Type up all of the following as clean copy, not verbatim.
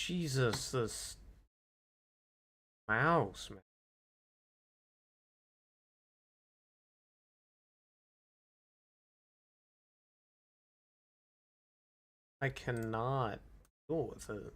Jesus, this mouse, man. I cannot deal with it.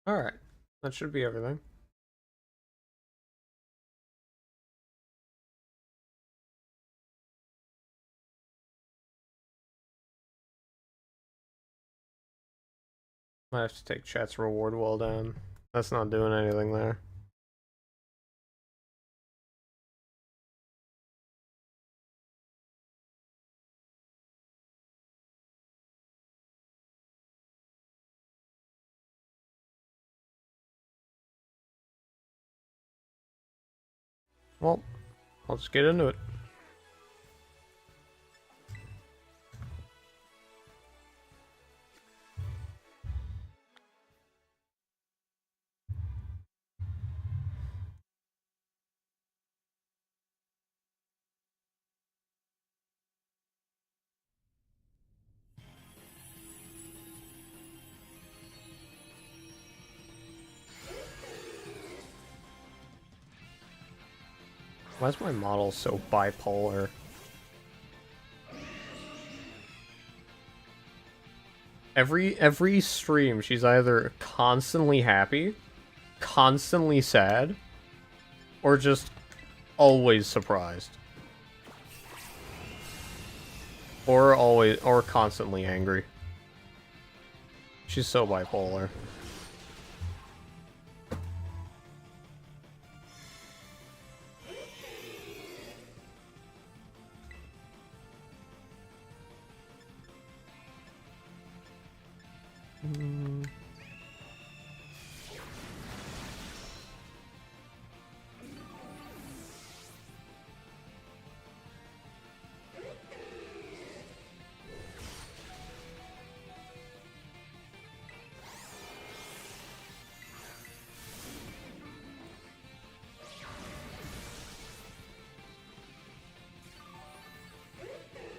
Alright, that should be everything. I have to take chat's reward wall down. That's not doing anything there. Well, I'll just get into it. Why is my model so bipolar? Every stream, she's either constantly happy, constantly sad, or just always surprised. Or constantly angry. She's so bipolar.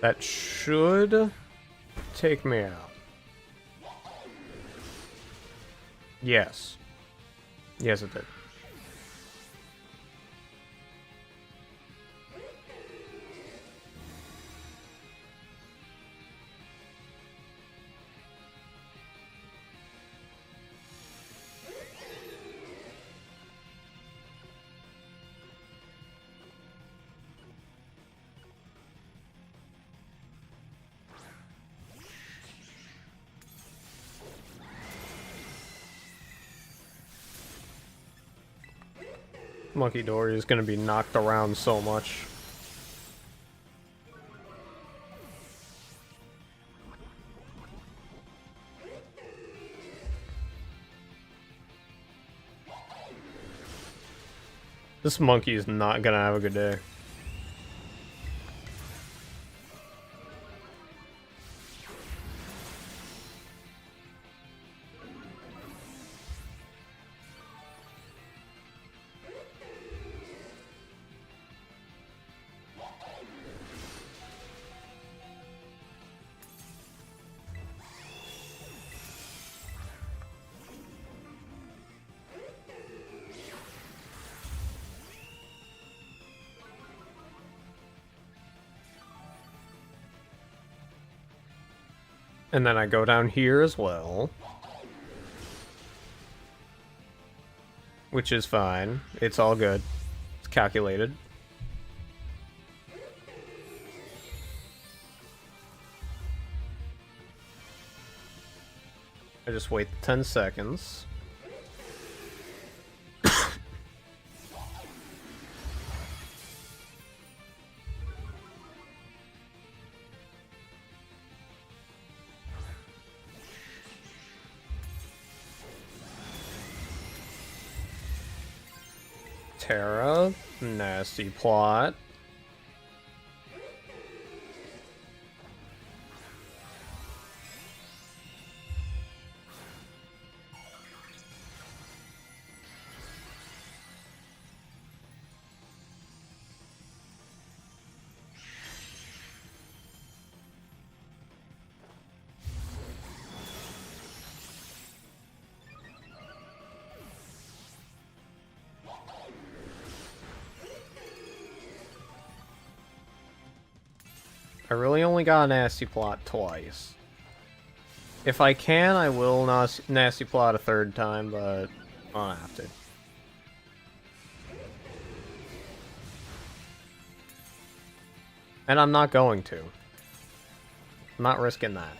That should take me out. Yes. Yes, it did. Monkey Dory is going to be knocked around so much. This monkey is not going to have a good day. And then I go down here as well. Which is fine. It's all good. It's calculated. I just wait 10 seconds. Terra, nasty plot. I really only got a nasty plot twice. If I can, I will nasty plot a third time, but I don't have to. And I'm not going to. I'm not risking that.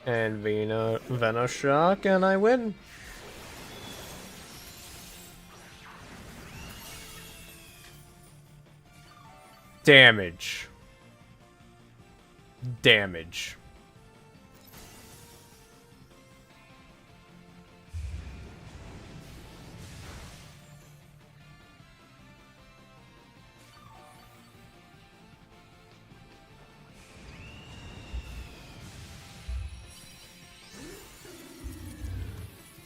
And Venoshock, and I win. Damage. Damage.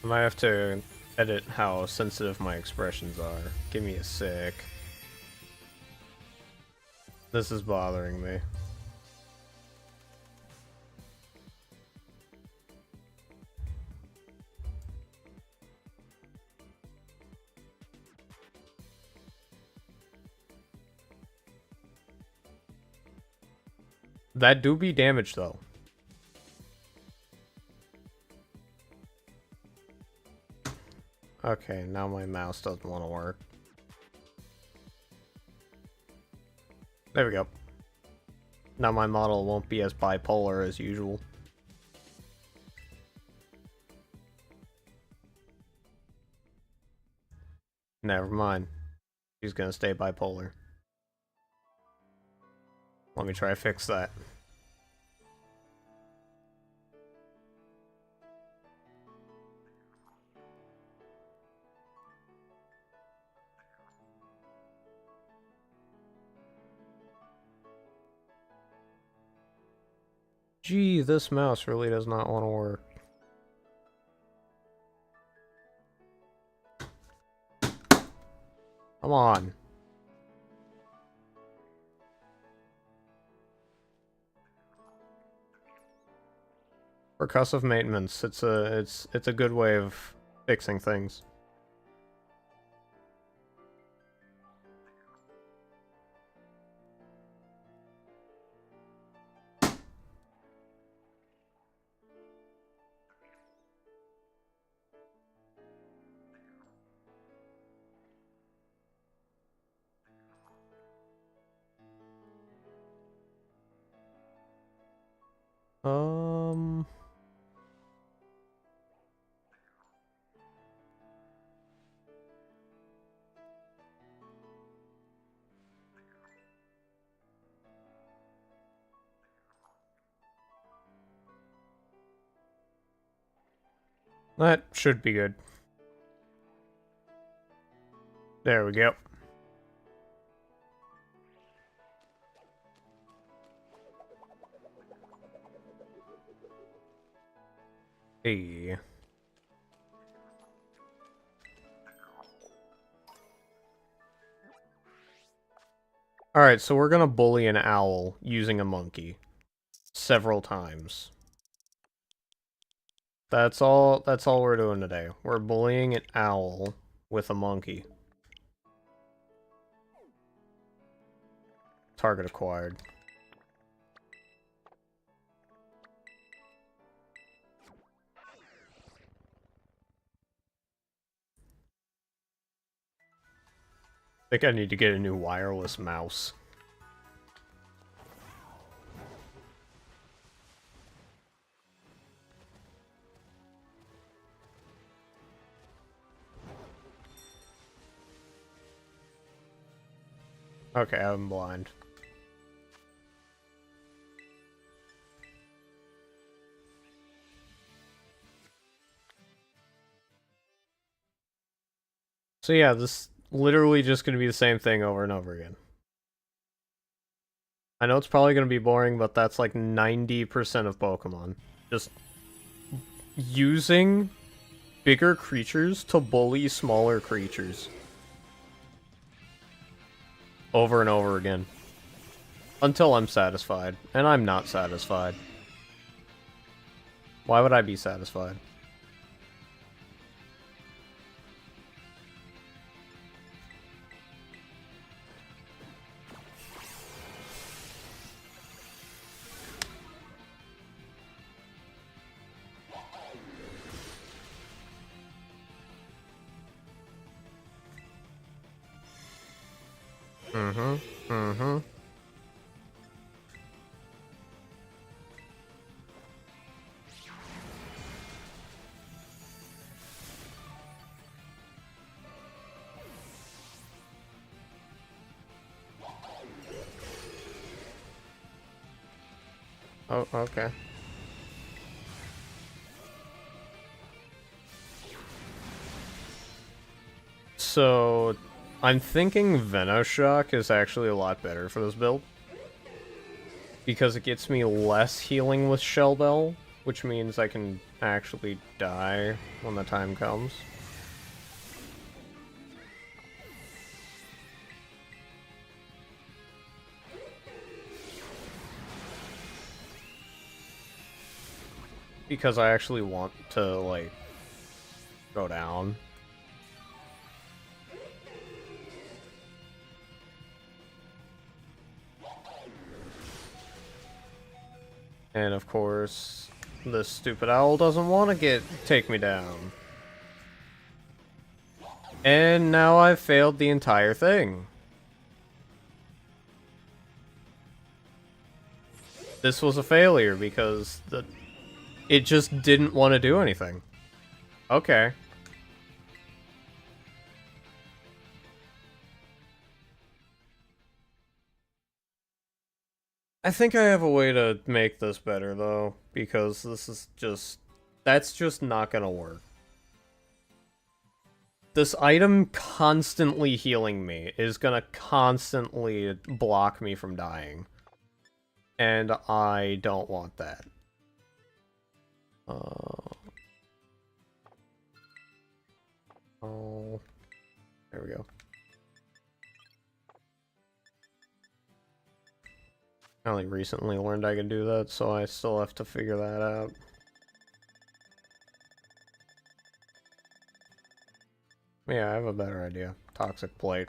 I might have to edit how sensitive my expressions are. Give me a sec. This is bothering me. That do be damage though. Okay, now my mouse doesn't want to work. There we go. Now my model won't be as bipolar as usual. Never mind. She's gonna stay bipolar. Let me try to fix that. Gee, this mouse really does not want to work. Come on. Percussive maintenance. It's a good way of fixing things. That should be good. There we go. Hey. Alright, so we're gonna bully an owl using a monkey. Several times. That's all we're doing today. We're bullying an owl with a monkey. Target acquired. I think I need to get a new wireless mouse. Okay, I'm blind. So yeah, this literally just gonna be the same thing over and over again. I know it's probably gonna be boring, but that's like 90% of Pokemon. Just using bigger creatures to bully smaller creatures. Over and over again. Until I'm satisfied. And I'm not satisfied. Why would I be satisfied? Oh, okay. So, I'm thinking Venoshock is actually a lot better for this build. Because it gets me less healing with Shell Bell, which means I can actually die when the time comes. Because I actually want to, like, go down. And of course, this stupid owl doesn't want to take me down. And now I've failed the entire thing. This was a failure because it just didn't want to do anything. Okay. I think I have a way to make this better, though, because this is just... That's just not gonna work. This item constantly healing me is gonna constantly block me from dying. And I don't want that. Oh... There we go. I only recently learned I could do that, so I still have to figure that out. Yeah, I have a better idea. Toxic Plate.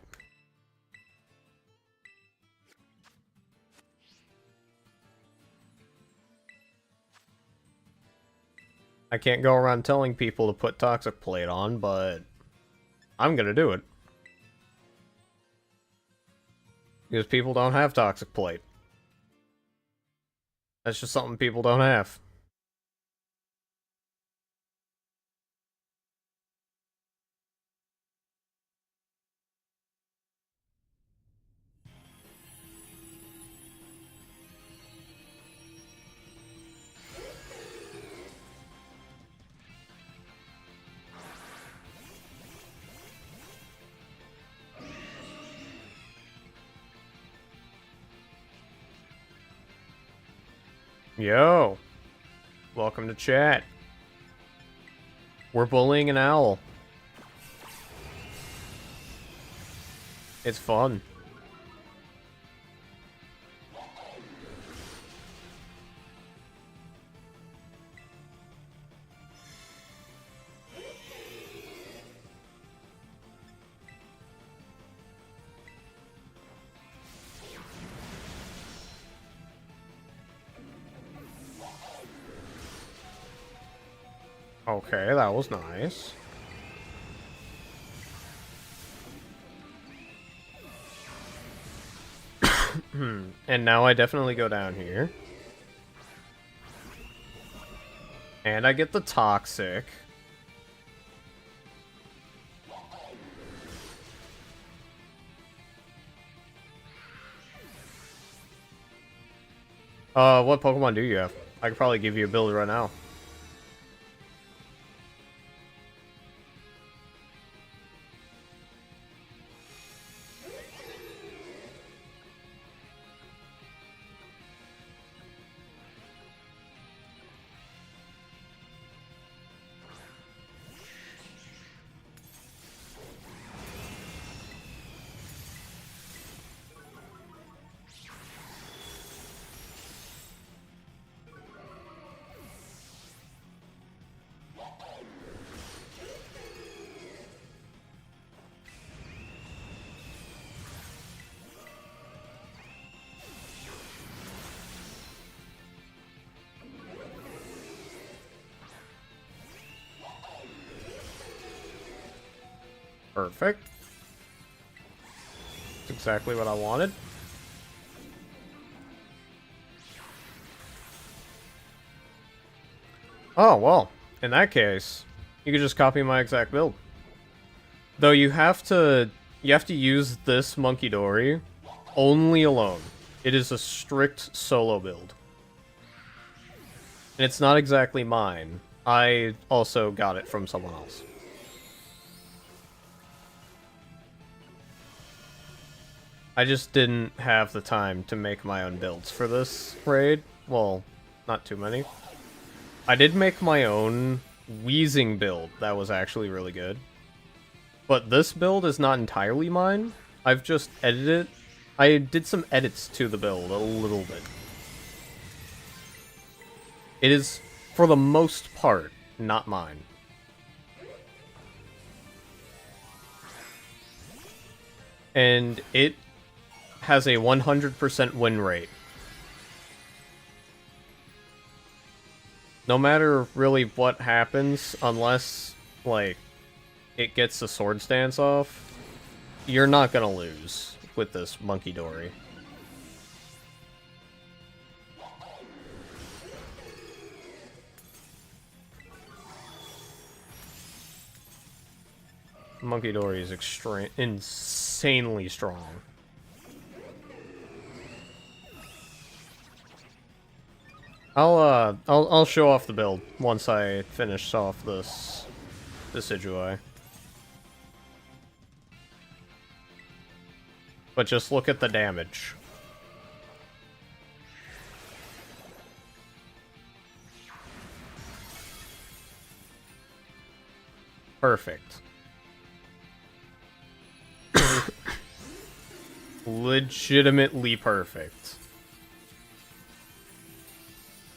I can't go around telling people to put Toxic Plate on, but I'm gonna do it. Because people don't have Toxic Plate. That's just something people don't have. Yo! Welcome to chat. We're bullying an owl. It's fun. Okay, that was nice. And now I definitely go down here. And I get the Toxic. What Pokemon do you have? I could probably give you a build right now. Perfect. That's exactly what I wanted. Oh, well, in that case, you could just copy my exact build. Though you have to use this Monkey Dory only alone. It is a strict solo build. And it's not exactly mine. I also got it from someone else. I just didn't have the time to make my own builds for this raid. Well, not too many. I did make my own Wheezing build that was actually really good. But this build is not entirely mine. I've just edited it. I did some edits to the build a little bit. It is, for the most part, not mine. And it has a 100% win rate. No matter really what happens, unless, like, it gets the Sword Stance off, you're not gonna lose with this Monkey Dory. Monkey Dory is insanely strong. I'll show off the build once I finish off this Decidueye. But just look at the damage. Perfect. Legitimately perfect.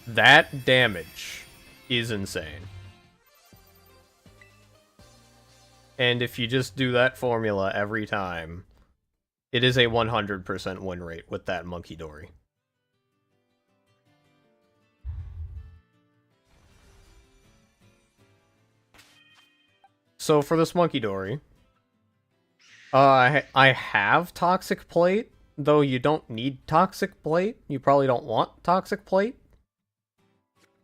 That damage is insane. And if you just do that formula every time, it is a 100% win rate with that Monkey Dory. So for this Monkey Dory, I have Toxic Plate, though you don't need Toxic Plate. You probably don't want Toxic Plate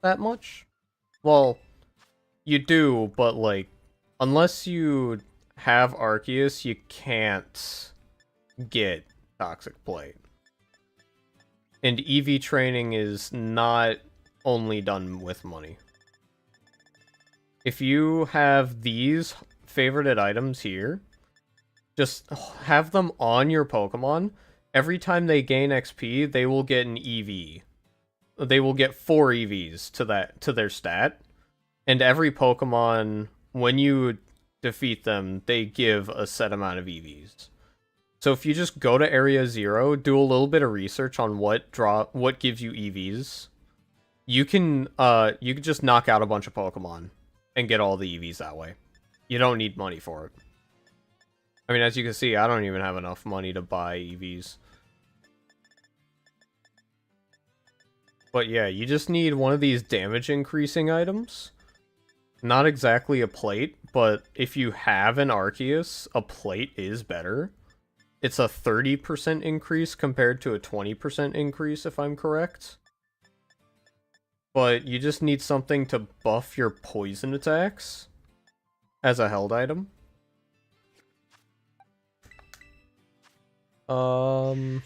that much. Well, you do, but like, unless you have Arceus, you can't get Toxic Plate. And EV training is not only done with money. If you have these favorited items here, just have them on your Pokemon. Every time they gain XP, they will get an EV. They will get 4 EVs to their stat. And every Pokemon, when you defeat them, they give a set amount of EVs. So if you just go to Area 0, do a little bit of research on what gives you EVs, you can just knock out a bunch of Pokemon and get all the EVs that way. You don't need money for it. I mean, as you can see, I don't even have enough money to buy EVs. But yeah, you just need one of these damage increasing items. Not exactly a plate, but if you have an Arceus, a plate is better. It's a 30% increase compared to a 20% increase, if I'm correct. But you just need something to buff your poison attacks as a held item. Of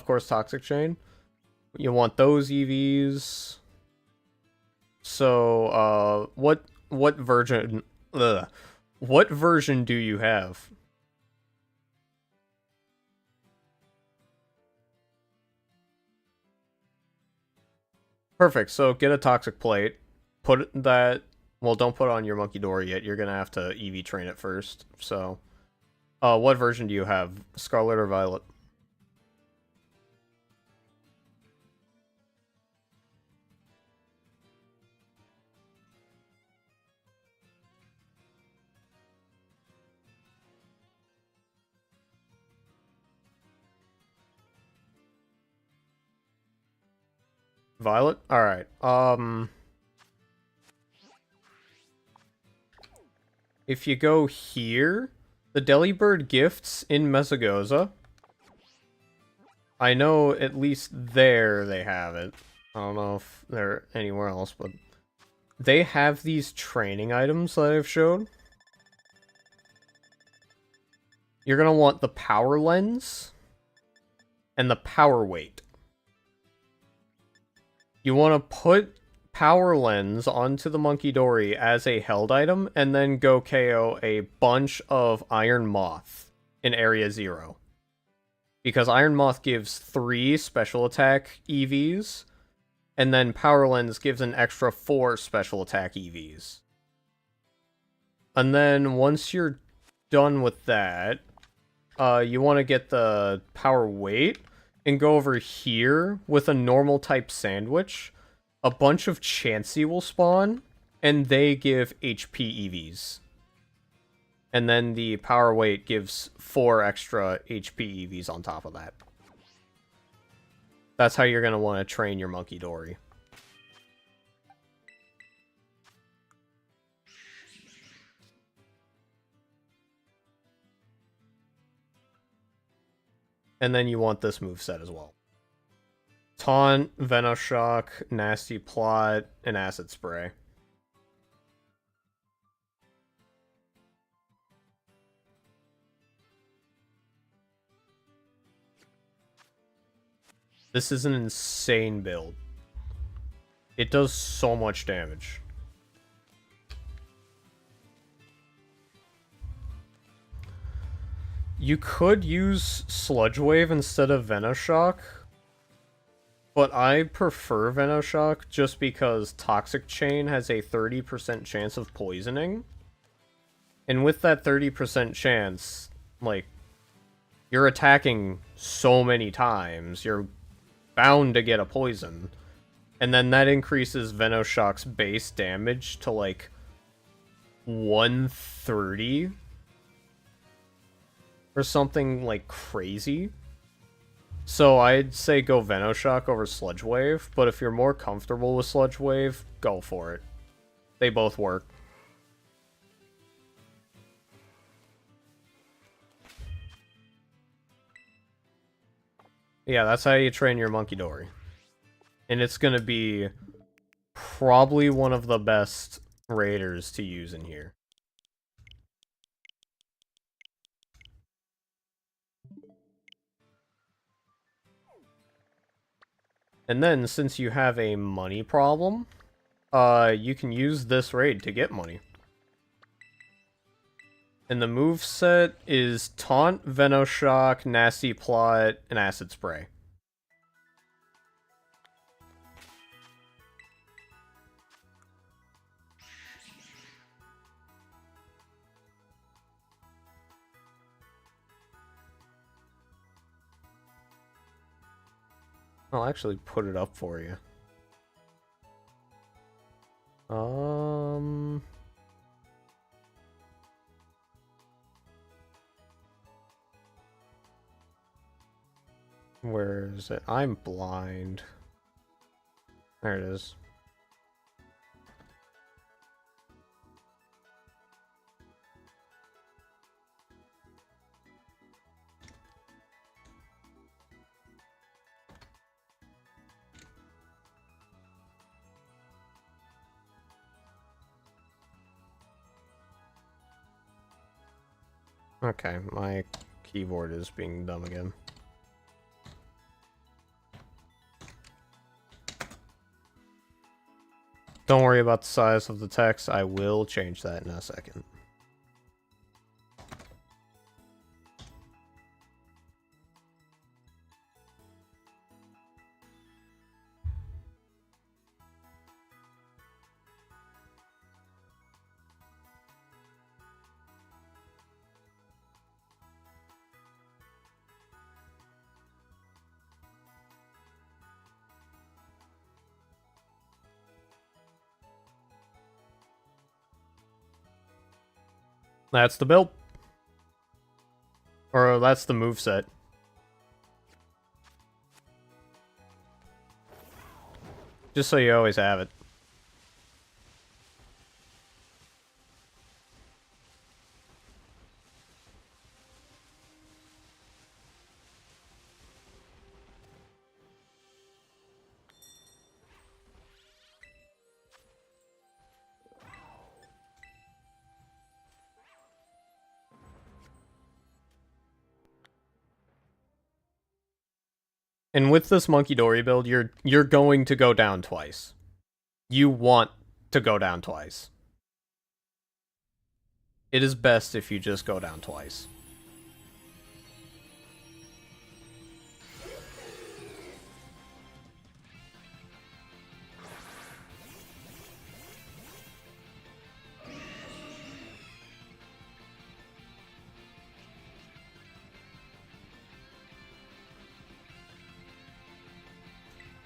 course, Toxic Chain. You want those EVs. So, what version? What version do you have? Perfect. So get a Toxic Plate. Put that. Well, don't put it on your Monkey Dory yet. You're gonna have to EV train it first. So, what version do you have? Scarlet or Violet? Violet? Alright. If you go here, the Delibird gifts in Mesagoza. I know at least there they have it. I don't know if they're anywhere else, but they have these training items that I've showed. You're gonna want the Power Lens and the Power Weight. You want to put Power Lens onto the Monkey Dory as a held item, and then go KO a bunch of Iron Moth in Area 0. Because Iron Moth gives 3 special attack EVs, and then Power Lens gives an extra 4 special attack EVs. And then once you're done with that, you want to get the Power Weight, and go over here with a normal type sandwich. A bunch of Chansey will spawn, and they give HP EVs. And then the Power Weight gives 4 extra HP EVs on top of that. That's how you're going to want to train your Monkey Dory. And then you want this moveset as well. Taunt, Venoshock, Nasty Plot, and Acid Spray. This is an insane build. It does so much damage. You could use Sludge Wave instead of Venoshock, but I prefer Venoshock just because Toxic Chain has a 30% chance of poisoning. And with that 30% chance, like, you're attacking so many times, you're bound to get a poison. And then that increases Venoshock's base damage to, like, 130 or something like crazy. So I'd say go Venoshock over Sludge Wave, but if you're more comfortable with Sludge Wave, go for it. They both work. Yeah, that's how you train your Monkey Dory. And it's gonna be probably one of the best raiders to use in here. And then, since you have a money problem, you can use this raid to get money. And the moveset is Taunt, Venoshock, Nasty Plot, and Acid Spray. I'll actually put it up for you. Where is it? I'm blind. There it is. Okay, my keyboard is being dumb again. Don't worry about the size of the text, I will change that in a second. That's the build. Or that's the moveset. Just so you always have it. And with this Monkey Dory build, you're going to go down twice. You want to go down twice. It is best if you just go down twice.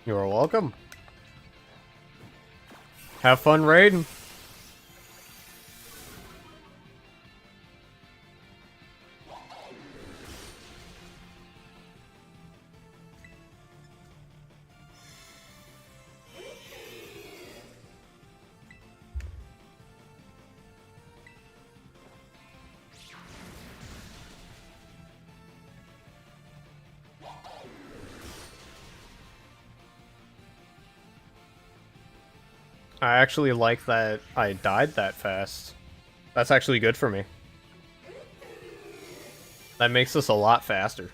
You're welcome. Have fun raiding. I actually like that I died that fast. That's actually good for me. That makes this a lot faster.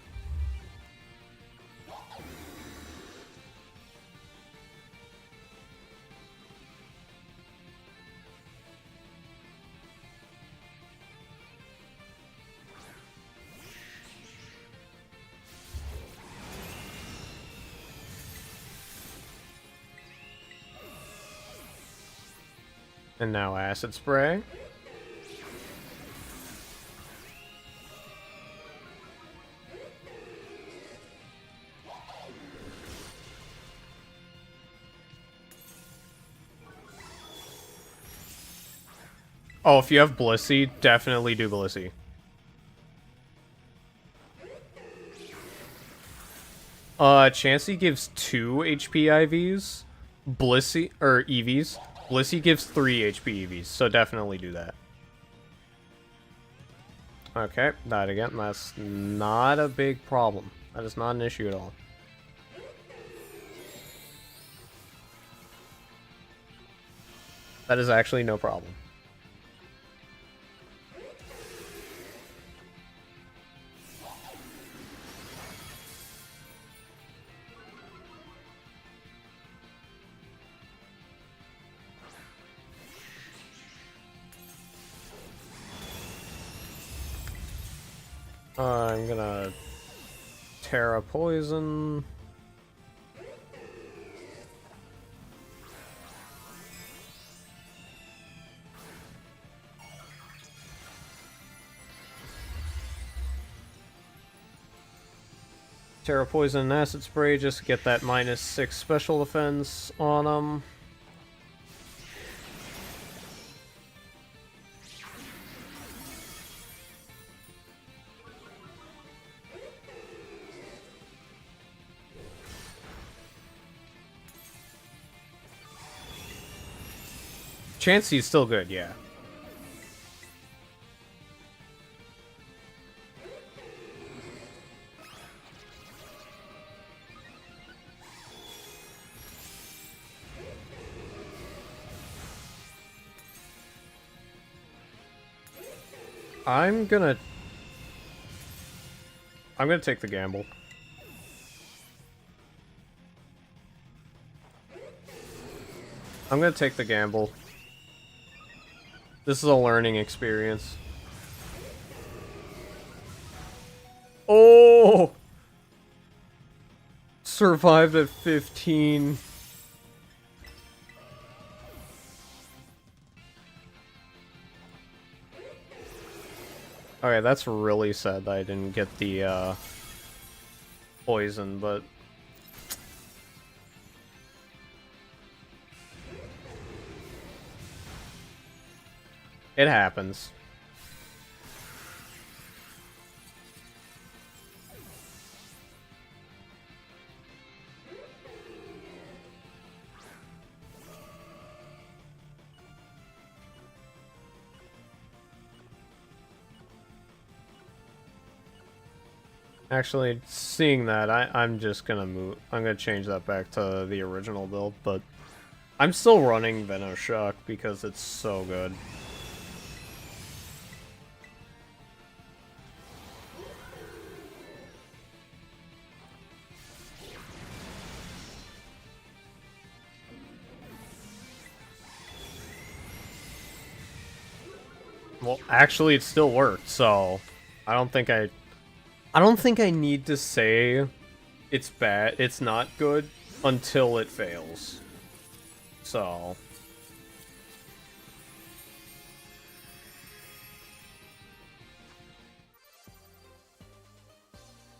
And now Acid Spray. Oh, if you have Blissey, definitely do Blissey. Chansey gives 2 HP IVs. Blissey, or EVs. Blissey gives 3 HP EVs, so definitely do that. Okay, that again, that's not a big problem. That is not an issue at all. That is actually no problem. I'm gonna Terra Poison. Terra Poison and Acid Spray, just to get that -6 special defense on them. Chansey's still good, yeah. I'm gonna take the gamble. I'm gonna take the gamble. This is a learning experience. Oh! Survived at 15. Okay, that's really sad that I didn't get the, poison, but... it happens. Actually, seeing that, I'm just gonna move. I'm gonna change that back to the original build, but I'm still running Venoshock because it's so good. Well, actually, it still worked, so I don't think I need to say it's bad, it's not good, until it fails. So...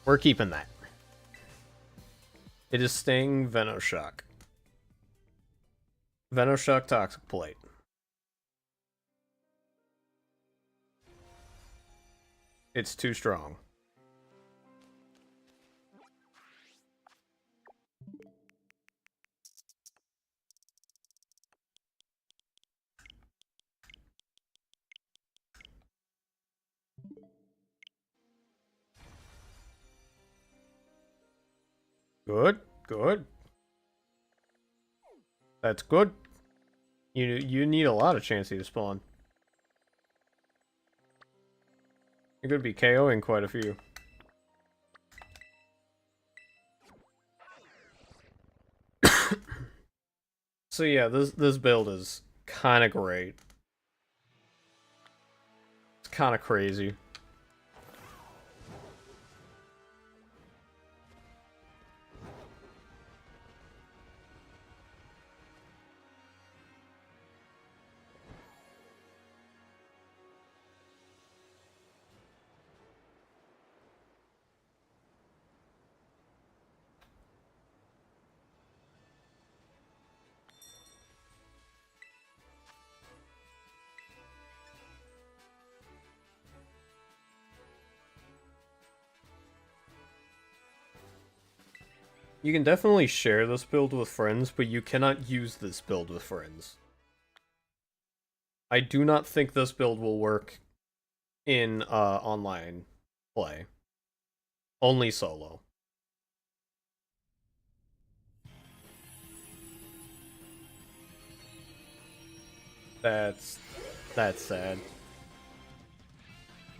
we're keeping that. It is staying Venoshock. Venoshock Toxic Plate. It's too strong. Good, good. That's good. You need a lot of Chansey to spawn. You're gonna be KOing quite a few. So yeah, this build is kind of great. It's kind of crazy. You can definitely share this build with friends, but you cannot use this build with friends. I do not think this build will work in online play. Only solo. That's sad.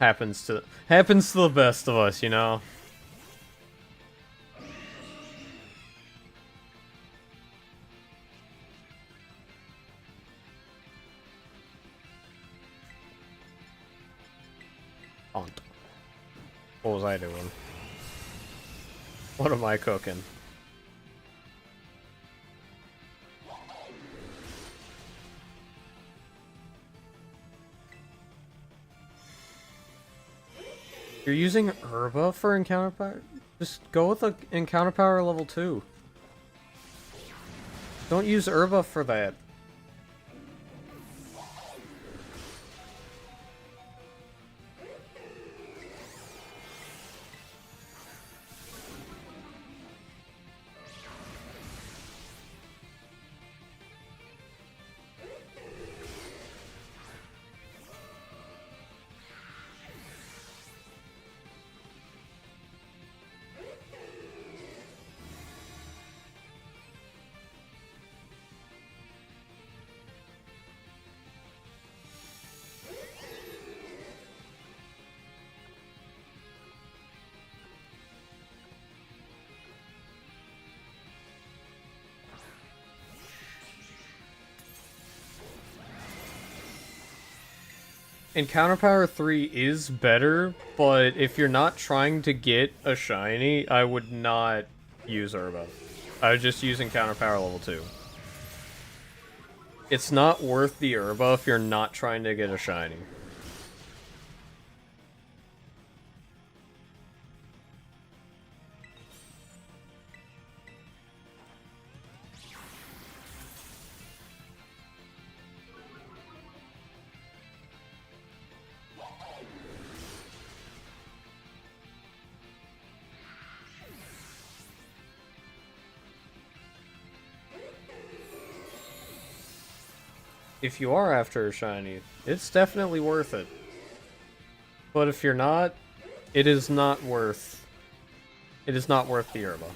Happens to the best of us, you know. Aunt. What was I doing? What am I cooking? You're using Herba for encounter power? Just go with the encounter power level 2. Don't use Herba for that. Encounter Power 3 is better, but if you're not trying to get a shiny, I would not use Herba. I would just use Encounter Power level 2. It's not worth the Herba if you're not trying to get a shiny. If you are after a shiny, it's definitely worth it. But if you're not, it is not worth... It is not worth the Herba.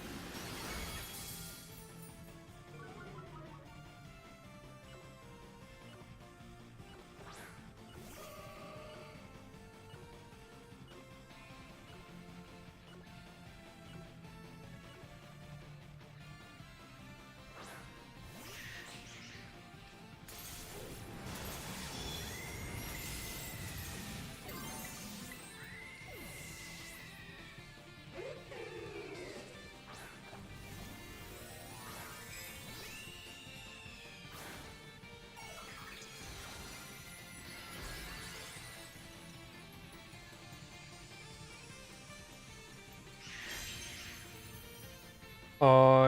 Oh,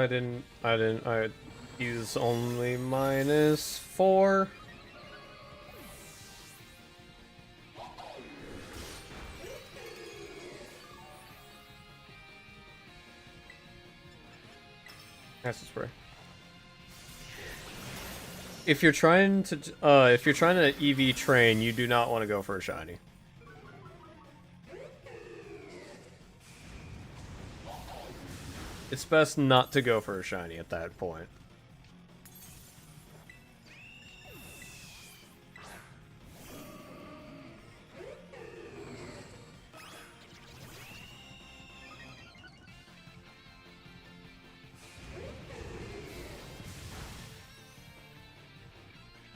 I use only -4. That's a spray. If you're trying to EV train, you do not want to go for a shiny. It's best not to go for a shiny at that point.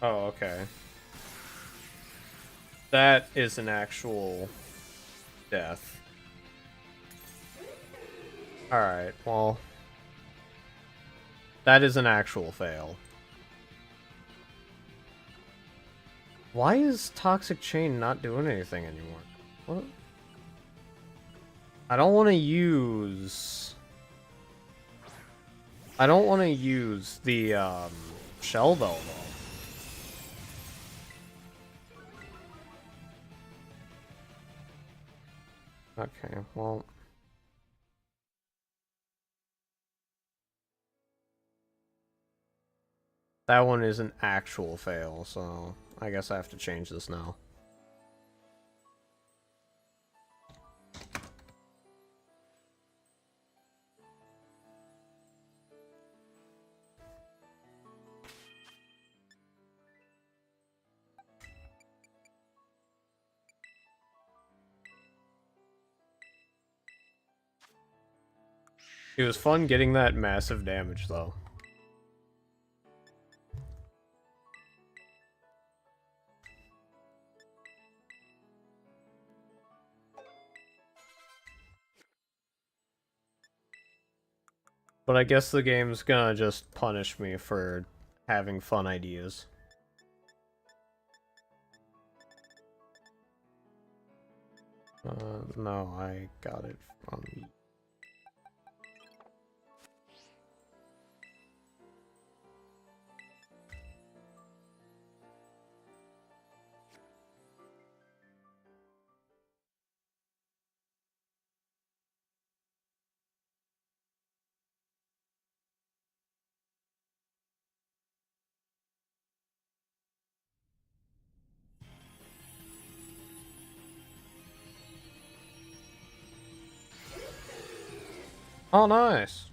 Oh, okay. That is an actual death. Alright, well... That is an actual fail. Why is Toxic Chain not doing anything anymore? What? I don't want to use... I don't want to use the, Shell Bell, though. Okay, well... That one is an actual fail, so I guess I have to change this now. It was fun getting that massive damage, though. But I guess the game's gonna just punish me for having fun ideas. No, I got it from... Oh, nice!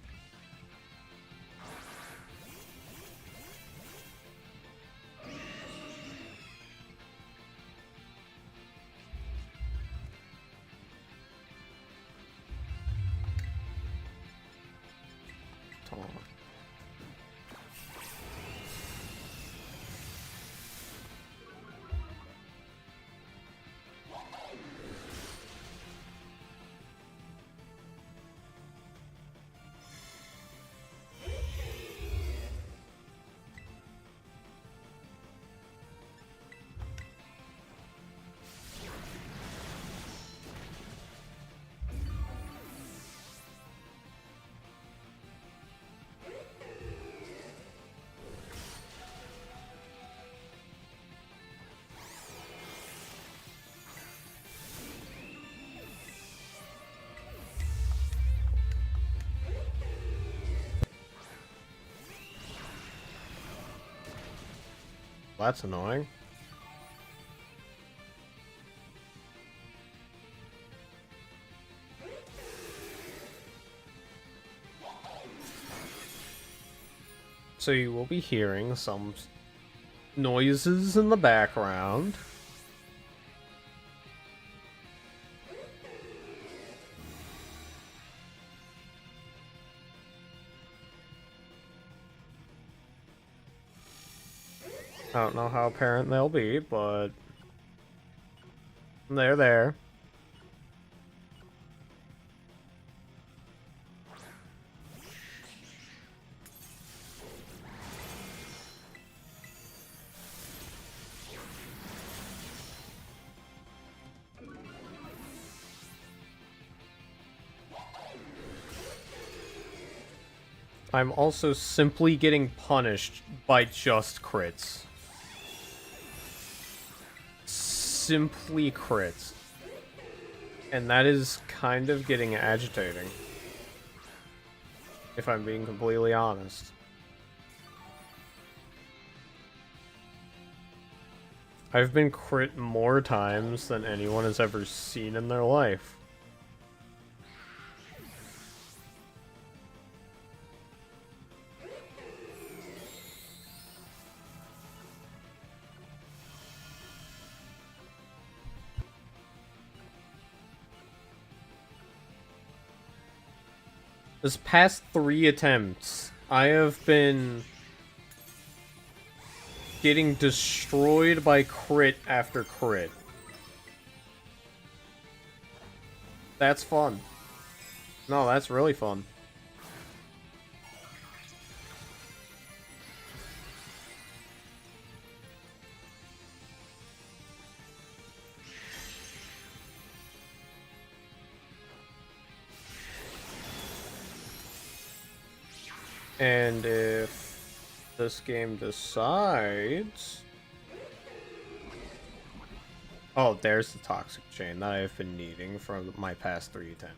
That's annoying. So you will be hearing some noises in the background. I don't know how apparent they'll be, but they're there. I'm also simply getting punished by just crits. Simply crits. And that is kind of getting agitating. If I'm being completely honest. I've been crit more times than anyone has ever seen in their life. This past 3 attempts, I have been getting destroyed by crit after crit. That's fun. No, that's really fun. And if this game decides... Oh, there's the toxic chain that I've been needing for my past 3 attempts.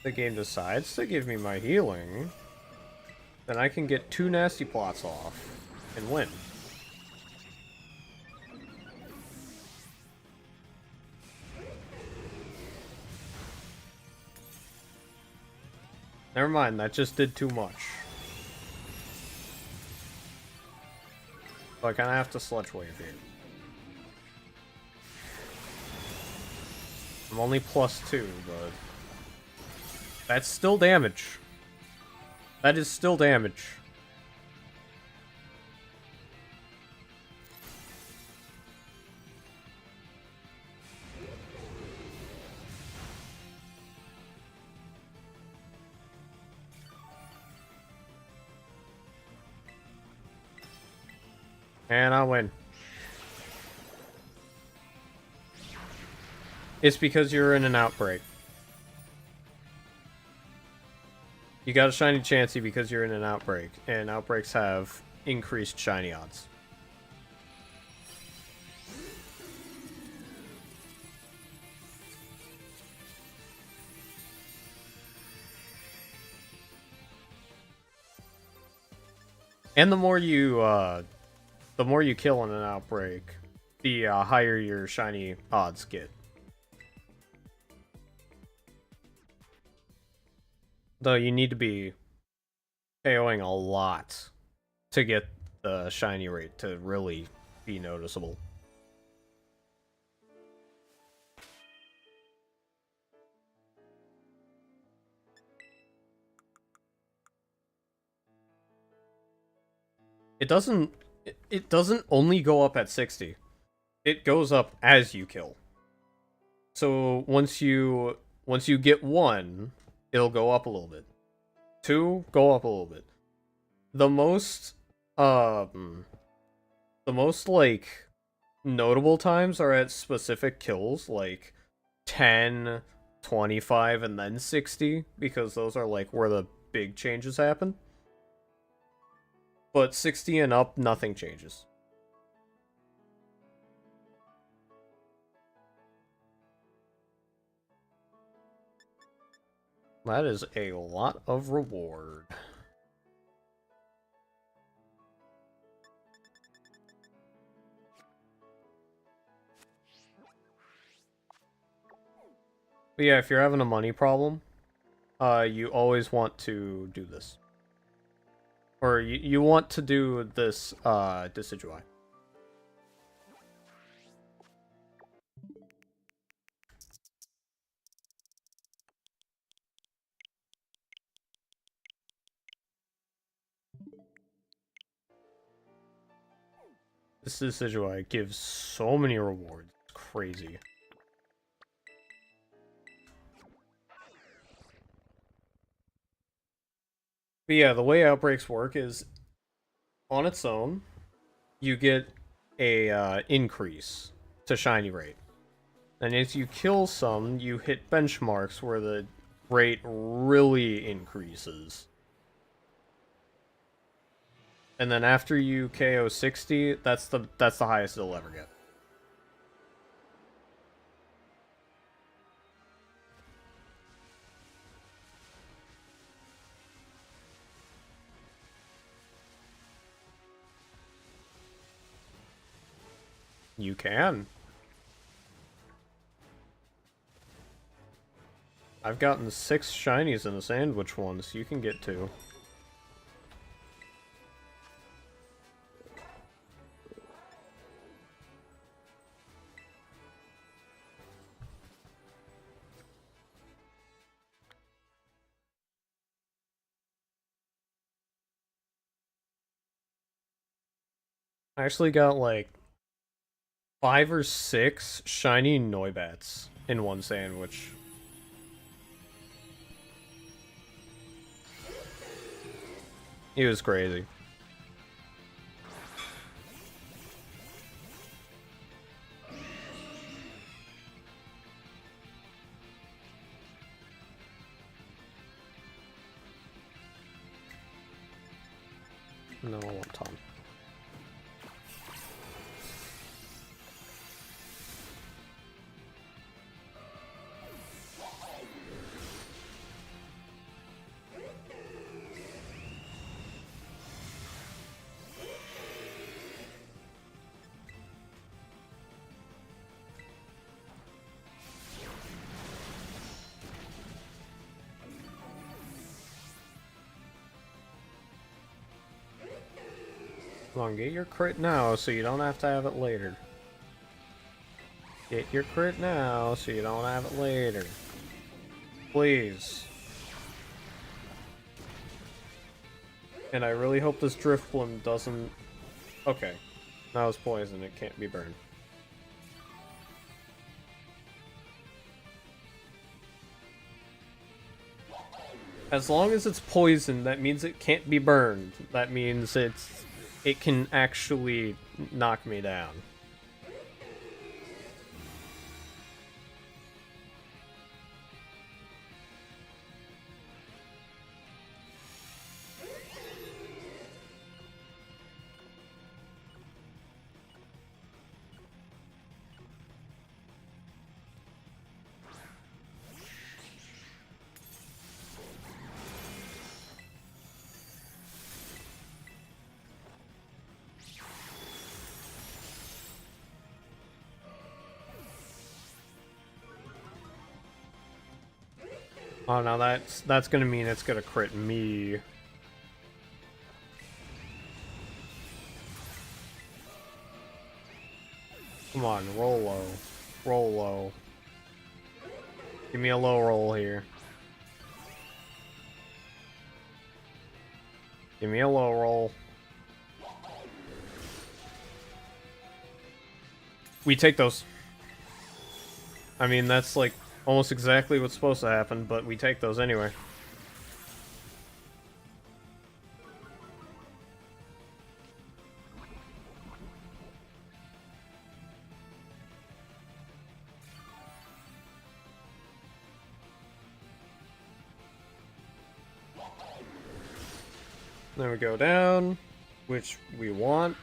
The game decides to give me my healing. then I can get 2 nasty plots off and win. Never mind, that just did too much. So I kind of have to Sludge Wave here. I'm only +2, but that's still damage. That is still damage. And I win. It's because you're in an outbreak. You got a shiny Chansey because you're in an outbreak, and outbreaks have increased shiny odds. And the more you kill in an outbreak, the higher your shiny odds get. Though you need to be KOing a lot to get the shiny rate to really be noticeable. It doesn't only go up at 60. It goes up as you kill. So once you get 1, it'll go up a little bit. 2, go up a little bit. The most like notable times are at specific kills, like 10, 25, and then 60, because those are like where the big changes happen. But 60 and up, nothing changes. That is a lot of reward. But yeah, if you're having a money problem, you always want to do this. Or you want to do this, Decidueye. This Decidueye gives so many rewards. It's crazy. But yeah, the way outbreaks work is, on its own, you get a increase to shiny rate. And as you kill some, you hit benchmarks where the rate really increases. And then after you KO 60, that's the highest it'll ever get. You can. I've gotten 6 shinies in the sandwich ones. You can get 2. I actually got like 5 or 6 shiny Noibats in one sandwich. He was crazy. No, I want Tom. Come on, get your crit now so you don't have to have it later. Get your crit now so you don't have it later. Please. And I really hope this Drifblim doesn't... Okay. That was poison, it can't be burned. As long as it's poison, that means it can't be burned. That means it can actually knock me down. Oh, now that's gonna mean it's gonna crit me. Come on, roll low. Roll low. Give me a low roll here. Give me a low roll. We take those. I mean, that's like almost exactly what's supposed to happen, but we take those anyway. Then we go down, which we want.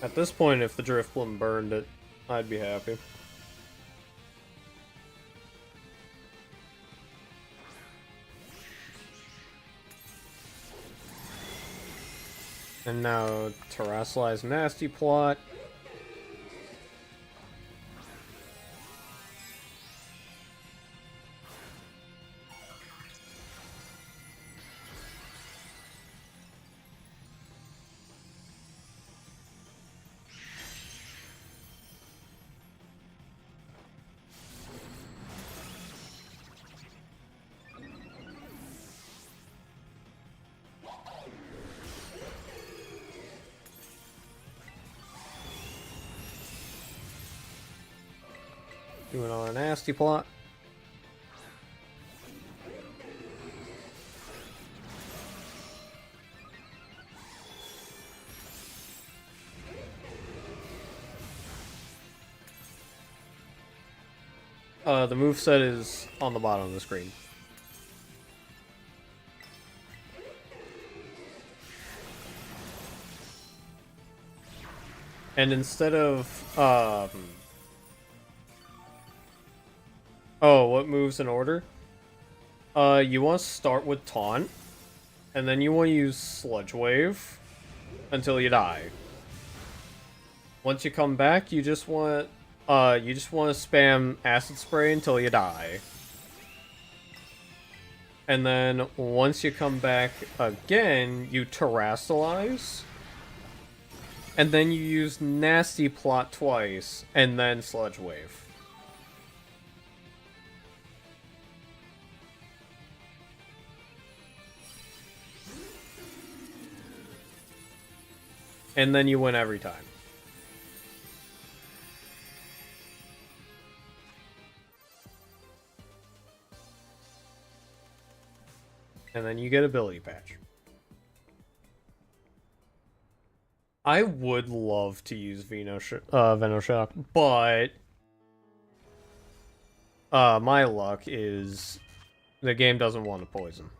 At this point, if the Drifblim burned it, I'd be happy. And now, Terrasilize Nasty Plot. Doing all a Nasty Plot. The moveset is on the bottom of the screen. And instead of, oh, what moves in order? You want to start with Taunt, and then you want to use Sludge Wave until you die. Once you come back, you just want to spam Acid Spray until you die. And then once you come back again, you Terrasilize. And then you use Nasty Plot twice, and then Sludge Wave. And then you win every time. And then you get Ability Patch. I would love to use Venoshock, but my luck is the game doesn't want to poison.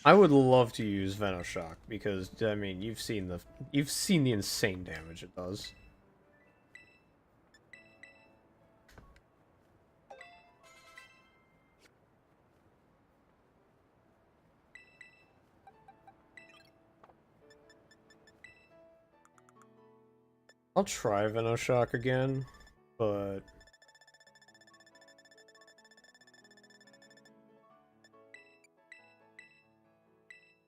I would love to use Venoshock because I mean you've seen the insane damage it does. I'll try Venoshock again, but...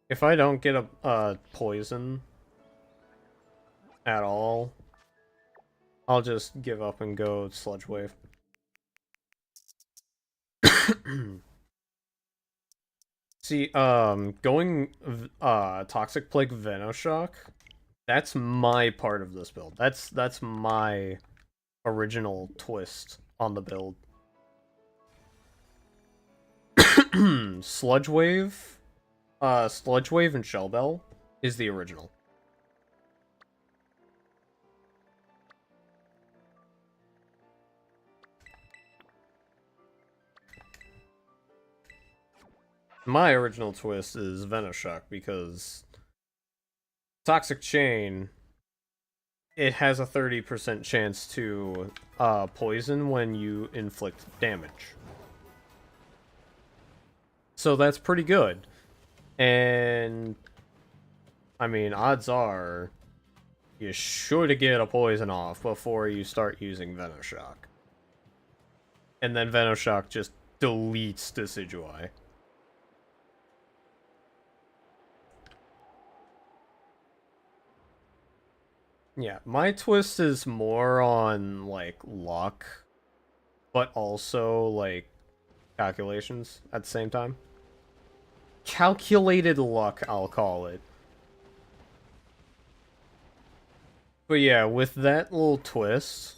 if I don't get a poison at all, I'll just give up and go Sludge Wave. See, going Toxic Plague Venoshock, that's my part of this build. That's my original twist on the build. Sludge Wave and Shell Bell is the original. My original twist is Venoshock because Toxic Chain, it has a 30% chance to poison when you inflict damage. So that's pretty good. And I mean, odds are you should get a poison off before you start using Venoshock. And then Venoshock just deletes Decidueye. Yeah, my twist is more on, like, luck, but also, like, calculations at the same time. Calculated luck, I'll call it. But yeah, with that little twist,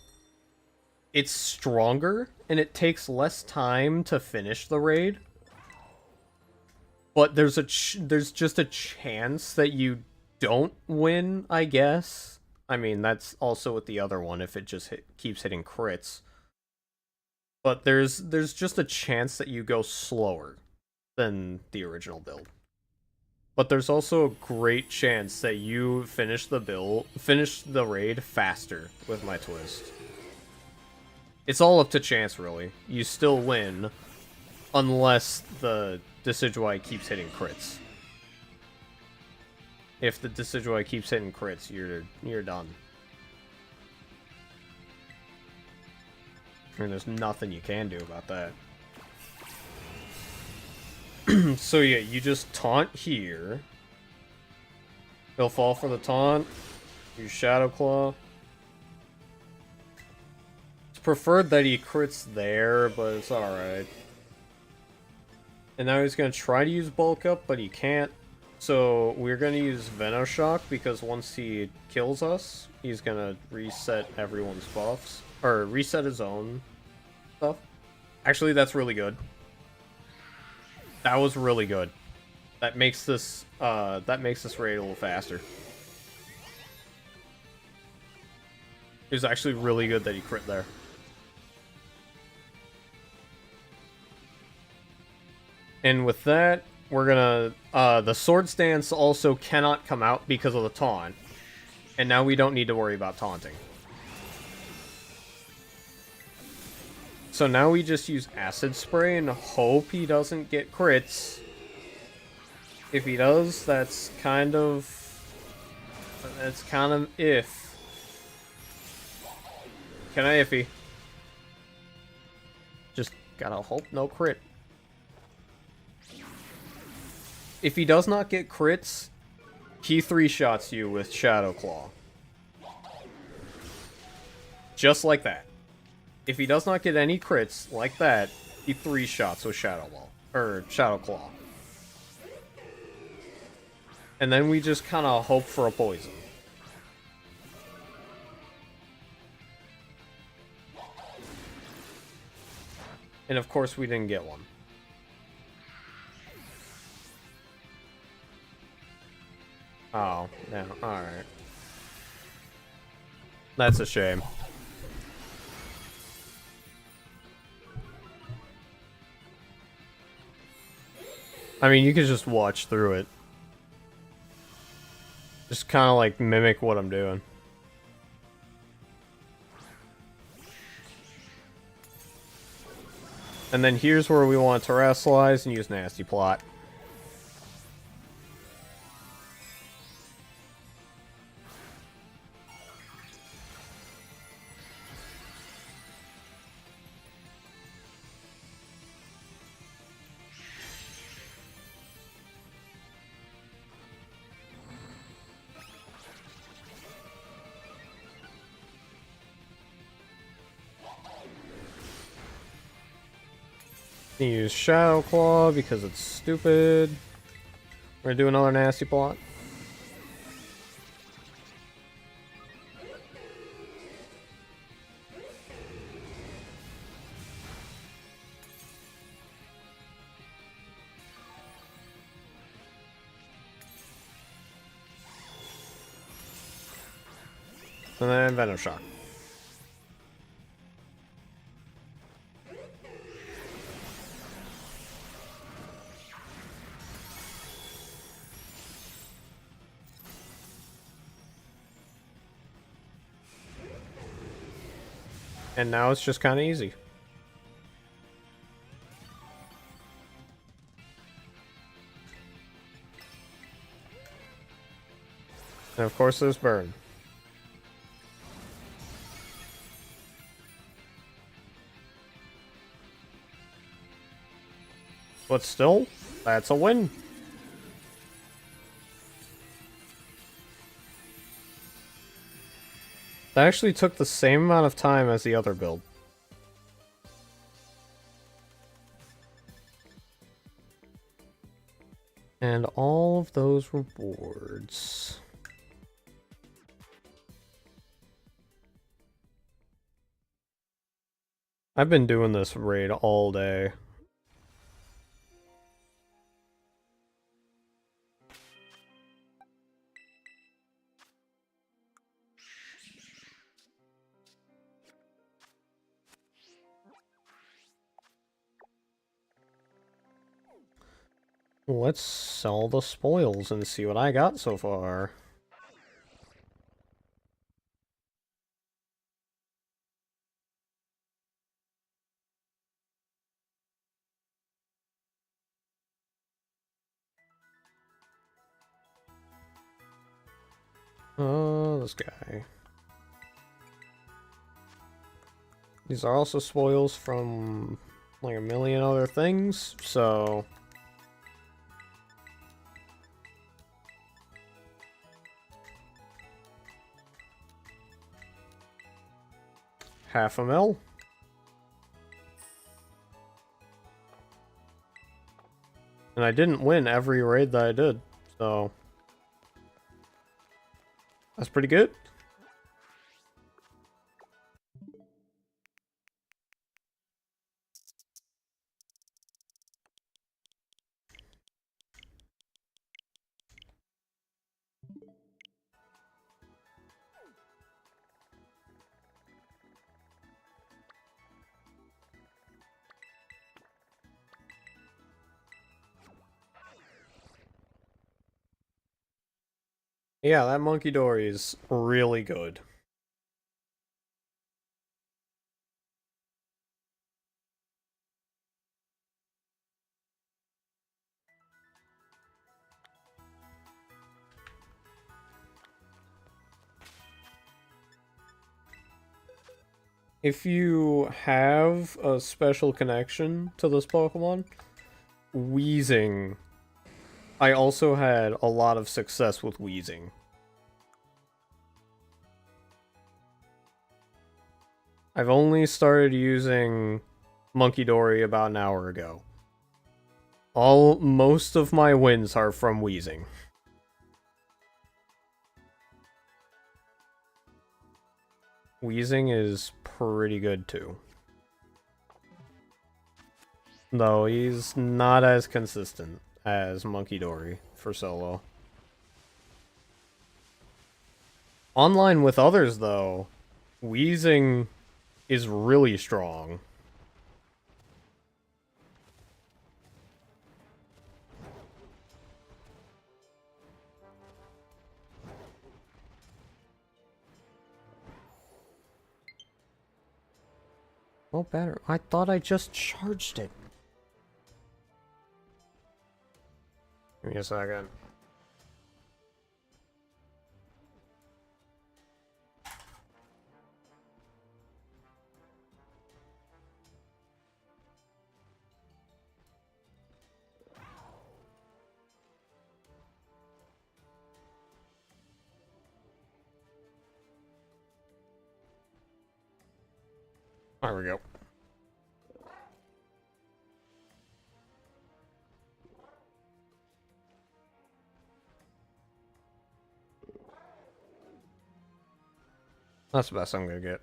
it's stronger, and it takes less time to finish the raid. But there's just a chance that you don't win, I guess. I mean, that's also with the other one if it just keeps hitting crits. But there's just a chance that you go slower than the original build. But there's also a great chance that you finish the raid faster with my twist. It's all up to chance, really. You still win, unless the Decidueye keeps hitting crits. If the Decidueye keeps hitting crits, you're done. I mean, there's nothing you can do about that. So yeah, you just taunt here. He'll fall for the taunt. You Shadow Claw. It's preferred that he crits there, but it's alright. And now he's gonna try to use Bulk Up, but he can't. So we're gonna use Venoshock, because once he kills us, he's gonna reset everyone's buffs. Or reset his own stuff. Actually, that's really good. That was really good. That makes this raid a little faster. It was actually really good that he crit there. And with that, we're gonna the Swords Dance also cannot come out because of the taunt. And now we don't need to worry about taunting. So now we just use Acid Spray and hope he doesn't get crits. If he does, that's kind of if. Kinda iffy. Just gotta hope no crit. If he does not get crits, he 3-shots you with Shadow Claw. Just like that. If he does not get any crits like that, he 3-shots with Shadow Claw. And then we just kind of hope for a poison. And of course we didn't get one. Oh, no, alright. That's a shame. I mean, you could just watch through it. Just kind of like mimic what I'm doing. And then here's where we want to terrestrialize and use Nasty Plot. Use Shadow Claw because it's stupid. We're gonna do another nasty plot. And then Venom Shock. And now it's just kind of easy. And of course there's Burn. But still, that's a win. That actually took the same amount of time as the other build. And all of those rewards. I've been doing this raid all day. Let's sell the spoils and see what I got so far. Oh, this guy. These are also spoils from like a million other things, so... $500,000. And I didn't win every raid that I did, so... That's pretty good. Yeah, that Monkey Dory is really good. If you have a special connection to this Pokemon, Wheezing. I also had a lot of success with Wheezing. I've only started using Monkey Dory about an hour ago. Most of my wins are from Wheezing. Wheezing is pretty good too. Though he's not as consistent as Monkey Dory for solo. Online with others though, Wheezing is really strong. Oh, better. I thought I just charged it. Give me a second. There we go. That's the best I'm gonna get.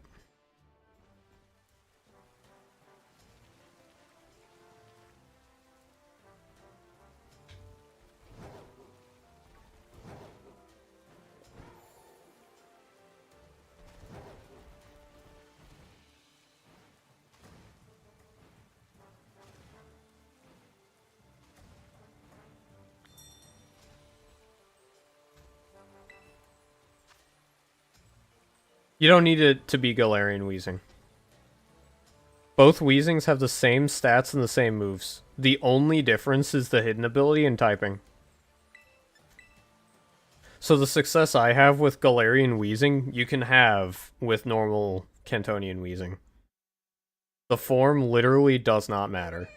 You don't need it to be Galarian Weezing. Both Weezings have the same stats and the same moves. The only difference is the hidden ability and typing. So the success I have with Galarian Weezing, you can have with normal Cantonian Weezing. The form literally does not matter.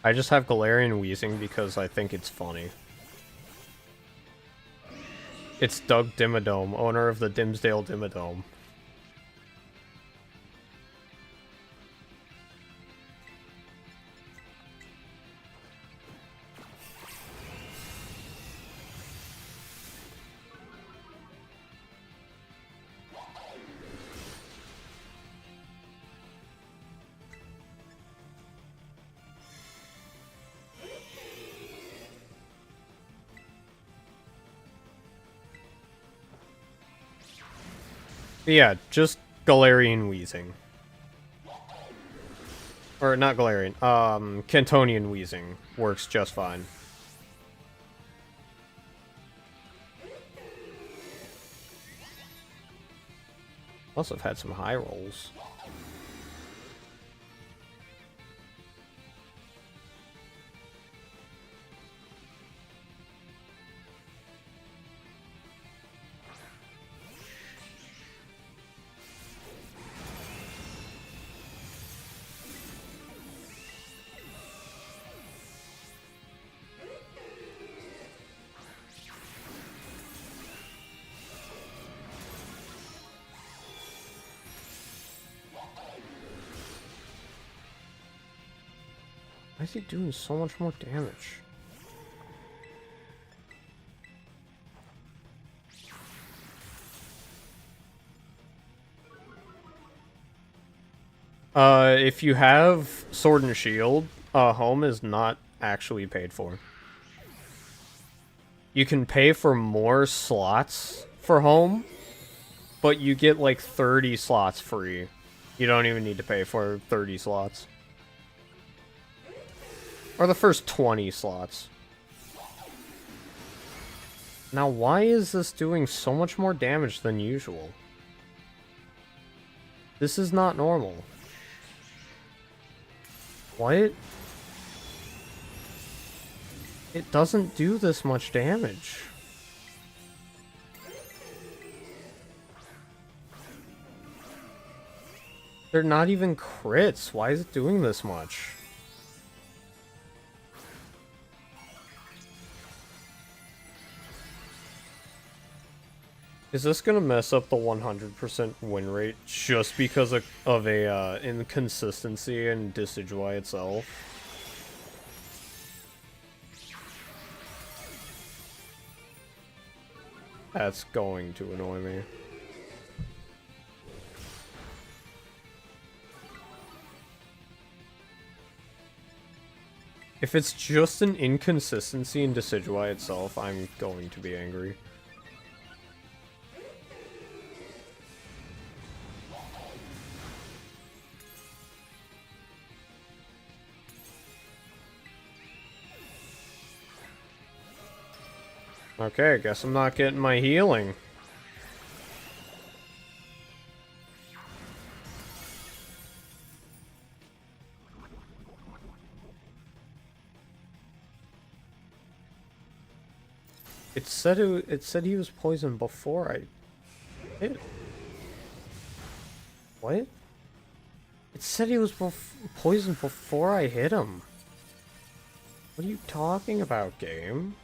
I just have Galarian Weezing because I think it's funny. It's Doug Dimmadome, owner of the Dimsdale Dimmadome. Yeah, just Galarian Weezing. Or not Galarian, Cantonian Weezing works just fine. Must have had some high rolls. Why is he doing so much more damage? If you have Sword and Shield, home is not actually paid for. You can pay for more slots for home, but you get like 30 slots free. You don't even need to pay for 30 slots. Or the first 20 slots. Now, why is this doing so much more damage than usual? This is not normal. What? It doesn't do this much damage. They're not even crits. Why is it doing this much? Is this gonna mess up the 100% win rate just because of a inconsistency in Decidueye itself? That's going to annoy me. If it's just an inconsistency in Decidueye itself, I'm going to be angry. Okay, I guess I'm not getting my healing. It said he was poisoned before I hit. What? It said he was poisoned before I hit him. What are you talking about, game?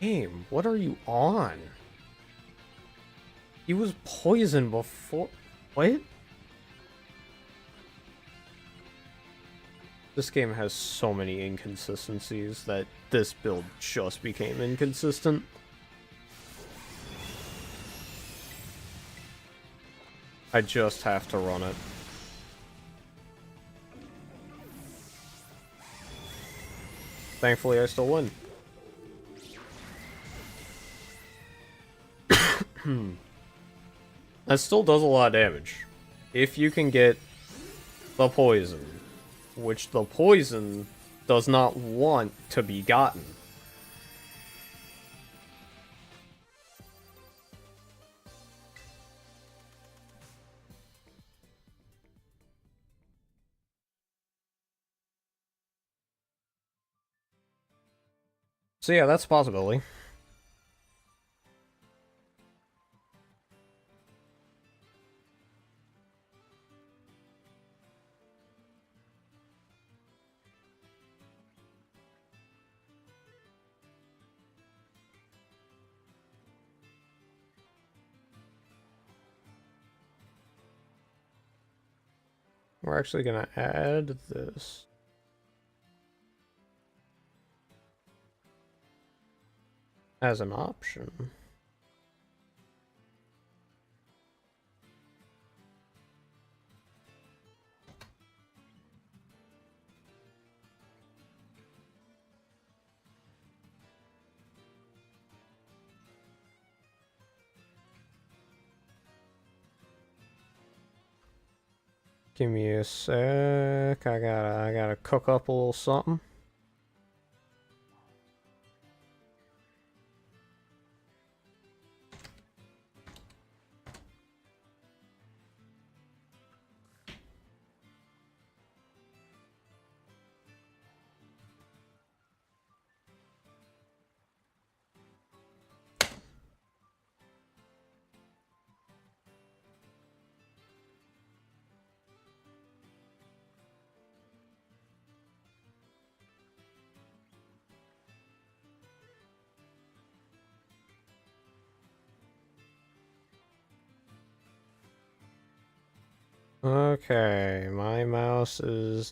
Game, what are you on? He was poisoned before... What? This game has so many inconsistencies that this build just became inconsistent. I just have to run it. Thankfully, I still win. That still does a lot of damage. If you can get the poison, which the poison does not want to be gotten. So yeah, that's a possibility. We're actually gonna add this. As an option. Give me a sec. I gotta cook up a little something. Okay, my mouse is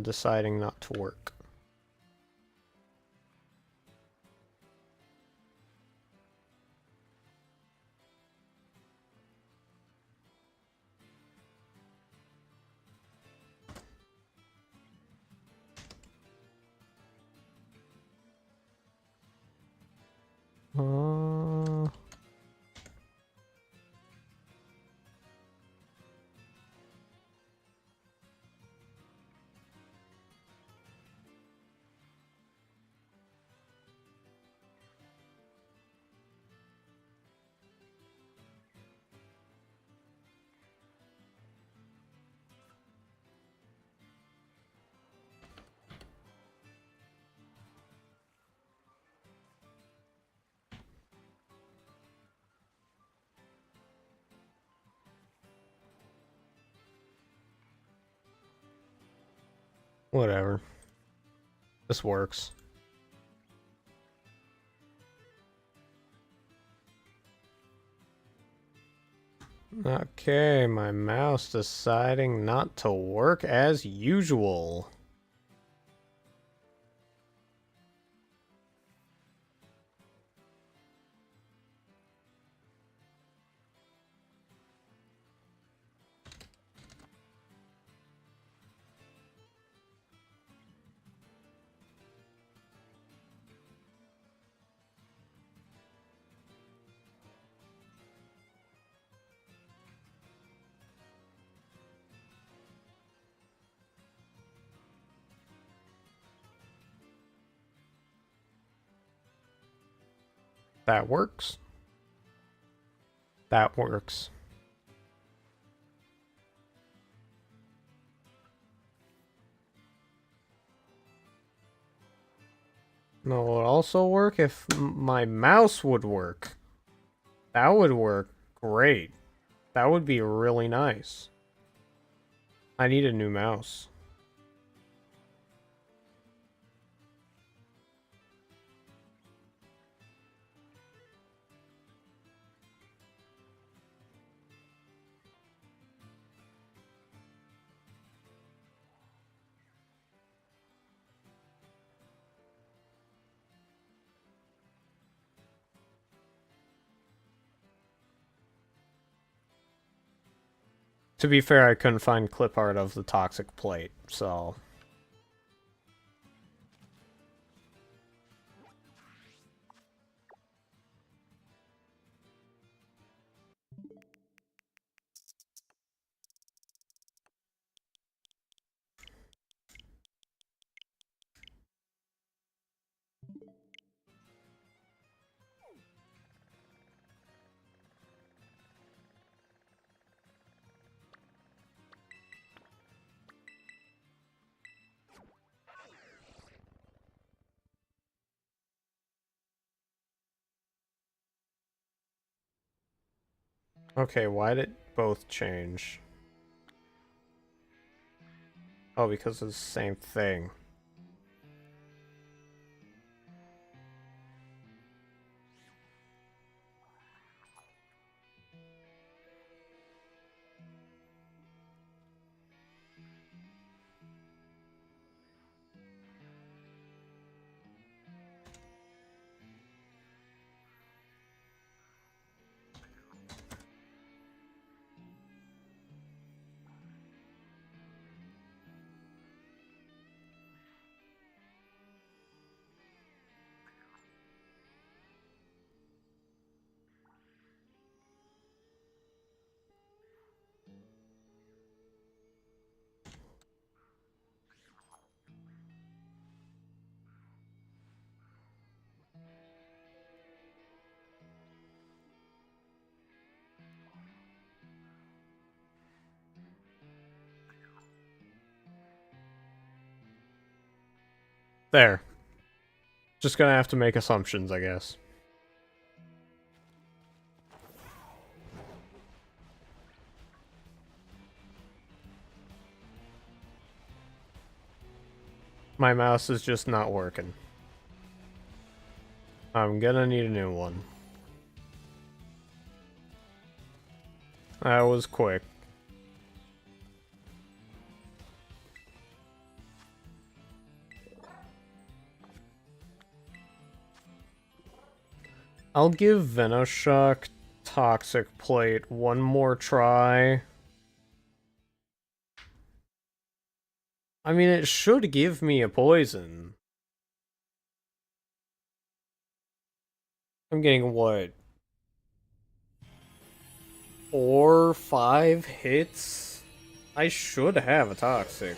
deciding not to work. Whatever. This works. Okay, my mouse deciding not to work as usual. That works. That works. No, it would also work if my mouse would work. That would work great. That would be really nice. I need a new mouse. To be fair, I couldn't find clip art of the toxic plate, so... Okay, why did both change? Oh, because it's the same thing. There. Just gonna have to make assumptions, I guess. My mouse is just not working. I'm gonna need a new one. That was quick. I'll give Venoshock Toxic Plate one more try. I mean, it should give me a poison. I'm getting, what? 4, 5 hits? I should have a Toxic.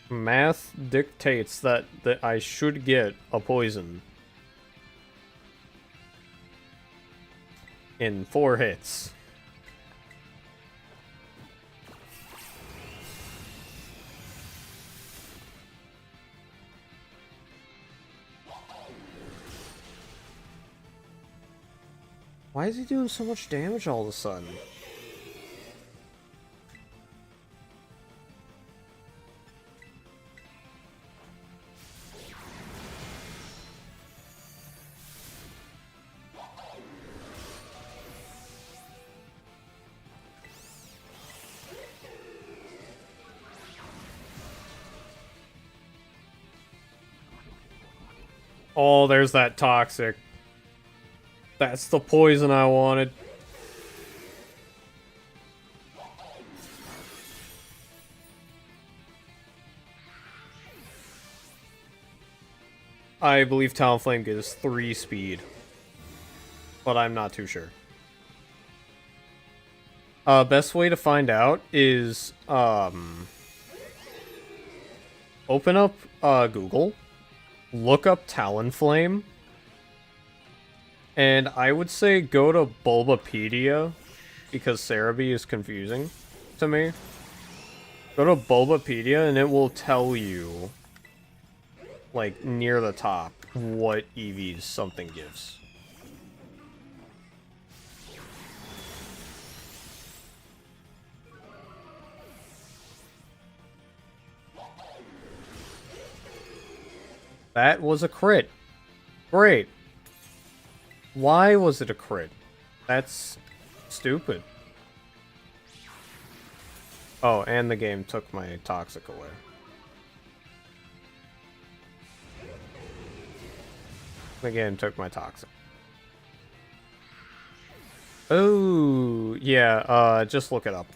Math dictates that I should get a poison. In 4 hits. Why is he doing so much damage all of a sudden? Oh, there's that Toxic. That's the poison I wanted. I believe Talonflame gives 3 speed. But I'm not too sure. Best way to find out is, open up, Google. Look up Talonflame. And I would say go to Bulbapedia, because Cerebi is confusing to me. Go to Bulbapedia and it will tell you, like, near the top, what EVs something gives. That was a crit. Great. Why was it a crit? That's stupid. Oh, and the game took my Toxic away. The game took my toxic. Oh, yeah, just look it up.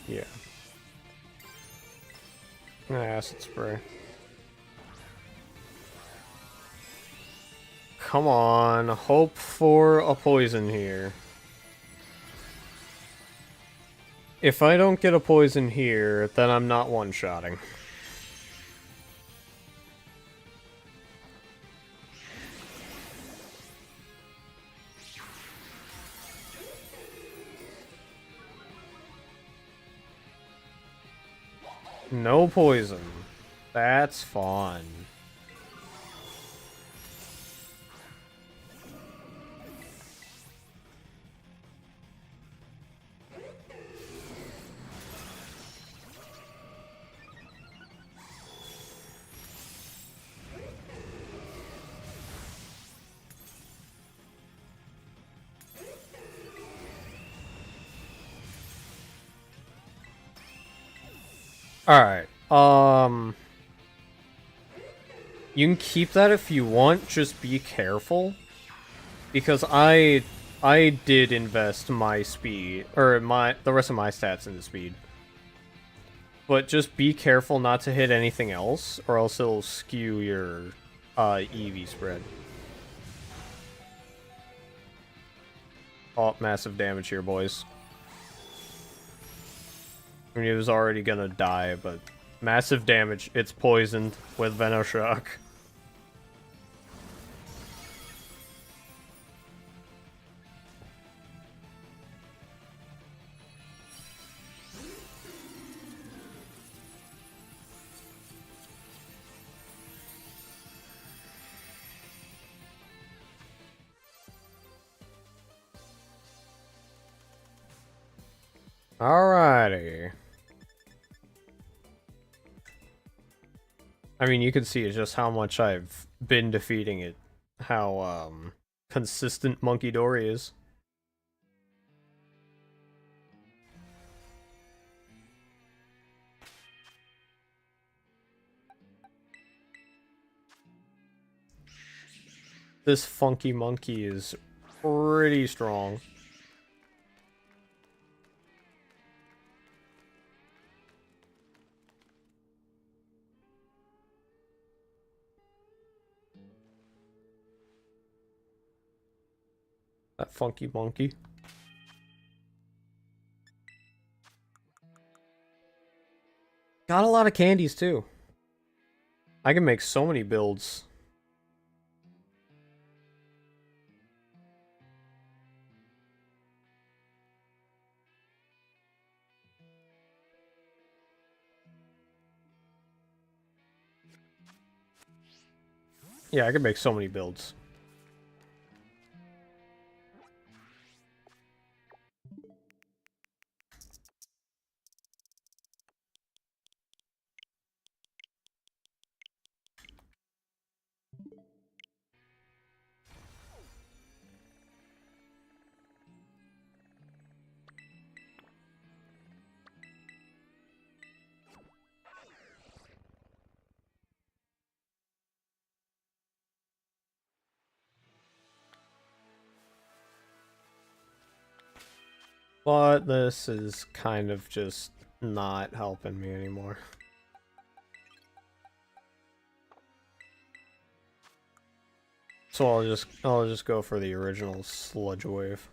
Yeah. Acid spray. Come on, hope for a poison here. If I don't get a poison here, then I'm not one-shotting. No poison. That's fun. Alright, you can keep that if you want, just be careful. Because I did invest my speed, or the rest of my stats into speed. But just be careful not to hit anything else, or else it'll skew your EV spread. Oh, massive damage here, boys. I mean, he was already gonna die, but massive damage. It's poisoned with Venoshock. Alrighty. I mean, you can see just how much I've been defeating it. How, consistent Monkey Dory is. This funky monkey is pretty strong. That funky monkey. Got a lot of candies, too. I can make so many builds. Yeah, I can make so many builds. But this is kind of just not helping me anymore. So I'll just go for the original Sludge Wave.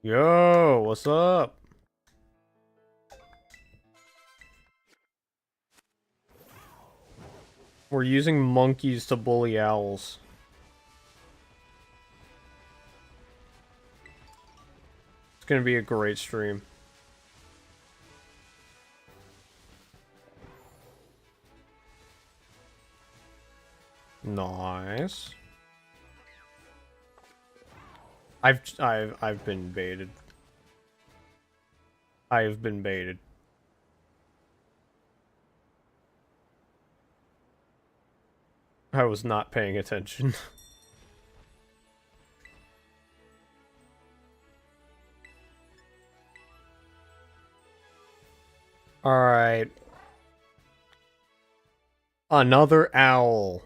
Yo, what's up? We're using monkeys to bully owls. It's gonna be a great stream. Nice. I've been baited. I've been baited. I was not paying attention. Alright. Another owl.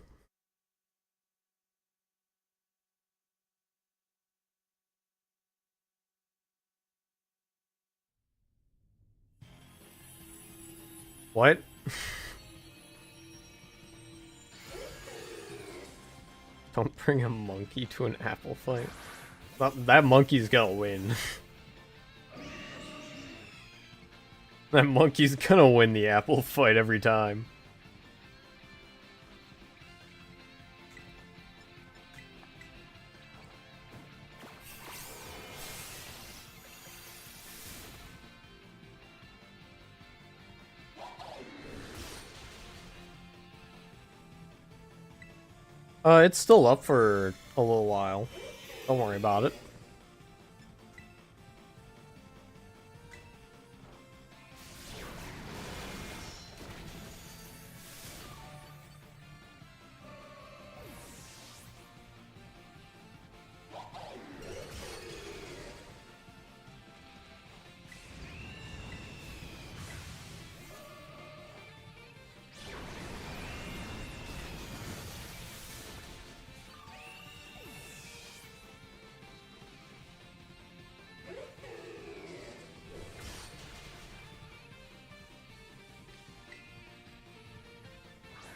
What? Don't bring a monkey to an apple fight. That monkey's gonna win. That monkey's gonna win the apple fight every time. It's still up for a little while. Don't worry about it.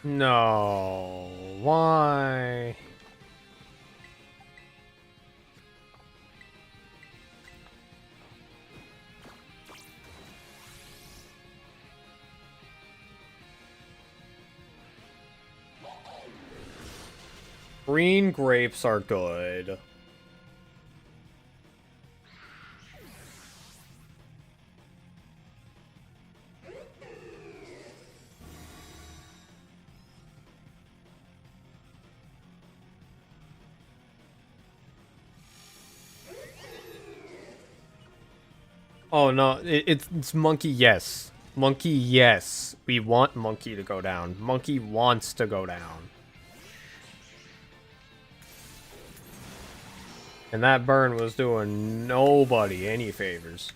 No, why? Green grapes are good. Oh no, it's Monkey, yes. Monkey, yes. We want Monkey to go down. Monkey wants to go down. And that burn was doing nobody any favors.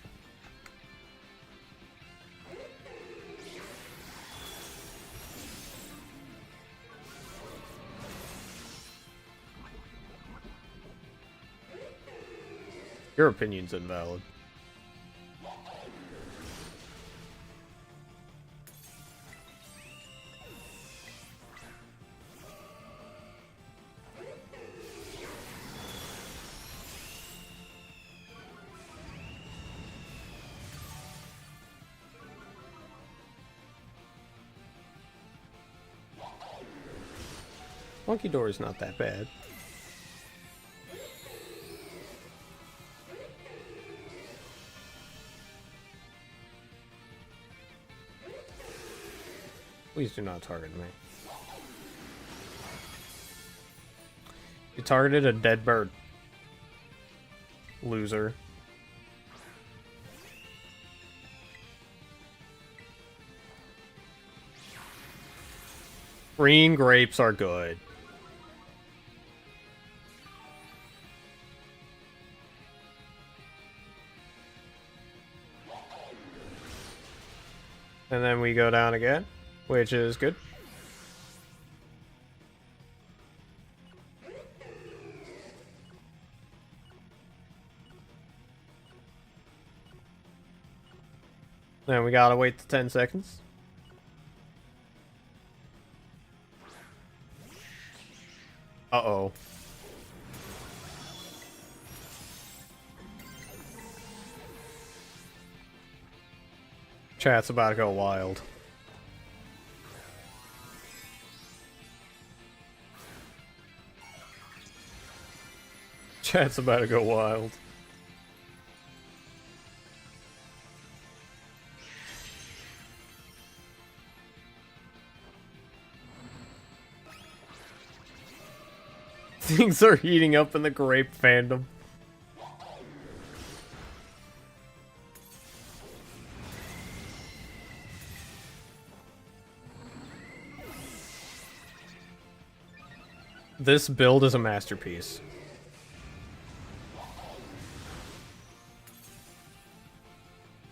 Your opinion's invalid. Monkey door is not that bad. Please do not target me. You targeted a dead bird. Loser. Green grapes are good. And then we go down again, which is good. Then we gotta wait the 10 seconds. Uh-oh. Chat's about to go wild. Chat's about to go wild. Things are heating up in the grape fandom. This build is a masterpiece.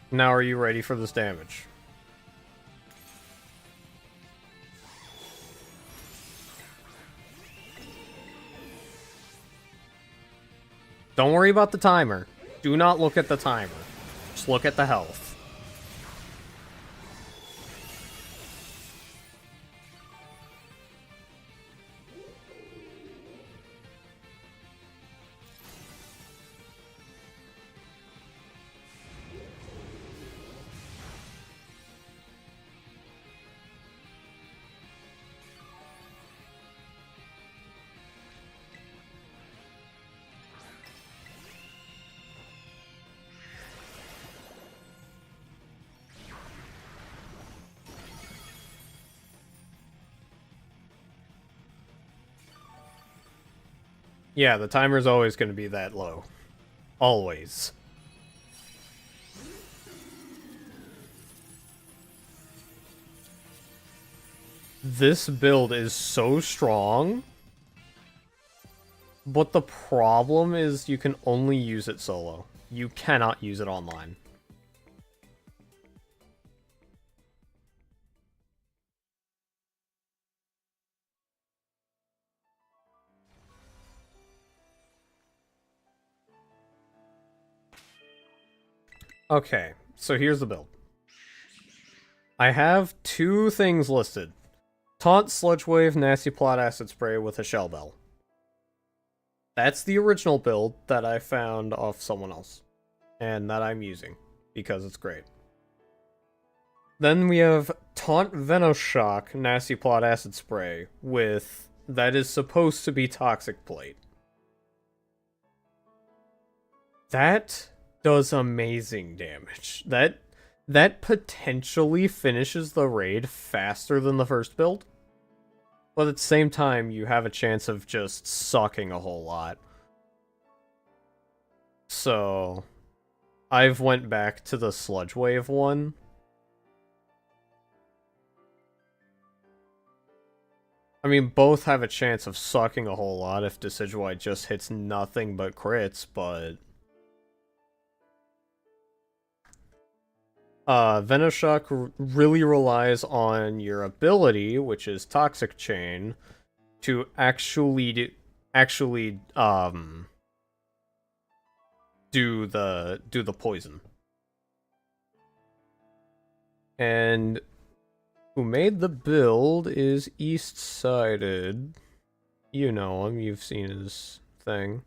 Now are you ready for this damage? Don't worry about the timer. Do not look at the timer. Just look at the health. Yeah, the timer's always going to be that low. Always. This build is so strong, but the problem is you can only use it solo. You cannot use it online. Okay, so here's the build. I have two things listed. Taunt, Sludge Wave, Nasty Plot, Acid Spray with a Shell Bell. That's the original build that I found off someone else. And that I'm using, because it's great. Then we have Taunt, Venoshock, Nasty Plot, Acid Spray with... that is supposed to be Toxic Plate. That does amazing damage. That potentially finishes the raid faster than the first build. But at the same time, you have a chance of just sucking a whole lot. So, I've went back to the Sludge Wave one. I mean, both have a chance of sucking a whole lot if Decidueye just hits nothing but crits, but... Venoshock really relies on your ability, which is Toxic Chain, to actually do the poison. And who made the build is East-Sided. You know him, you've seen his thing.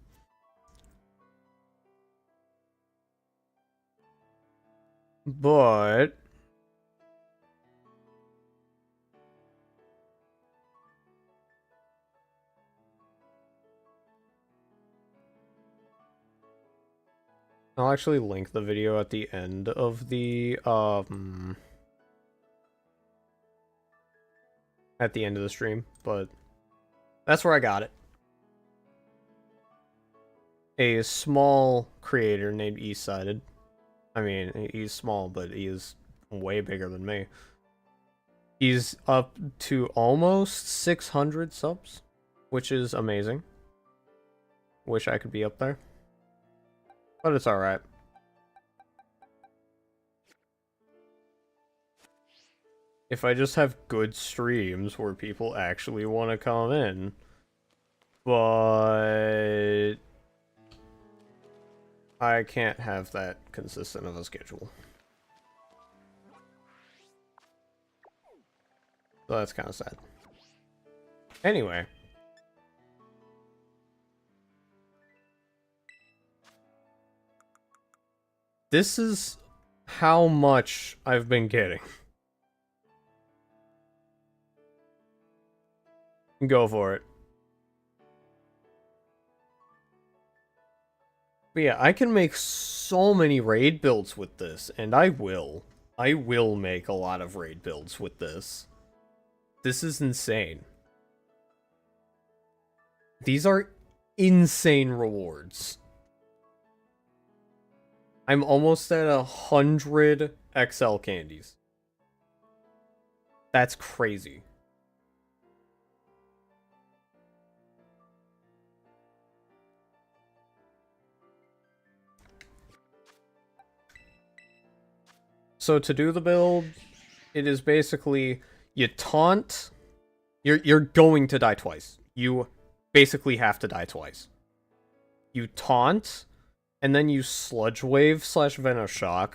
But I'll actually link the video at the end of the stream, but that's where I got it. A small creator named East-Sided. I mean, he's small, but he is way bigger than me. He's up to almost 600 subs, which is amazing. Wish I could be up there. But it's alright. If I just have good streams where people actually want to come in. But... I can't have that consistent of a schedule. So that's kind of sad. Anyway. This is how much I've been getting. Go for it. But yeah, I can make so many raid builds with this, and I will. I will make a lot of raid builds with this. This is insane. These are insane rewards. I'm almost at 100 XL candies. That's crazy. So to do the build, it is basically you taunt. You're going to die twice. You basically have to die twice. You taunt, and then you Sludge Wave / Venoshock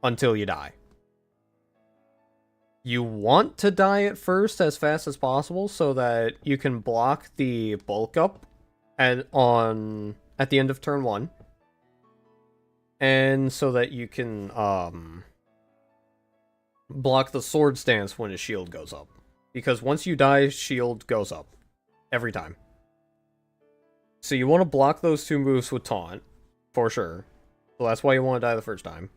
until you die. You want to die at first as fast as possible so that you can block the bulk up at the end of turn 1. And so that you can block the sword stance when his shield goes up. Because once you die, shield goes up. Every time. So you want to block those two moves with taunt. For sure. So that's why you want to die the first time.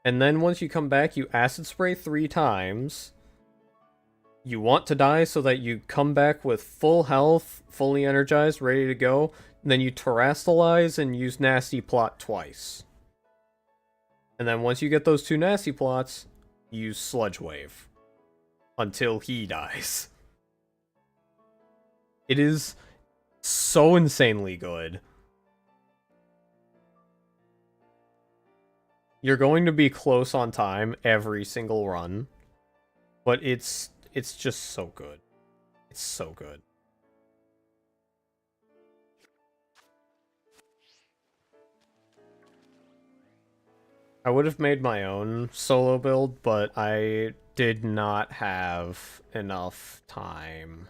And then once you come back, you acid spray 3 times. You want to die so that you come back with full health, fully energized, ready to go. And then you terastalize and use Nasty Plot twice. And then once you get those 2 Nasty Plots, you use Sludge Wave. Until he dies. It is so insanely good. You're going to be close on time every single run. But it's just so good. It's so good. I would have made my own solo build, but I did not have enough time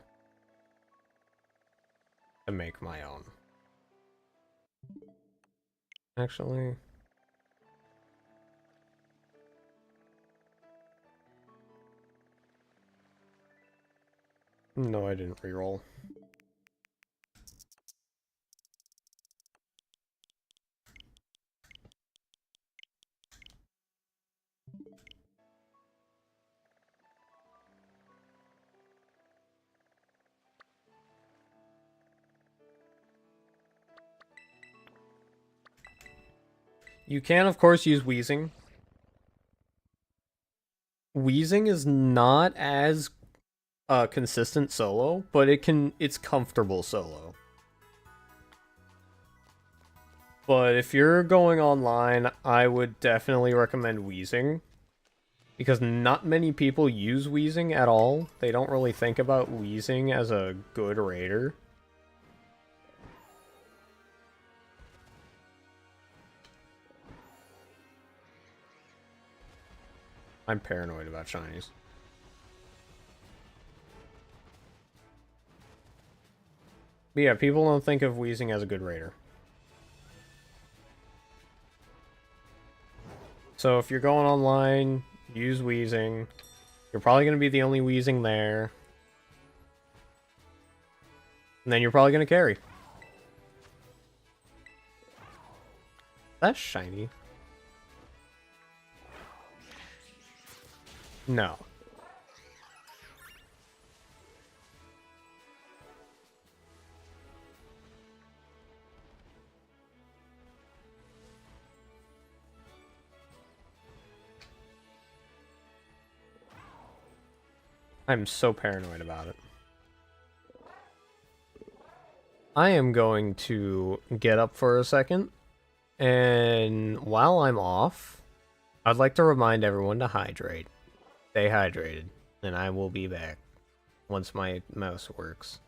to make my own. Actually... No, I didn't reroll. You can, of course, use Wheezing. Wheezing is not as consistent solo, but it's comfortable solo. But if you're going online, I would definitely recommend Wheezing. Because not many people use Wheezing at all. They don't really think about Wheezing as a good raider. I'm paranoid about shinies. But yeah, people don't think of Wheezing as a good raider. So if you're going online, use Wheezing. You're probably going to be the only Wheezing there. And then you're probably going to carry. That's shiny. No. I'm so paranoid about it. I am going to get up for a second. And while I'm off, I'd like to remind everyone to hydrate. Stay hydrated. And I will be back once my mouse works.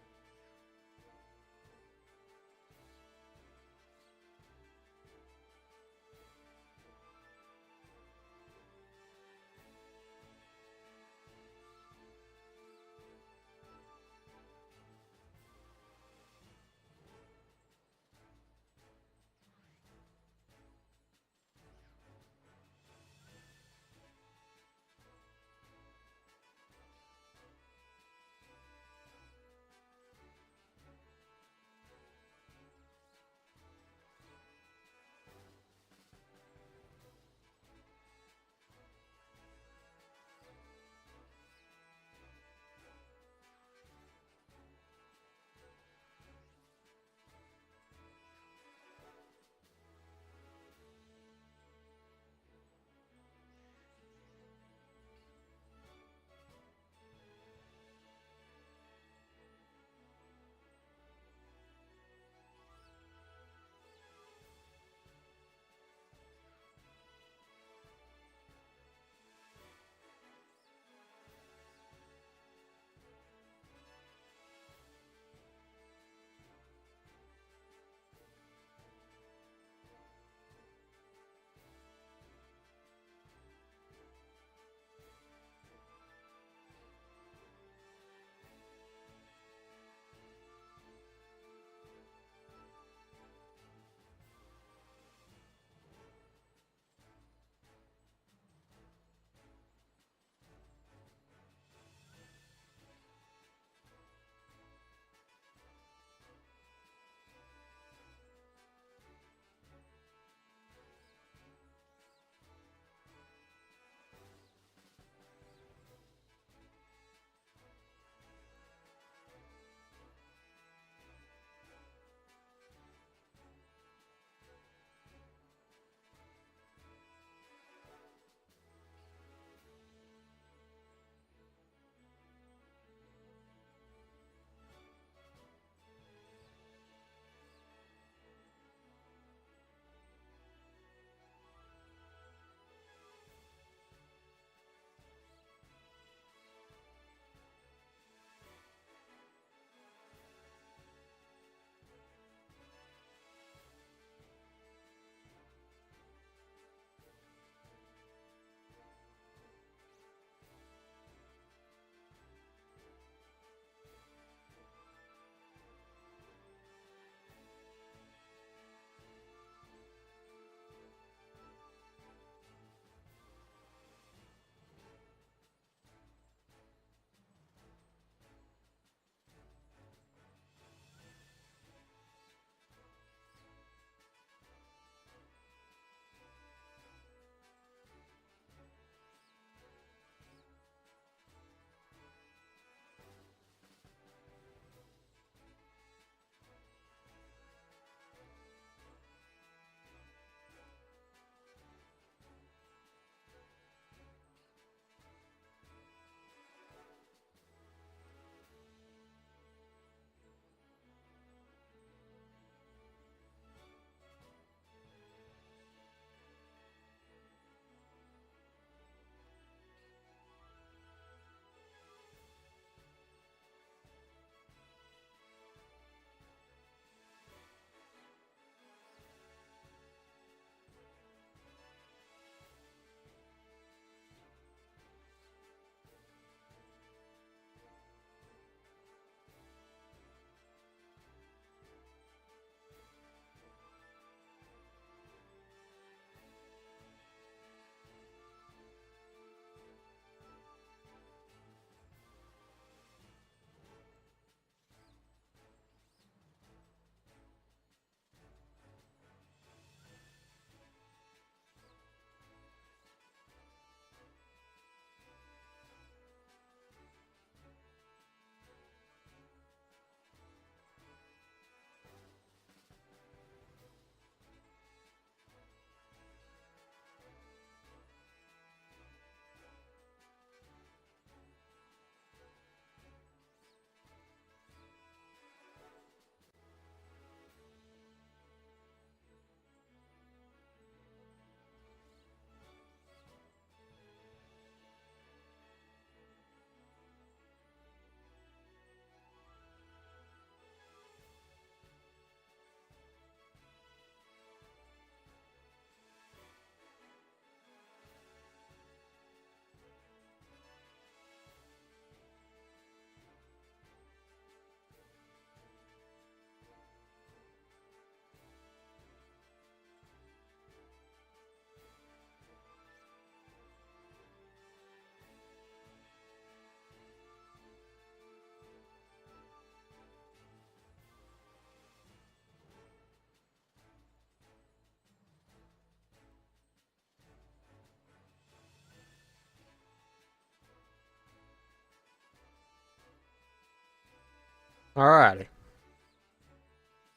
Alrighty.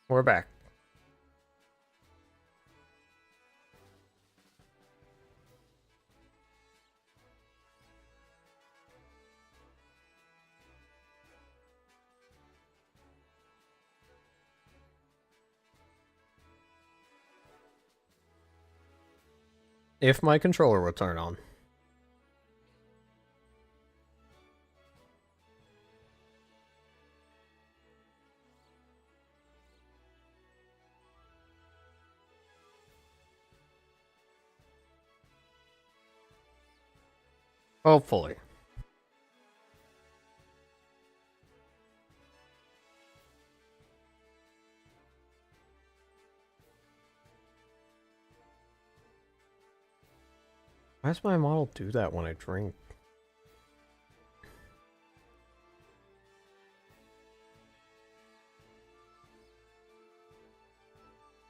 We're back. If my controller will turn on. Hopefully. Why does my model do that when I drink?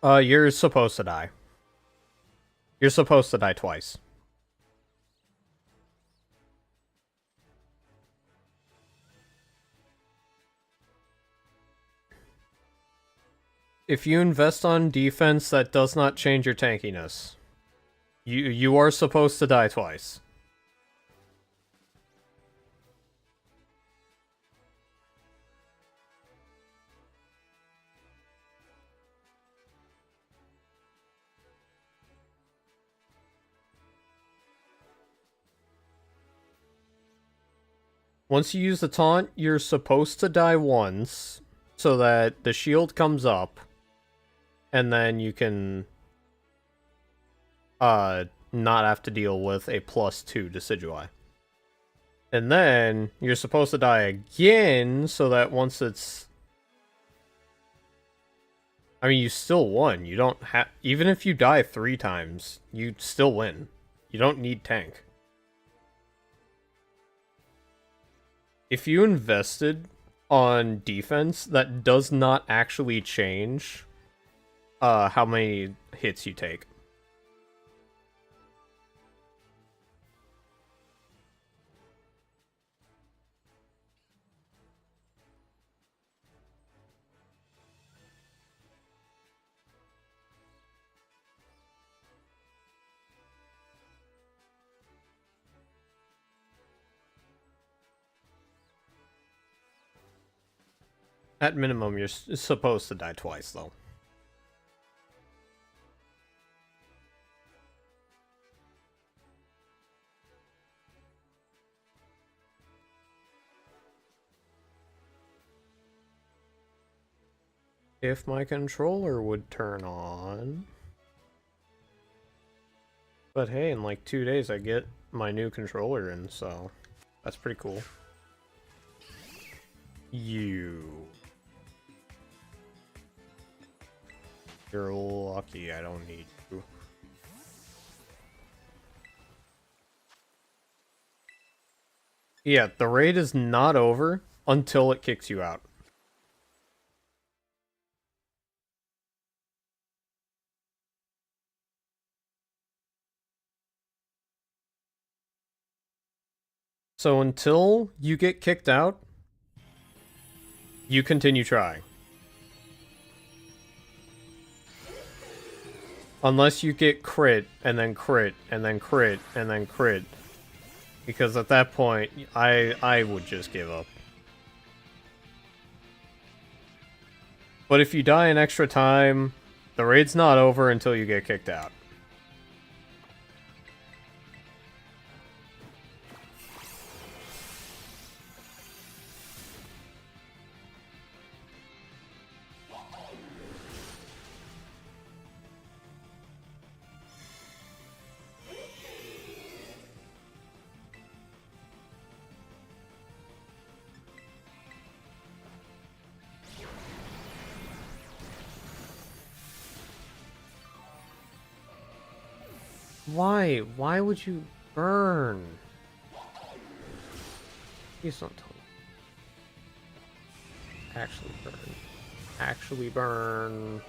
You're supposed to die. You're supposed to die twice. If you invest on defense, that does not change your tankiness. You are supposed to die twice. Once you use the taunt, you're supposed to die once, so that the shield comes up, and then you can not have to deal with a +2 Decidueye. And then you're supposed to die again, so that once it's... I mean, you still won. You don't have... Even if you die 3 times, you still win. You don't need tank. If you invested on defense, that does not actually change how many hits you take. At minimum, you're supposed to die twice, though. If my controller would turn on... But hey, in like 2 days I get my new controller in, so that's pretty cool. You're lucky I don't need you. Yeah, the raid is not over until it kicks you out. So until you get kicked out, you continue trying. Unless you get crit, and then crit, and then crit, and then crit. Because at that point, I would just give up. But if you die an extra time, the raid's not over until you get kicked out. Why? Why would you burn? Please don't tell me. Actually burn. Actually burn.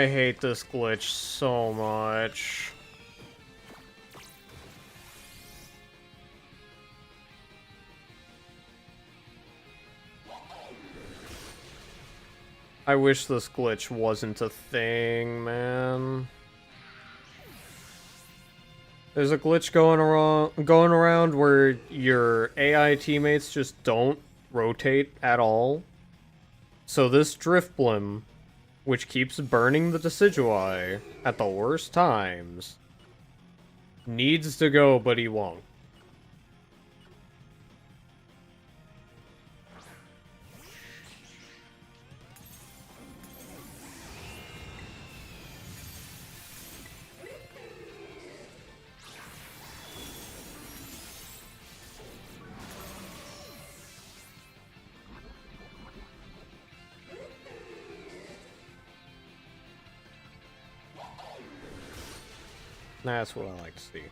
I hate this glitch so much. I wish this glitch wasn't a thing, man. There's a glitch going around where your AI teammates just don't rotate at all. So this Driftblim, which keeps burning the Decidueye at the worst times, needs to go, but he won't. That's what I like to see.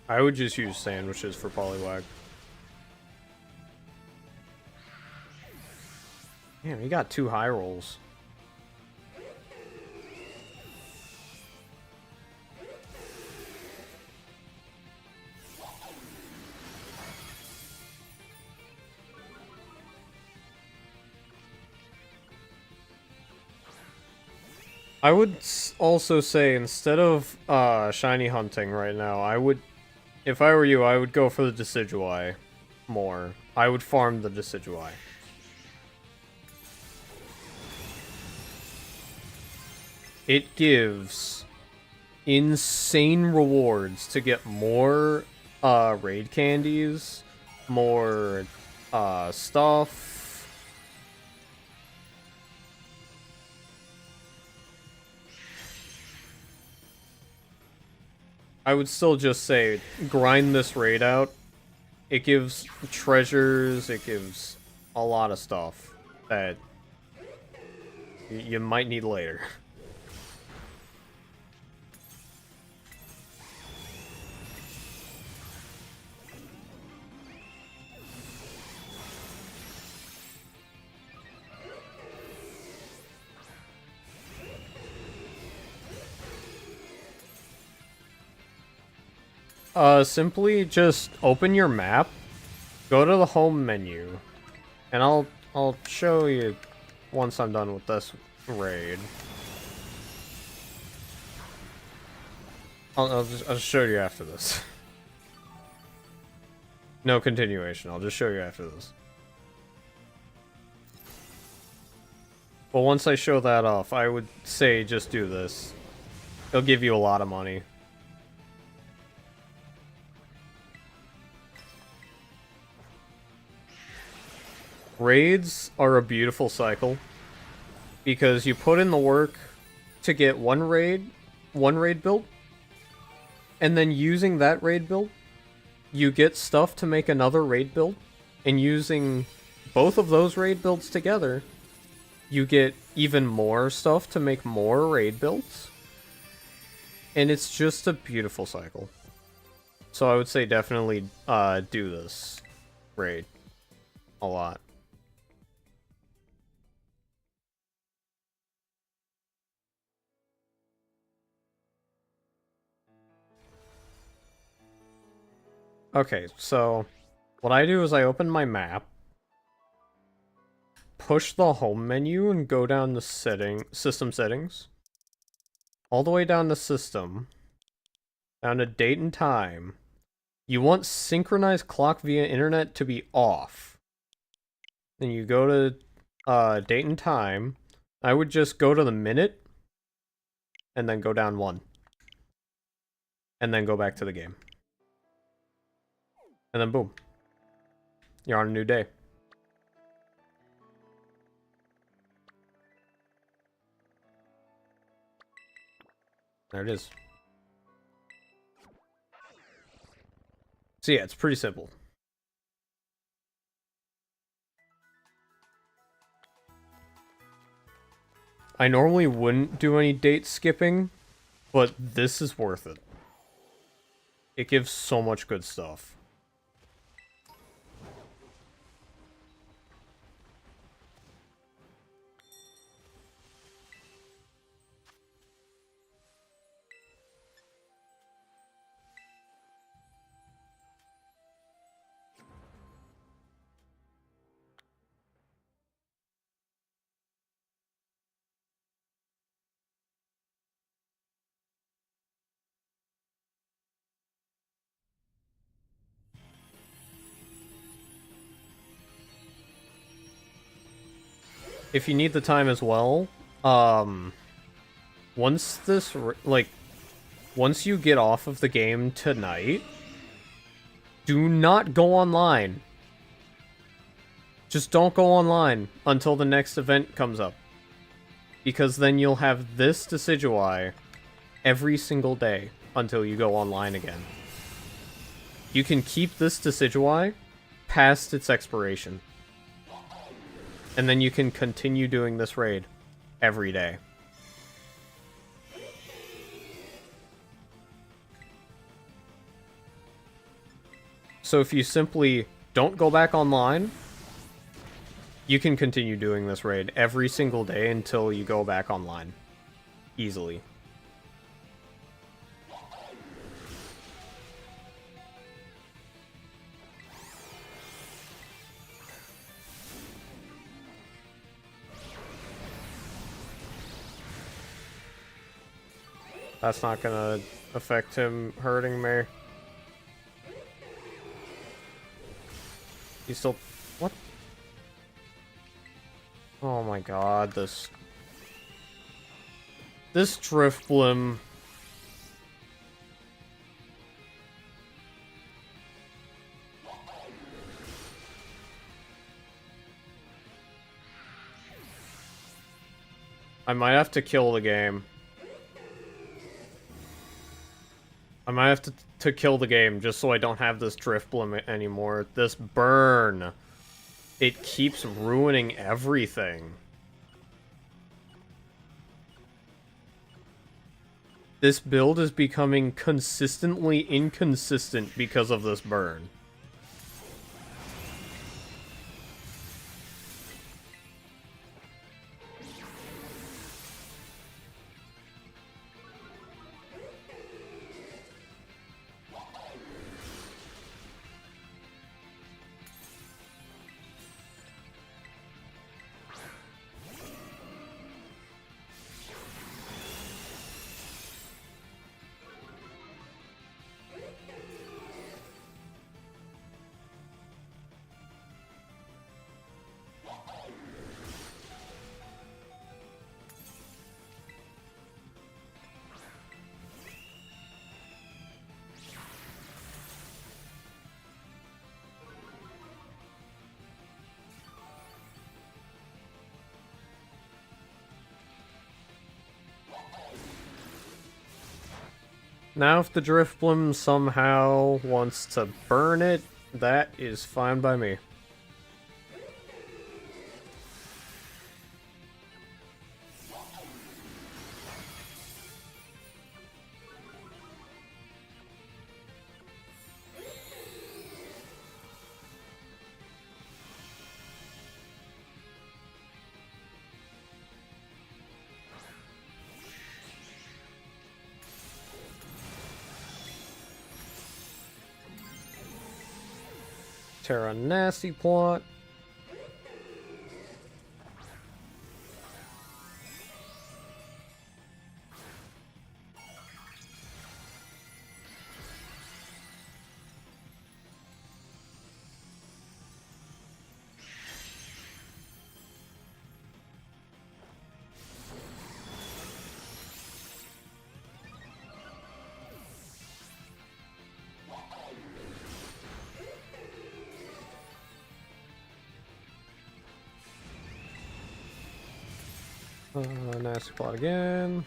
I would just use sandwiches for Poliwag. Damn, he got 2 high rolls. I would also say, instead of shiny hunting right now, if I were you, I would go for the Decidueye more. I would farm the Decidueye. It gives insane rewards to get more raid candies, more stuff. I would still just say, grind this raid out. It gives treasures, it gives a lot of stuff that you might need later. Simply just open your map, go to the home menu, and I'll show you once I'm done with this raid. I'll show you after this. No continuation, I'll just show you after this. But once I show that off, I would say just do this. It'll give you a lot of money. Raids are a beautiful cycle because you put in the work to get one raid built, and then using that raid build, you get stuff to make another raid build, and using both of those raid builds together, you get even more stuff to make more raid builds, and it's just a beautiful cycle. So I would say definitely do this raid a lot. Okay, so what I do is I open my map, push the home menu, and go down the system settings, all the way down to system, down to date and time. You want synchronized clock via internet to be off. Then you go to date and time. I would just go to the minute, and then go down 1. And then go back to the game. And then boom. You're on a new day. There it is. So yeah, it's pretty simple. I normally wouldn't do any date skipping, but this is worth it. It gives so much good stuff. If you need the time as well, once this, like, once you get off of the game tonight, do not go online. Just don't go online until the next event comes up. Because then you'll have this Decidueye every single day until you go online again. You can keep this Decidueye past its expiration. And then you can continue doing this raid every day. So if you simply don't go back online, you can continue doing this raid every single day until you go back online. Easily. That's not gonna affect him hurting me. He's still... What? Oh my god, this... This Driftblim... I might have to kill the game. I might have to kill the game just so I don't have this Driftblim anymore. This burn. It keeps ruining everything. This build is becoming consistently inconsistent because of this burn. Now if the Driftblim somehow wants to burn it, that is fine by me. Terra Nasty plot. Nasty plot again.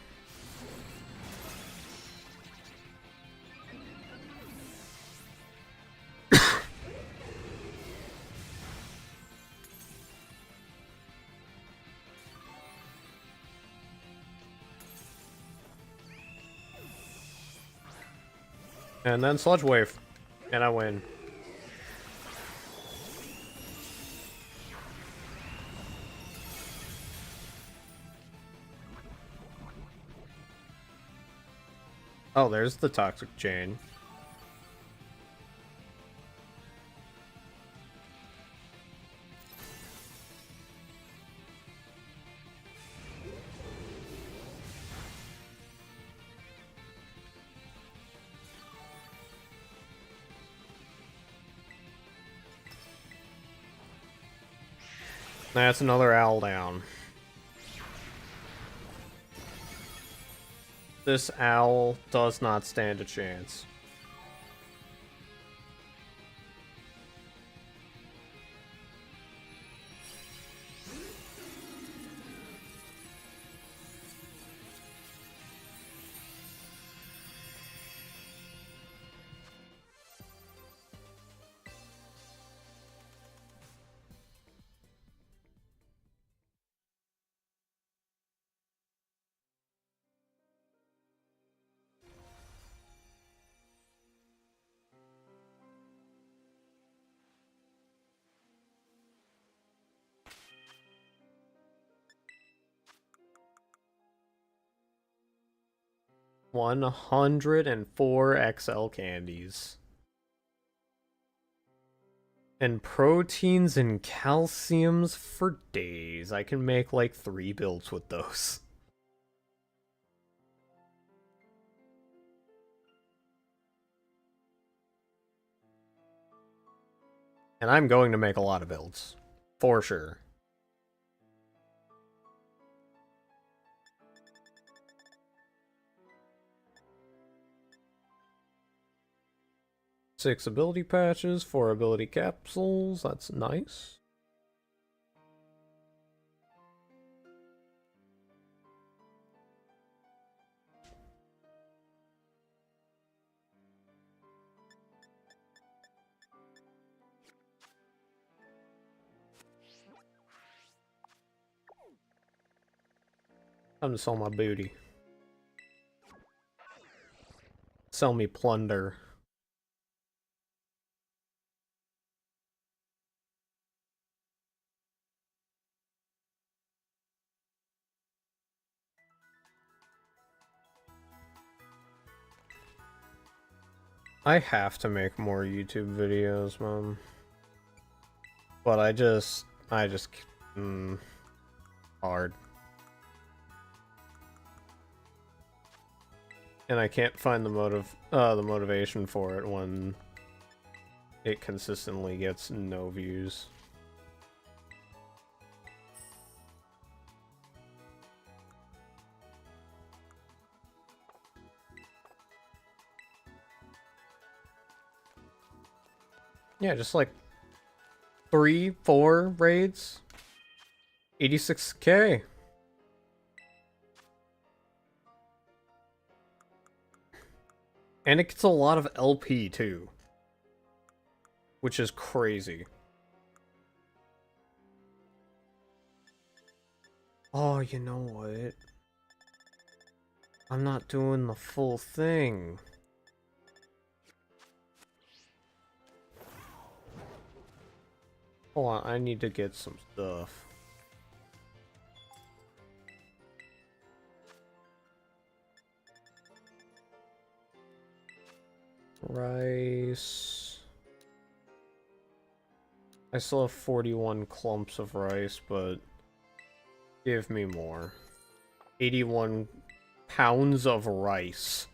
And then Sludge Wave. And I win. Oh, there's the Toxic Chain. That's another owl down. This owl does not stand a chance. $104 XL candies. And proteins and calciums for days. I can make like 3 builds with those. And I'm going to make a lot of builds. For sure. Six ability patches, 4 ability capsules. That's nice. Time to sell my booty. Sell me plunder. I have to make more YouTube videos, Mom. But I just, hard. And I can't find the motivation for it when it consistently gets no views. Yeah, just like 3-4 raids. 86k. And it gets a lot of LP too. Which is crazy. Oh, you know what? I'm not doing the full thing. Hold on, I need to get some stuff. Rice. I still have 41 clumps of rice, but give me more. 81 pounds of rice.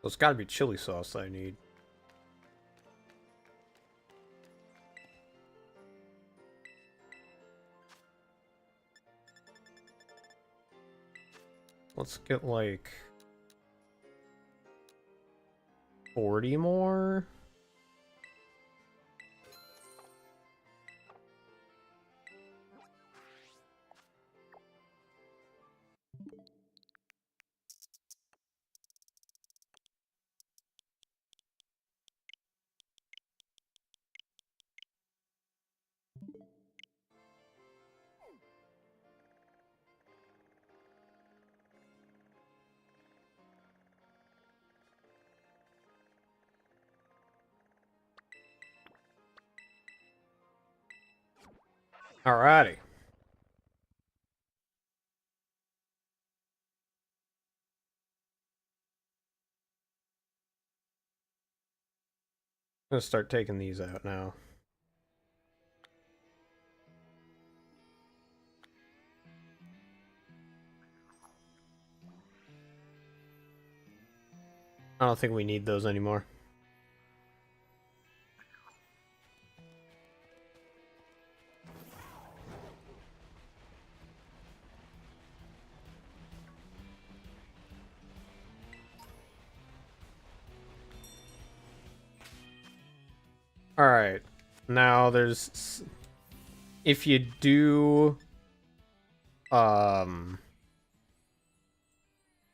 So it's gotta be chili sauce I need. Let's get like 40 more. Alrighty. I'm gonna start taking these out now. I don't think we need those anymore. Alright. Now there's... If you do...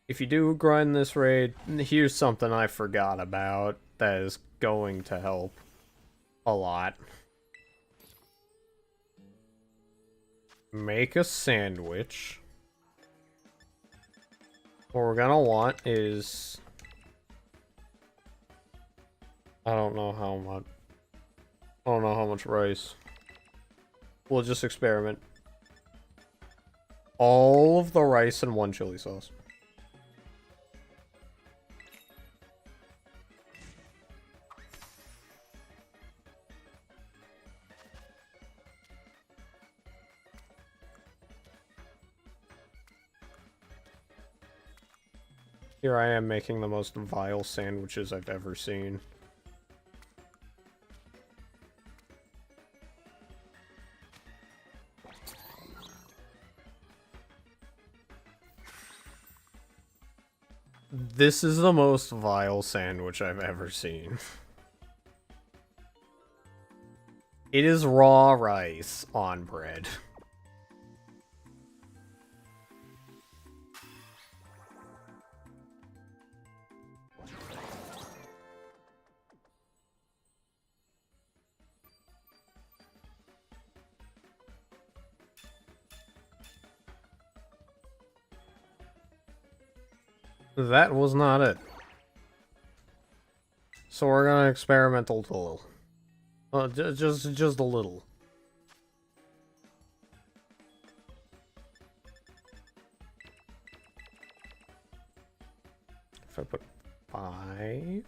If you do grind this raid, here's something I forgot about that is going to help a lot. Make a sandwich. What we're gonna want is... I don't know how much rice. We'll just experiment. All of the rice and 1 chili sauce. Here I am making the most vile sandwiches I've ever seen. This is the most vile sandwich I've ever seen. It is raw rice on bread. That was not it. So we're gonna experiment a little. Just a little. If I put 5...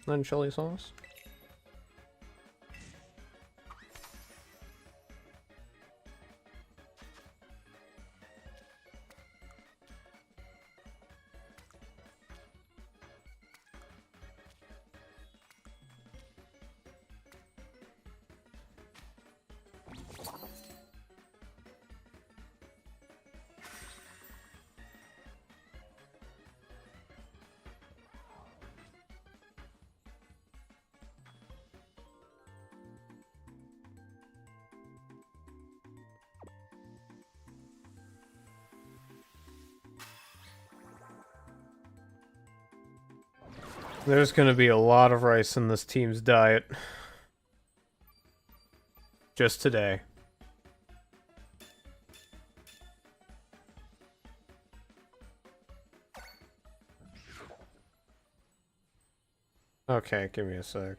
Then chili sauce. There's gonna be a lot of rice in this team's diet. Just today. Okay, give me a sec.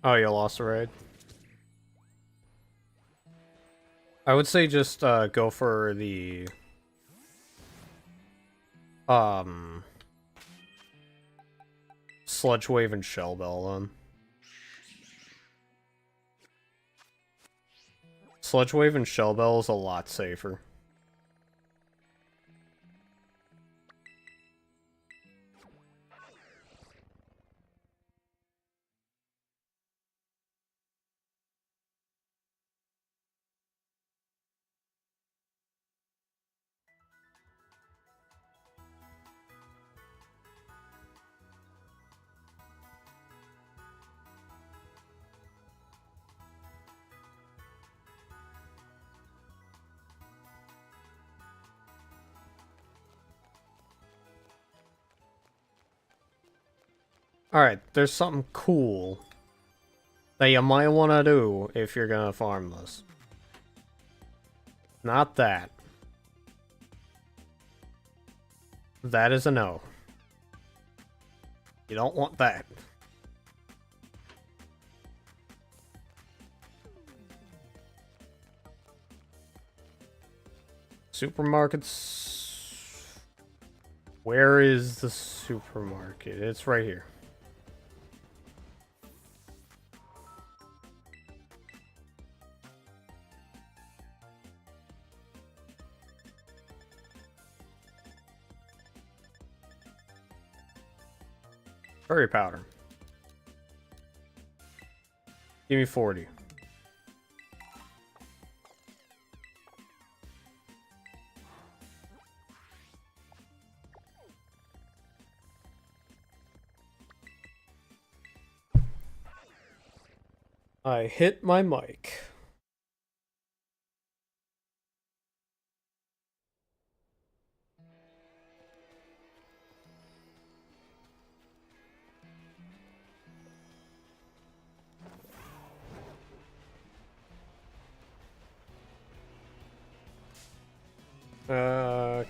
Oh, you lost the raid? I would say just go for the Sludge Wave and Shell Bell then. Sludge Wave and Shell Bell is a lot safer. Alright, there's something cool that you might want to do if you're gonna farm this. Not that. That is a no. You don't want that. Supermarkets... Where is the supermarket? It's right here. Curry powder. Give me 40. I hit my mic.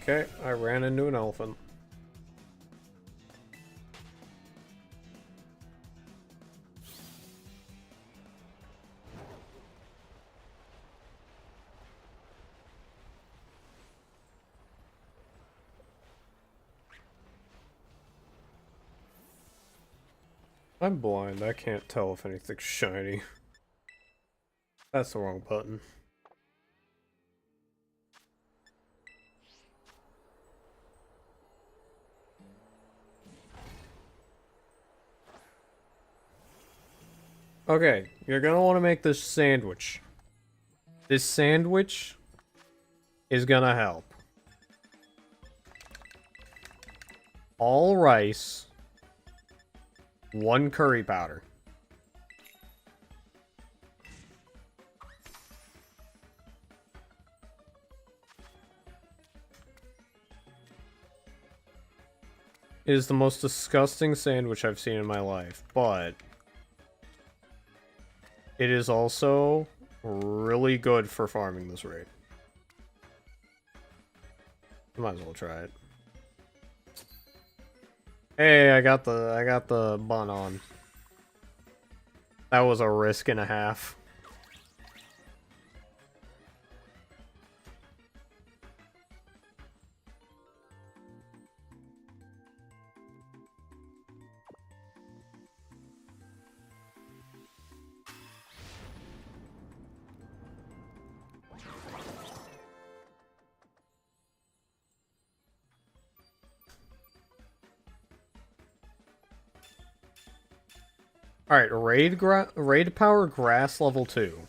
Okay, I ran into an elephant. I'm blind, I can't tell if anything's shiny. That's the wrong button. Okay, you're gonna want to make this sandwich. This sandwich is gonna help. All rice, 1 curry powder. It is the most disgusting sandwich I've seen in my life, but it is also really good for farming this raid. Might as well try it. Hey, I got the bun on. That was a risk and a half. Alright, raid power grass level 2.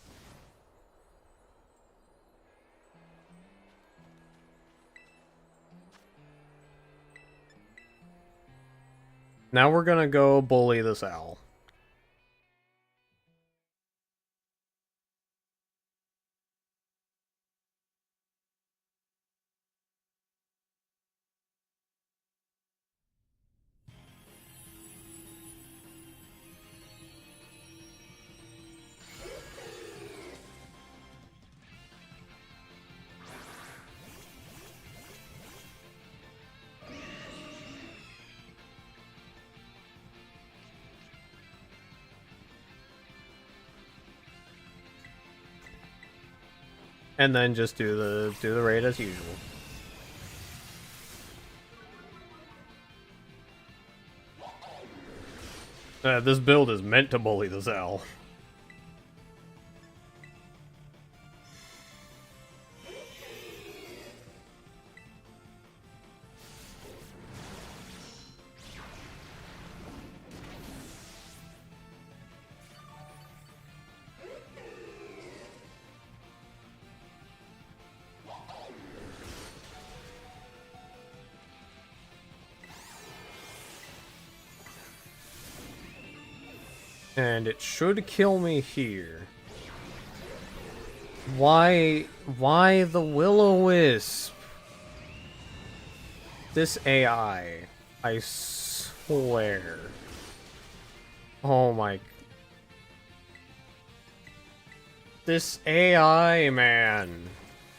Now we're gonna go bully this owl. And then just do the raid as usual. This build is meant to bully the Zell. And it should kill me here. Why the Will-O-Wisp? This AI, I swear. Oh my... This AI, man.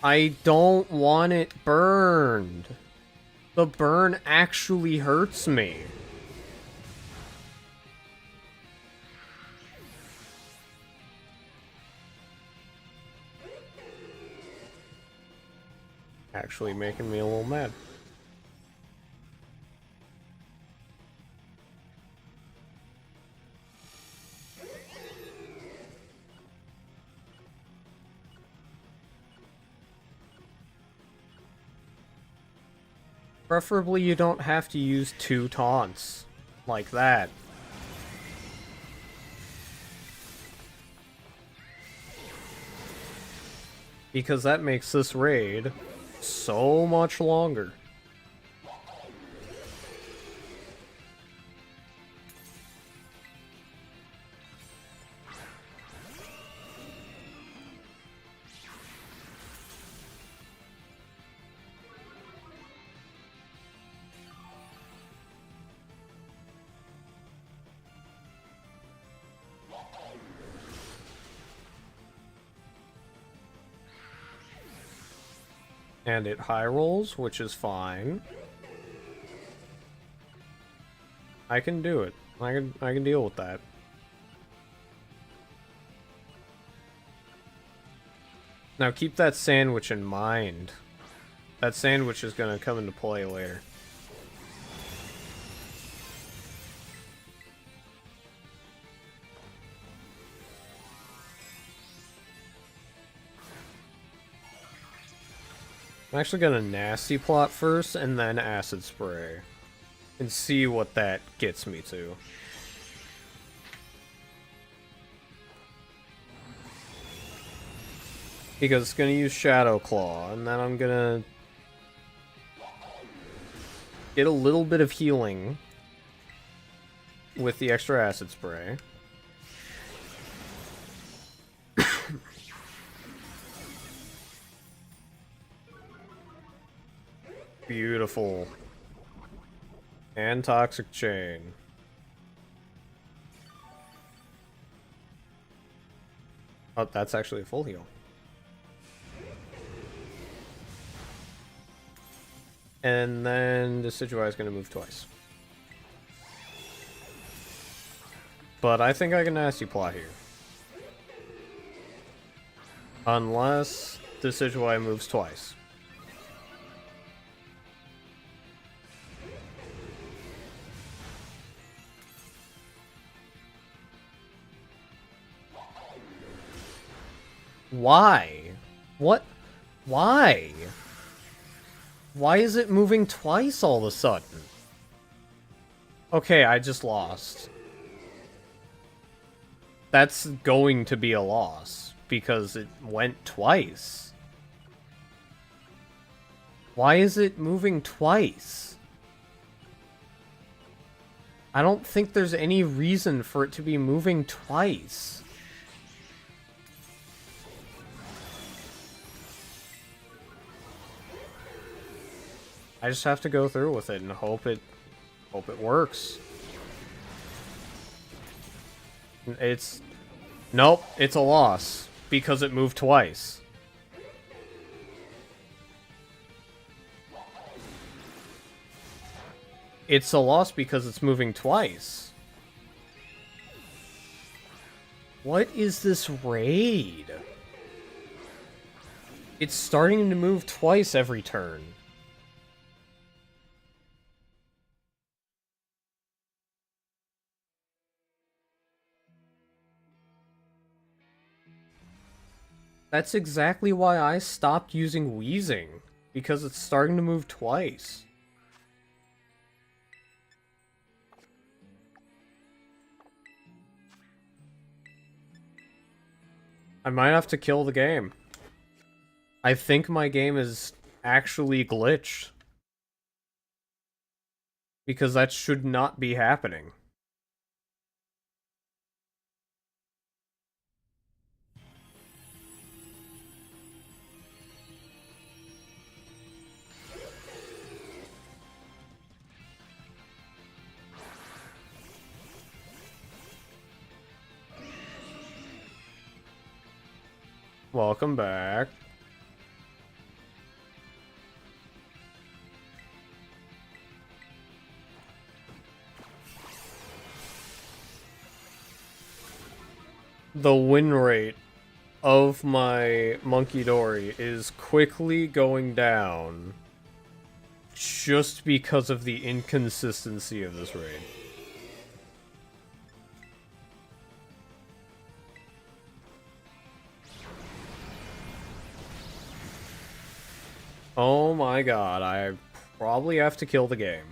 I don't want it burned. The burn actually hurts me. Actually making me a little mad. Preferably you don't have to use 2 taunts like that. Because that makes this raid so much longer. And it high rolls, which is fine. I can do it. I can deal with that. Now keep that sandwich in mind. That sandwich is gonna come into play later. I'm actually gonna nasty plot first and then acid spray. And see what that gets me to. Because it's gonna use Shadow Claw, and then I'm gonna get a little bit of healing with the extra acid spray. Beautiful. And Toxic Chain. Oh, that's actually a full heal. And then Decidueye is going to move twice. But I think I can nasty plot here. Unless Decidueye moves twice. Why? What? Why? Why is it moving twice all of a sudden? Okay, I just lost. That's going to be a loss, because it went twice. Why is it moving twice? I don't think there's any reason for it to be moving twice. I just have to go through with it and hope it works. Nope, it's a loss because it moved twice. It's a loss because it's moving twice. What is this raid? It's starting to move twice every turn. That's exactly why I stopped using wheezing, because it's starting to move twice. I might have to kill the game. I think my game is actually glitched. Because that should not be happening. Welcome back. The win rate of my Monkey Dory is quickly going down just because of the inconsistency of this raid. Oh my god, I probably have to kill the game.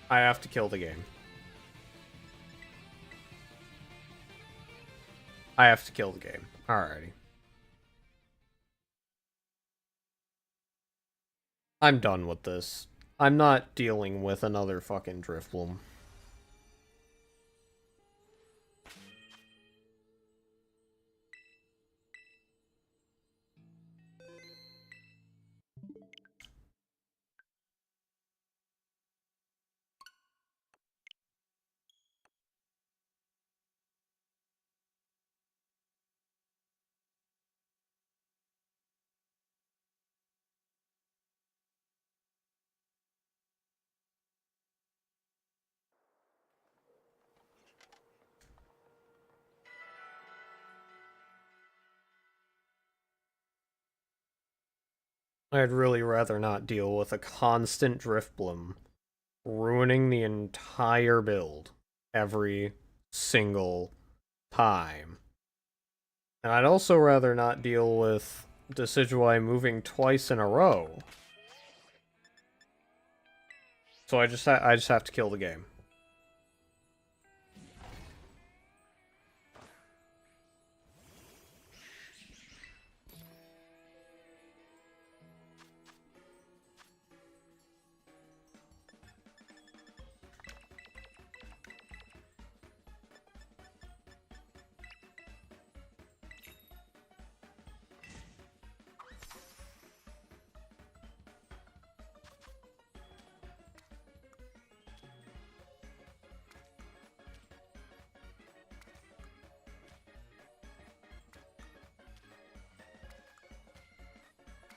I have to kill the game. I have to kill the game. Alrighty. I'm done with this. I'm not dealing with another fucking Drifloom. I'd really rather not deal with a constant Drifblim ruining the entire build every single time. And I'd also rather not deal with Decidueye moving twice in a row. So I just have to kill the game.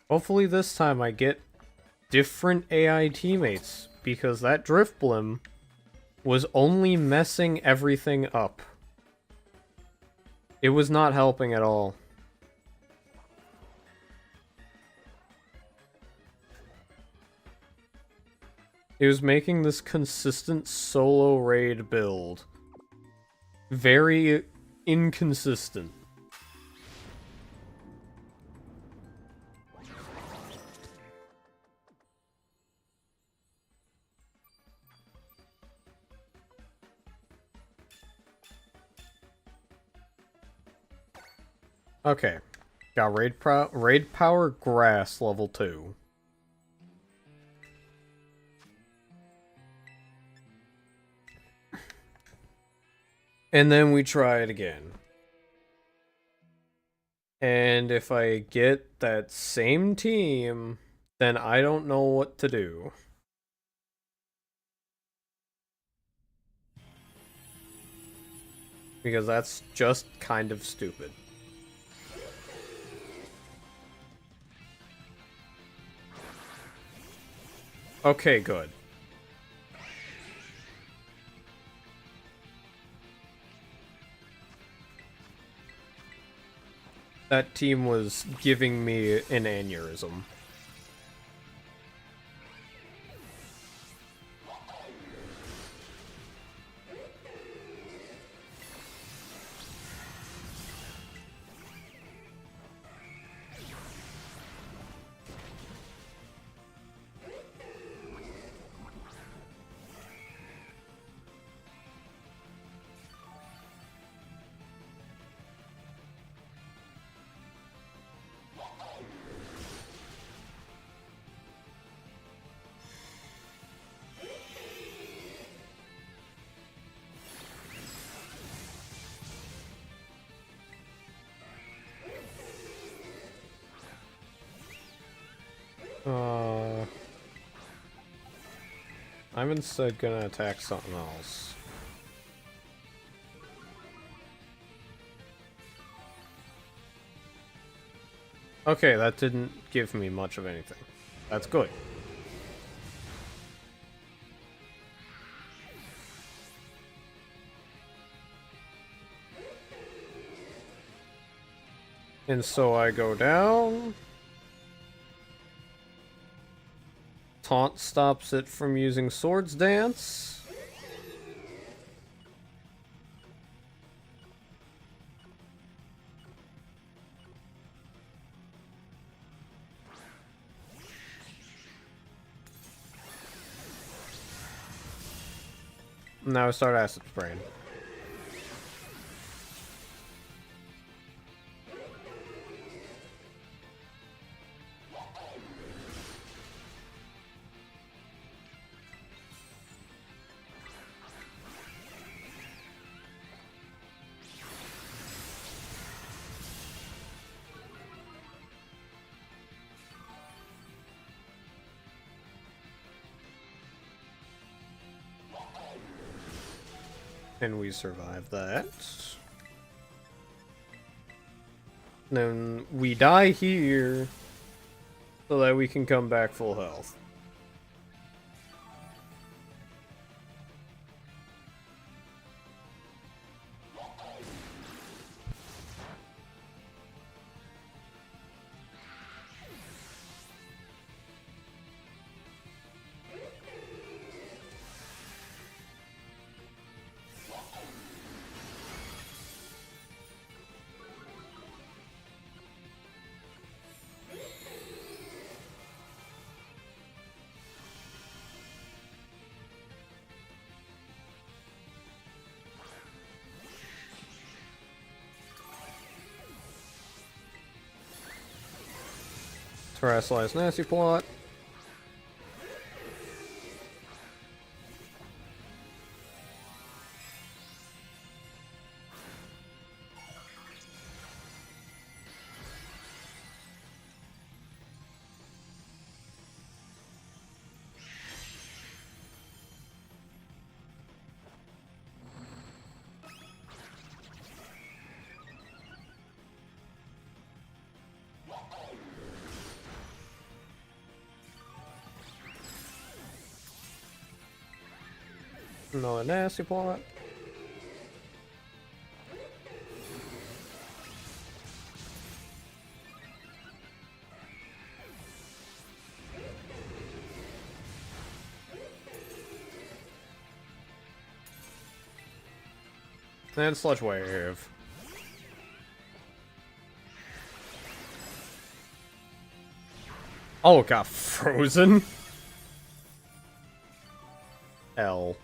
Hopefully this time I get different AI teammates, because that Drifblim was only messing everything up. It was not helping at all. It was making this consistent solo raid build very inconsistent. Okay, got raid power grass level 2. And then we try it again. And if I get that same team, then I don't know what to do. Because that's just kind of stupid. Okay, good. That team was giving me an aneurysm. I'm instead gonna attack something else. Okay, that didn't give me much of anything. That's good. And so I go down. Taunt stops it from using Swords Dance. Now I start Acid Spraying. And we survive that. Then we die here so that we can come back full health. Terrestrialize Nasty Plot. Another Nasty Plot. And Sludge Wave. Oh, it got frozen? L.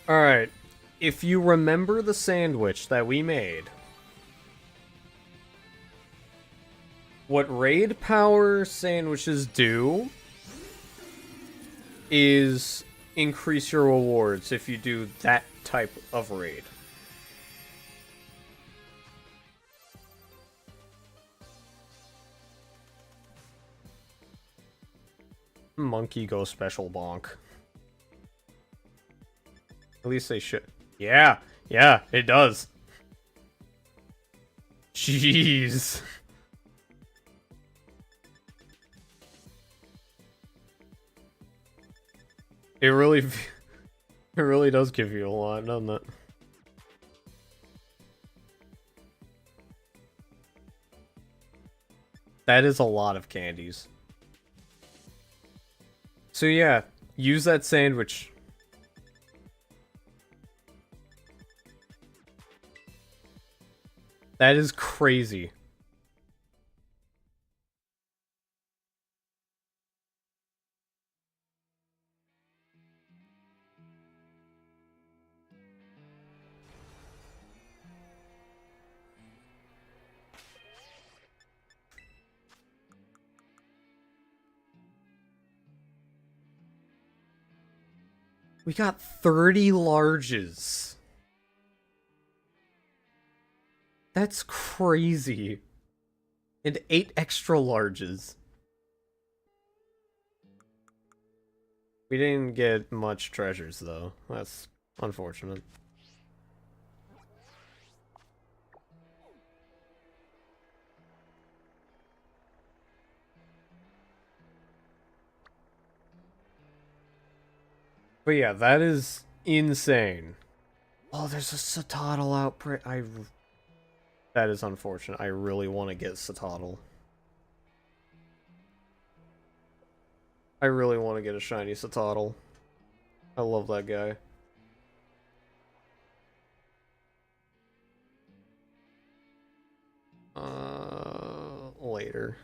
Alright, if you remember the sandwich that we made, what raid power sandwiches do is increase your rewards if you do that type of raid. Monkey go special bonk. At least they should. Yeah, yeah, it does. Jeez. It really, it really does give you a lot, doesn't it? That is a lot of candies. So yeah, use that sandwich. That is crazy. We got 30 larges. That's crazy. And 8 extra larges. We didn't get much treasures, though. That's unfortunate. But yeah, that is insane. Oh, there's a Satotl outbreak. That is unfortunate. I really want to get Satotl. I really want to get a shiny Satotl. I love that guy. Later.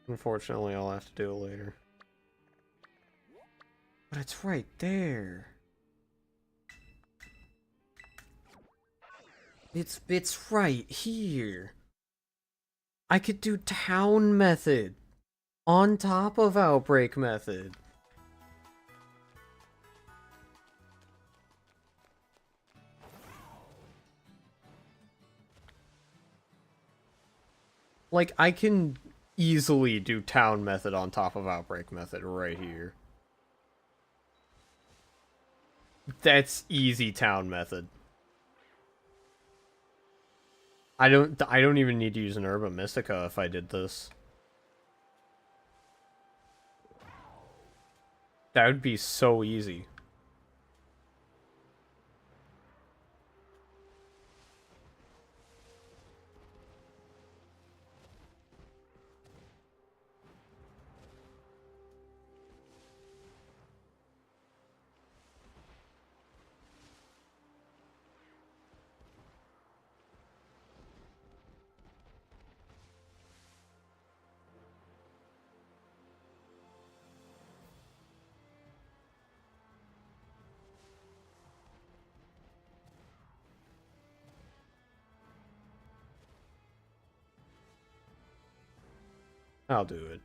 Unfortunately, I'll have to do it later. But it's right there. It's right here. I could do town method on top of outbreak method. Like, I can easily do town method on top of outbreak method right here. That's easy town method. I don't even need to use an Herba Mystica if I did this. That would be so easy. I'll do it.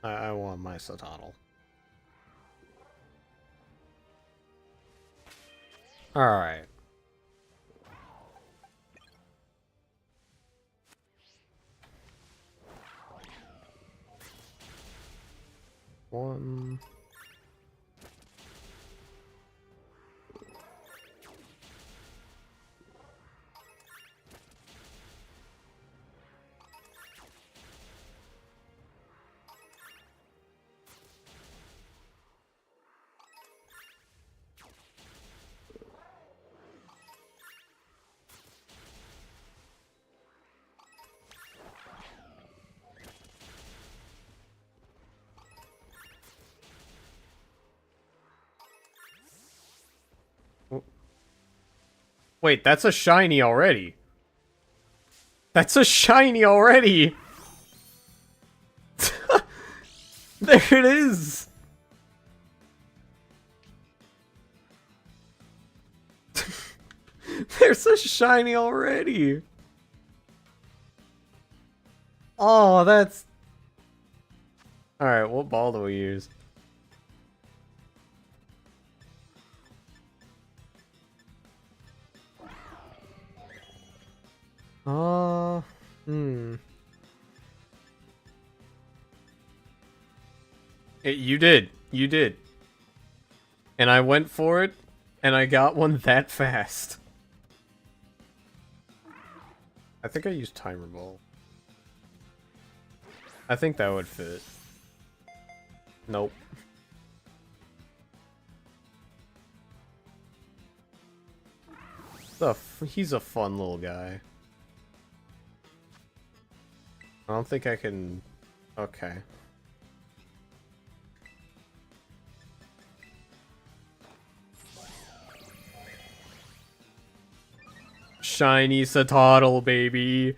I want my Satotl. Alright. One. Wait, that's a shiny already. That's a shiny already! There it is! There's a shiny already! Oh, that's... Alright, what ball do we use? Hmm. You did. You did. And I went for it, and I got one that fast. I think I used Timer Ball. I think that would fit. Nope. He's a fun little guy. I don't think I can... Okay. Shiny Satotl, baby.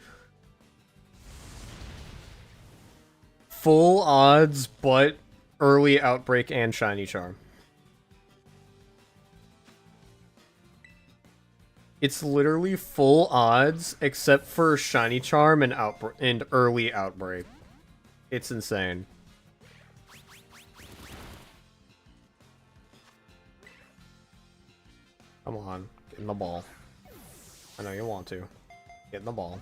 Full odds, but early Outbreak and Shiny Charm. It's literally full odds, except for Shiny Charm and early Outbreak. It's insane. Come on, get in the ball. I know you want to. Get in the ball.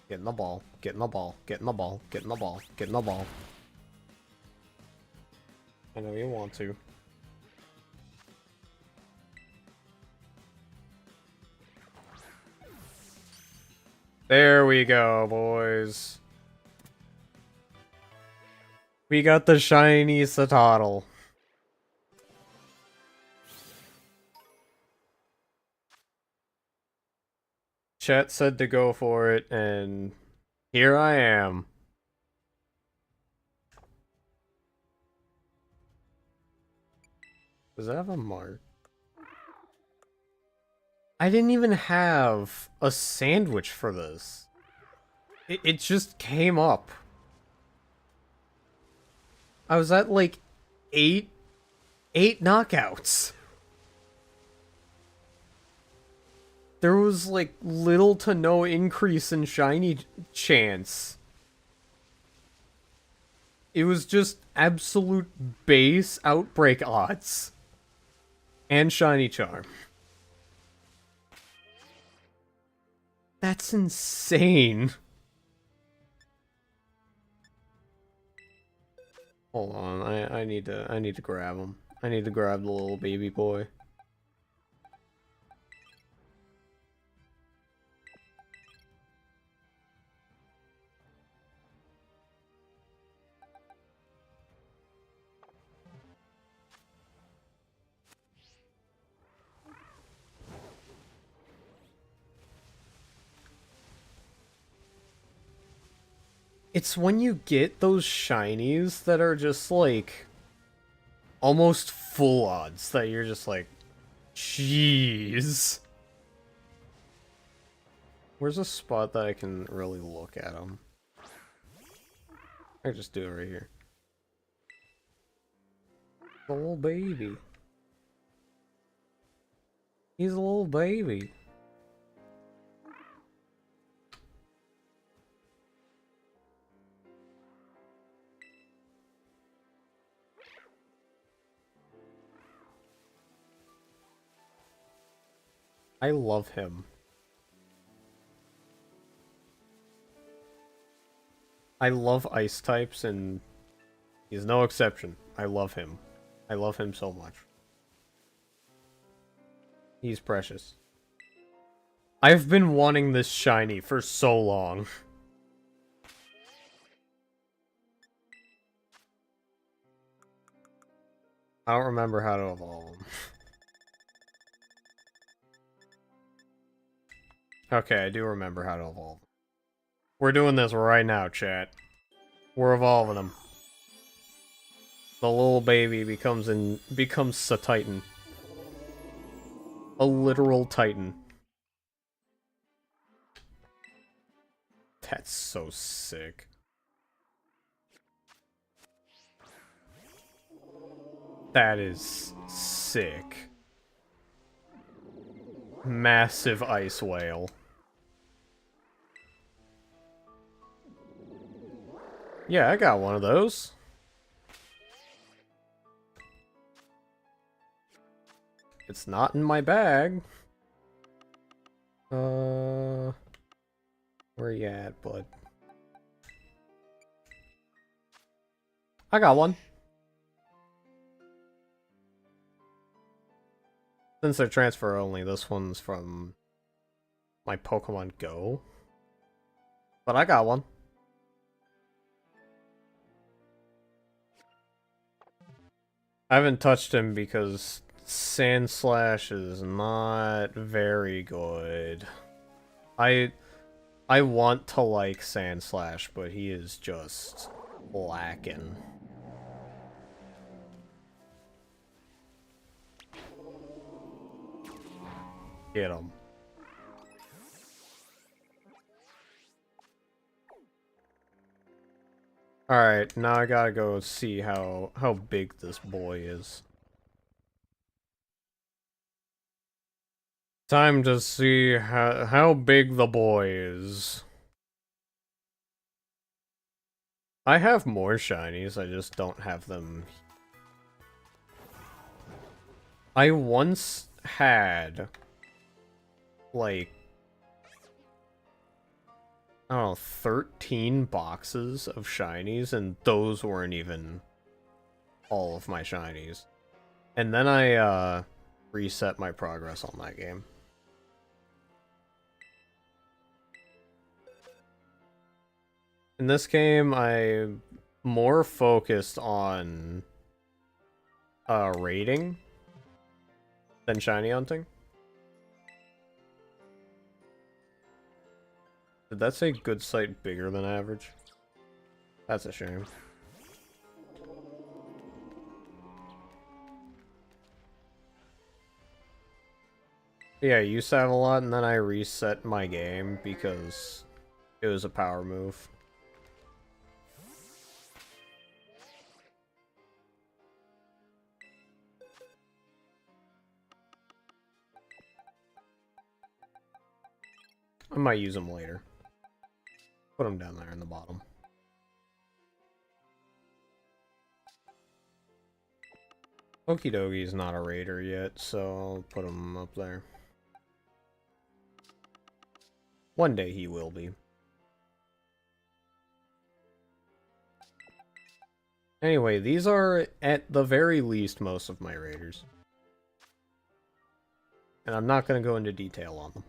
Get in the ball. Get in the ball. Get in the ball. Get in the ball. Get in the ball. I know you want to. There we go, boys. We got the shiny Satotl. Chet said to go for it, and here I am. Does that have a mark? I didn't even have a sandwich for this. It just came up. I was at like eight knockouts. There was like little to no increase in shiny chance. It was just absolute base Outbreak odds. And shiny charm. That's insane. Hold on, I need to grab him. I need to grab the little baby boy. It's when you get those shinies that are just like almost full odds that you're just like, jeez. Where's a spot that I can really look at them? I just do it right here. The little baby. He's a little baby. I love him. I love ice types, and he's no exception. I love him. I love him so much. He's precious. I've been wanting this shiny for so long. I don't remember how to evolve him. Okay, I do remember how to evolve. We're doing this right now, chat. We're evolving him. The little baby becomes a titan. A literal titan. That's so sick. That is sick. Massive ice whale. Yeah, I got one of those. It's not in my bag. Where you at, bud? I got one. Since they're transfer only, this one's from my Pokemon Go. But I got one. I haven't touched him because Sandslash is not very good. I want to like Sandslash, but he is just lacking. Get him. Alright, now I gotta go see how big this boy is. Time to see how big the boy is. I have more shinies, I just don't have them. I once had, like, I don't know, 13 boxes of shinies, and those weren't even all of my shinies. And then I, reset my progress on that game. In this game, I'm more focused on, raiding than shiny hunting. Did that say good sight bigger than average? That's a shame. Yeah, I used to have a lot, and then I reset my game because it was a power move. I might use them later. Put them down there in the bottom. Okie dokie is not a raider yet, so I'll put him up there. One day he will be. Anyway, these are, at the very least, most of my raiders. And I'm not going to go into detail on them.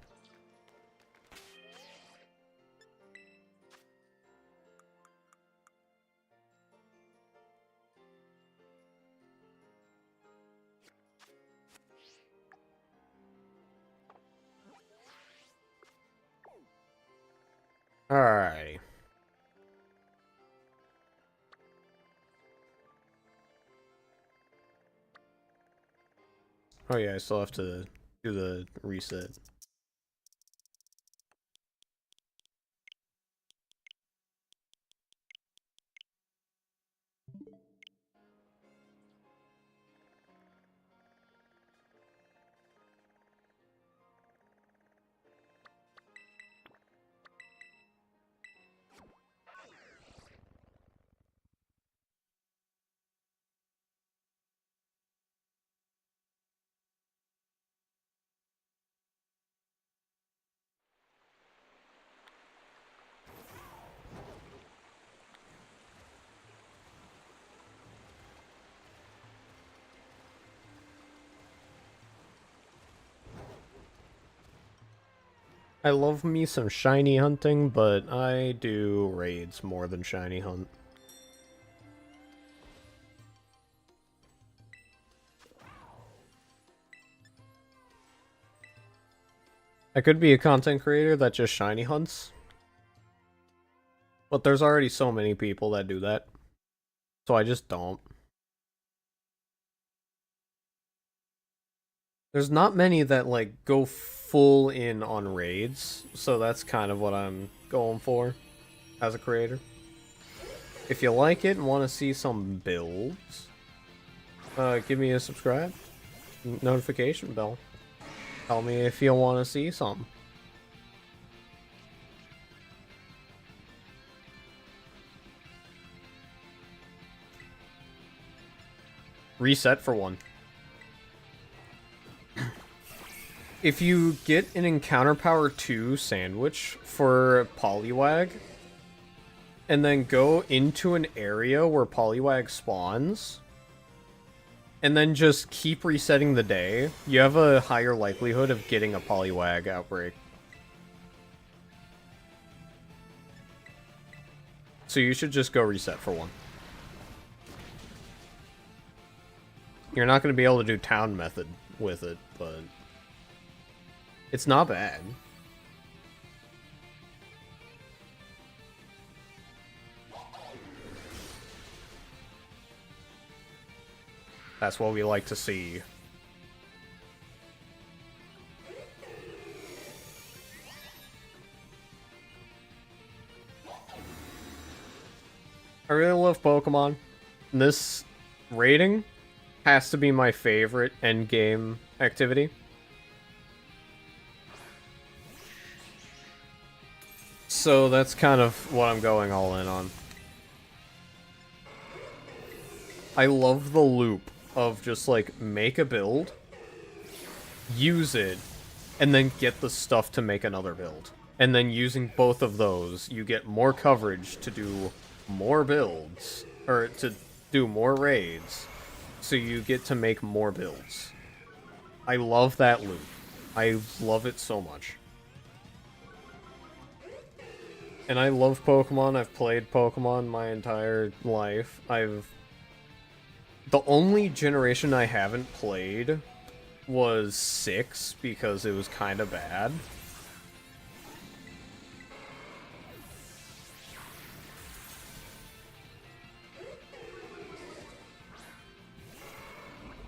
Alrighty. Oh yeah, I still have to do the reset. I love me some shiny hunting, but I do raids more than shiny hunt. I could be a content creator that just shiny hunts. But there's already so many people that do that. So I just don't. There's not many that, like, go full in on raids. So that's kind of what I'm going for as a creator. If you like it and want to see some builds, give me a subscribe. Notification bell. Tell me if you want to see something. Reset for one. If you get an Encounter Power 2 sandwich for Poliwag, and then go into an area where Poliwag spawns, and then just keep resetting the day, you have a higher likelihood of getting a Poliwag outbreak. So you should just go reset for one. You're not going to be able to do town method with it, but it's not bad. That's what we like to see. I really love Pokemon. This raiding has to be my favorite endgame activity. So that's kind of what I'm going all in on. I love the loop of just like make a build, use it, and then get the stuff to make another build. And then using both of those, you get more coverage to do more builds, or to do more raids, so you get to make more builds. I love that loop. I love it so much. And I love Pokemon. I've played Pokemon my entire life. The only generation I haven't played was 6 because it was kind of bad.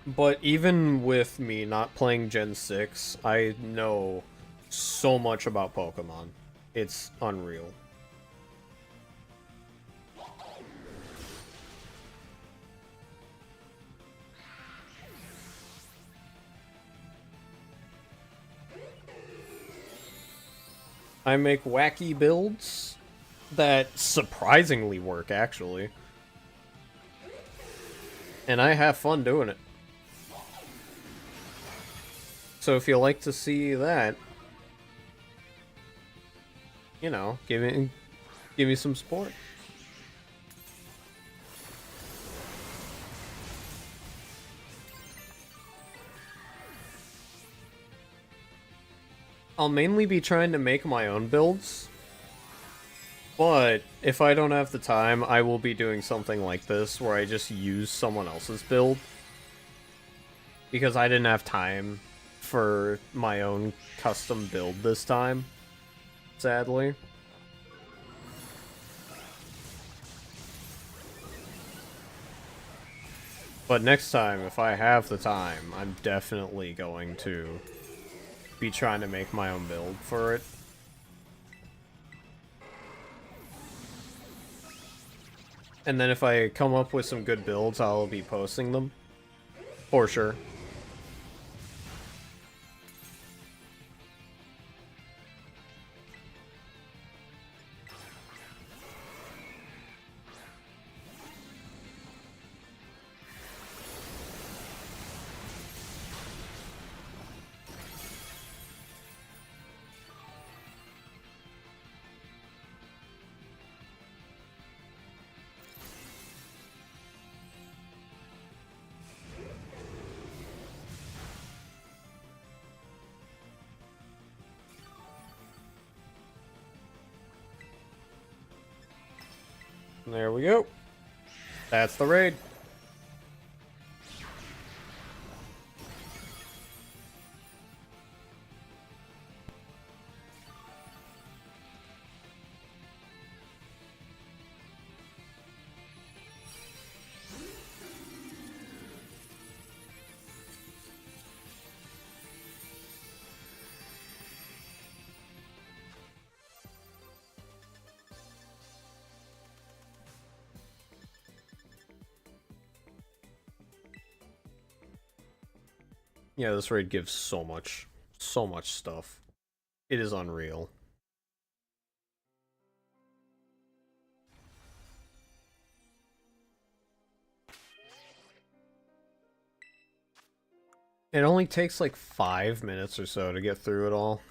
But even with me not playing Gen 6, I know so much about Pokemon. It's unreal. I make wacky builds that surprisingly work, actually. And I have fun doing it. So if you like to see that, you know, give me some support. I'll mainly be trying to make my own builds, but if I don't have the time, I will be doing something like this, where I just use someone else's build. Because I didn't have time for my own custom build this time, sadly. But next time, if I have the time, I'm definitely going to be trying to make my own build for it. And then if I come up with some good builds, I'll be posting them. For sure. There we go. That's the raid. Yeah, this raid gives so much stuff. It is unreal. It only takes like 5 minutes or so to get through it all.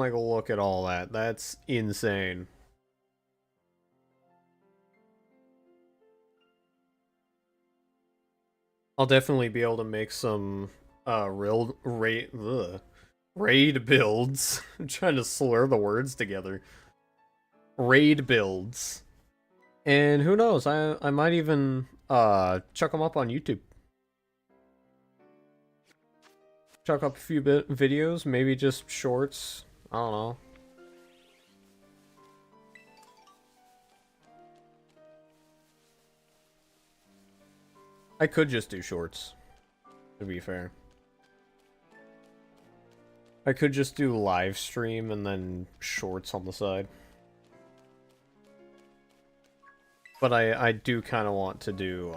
Like, look at all that. That's insane. I'll definitely be able to make some raid builds. I'm trying to slur the words together. Raid builds. And who knows, I might even chuck them up on YouTube. Chuck up a few videos, maybe just shorts. I don't know. I could just do shorts, to be fair. I could just do live stream and then shorts on the side. But I do kind of want to do,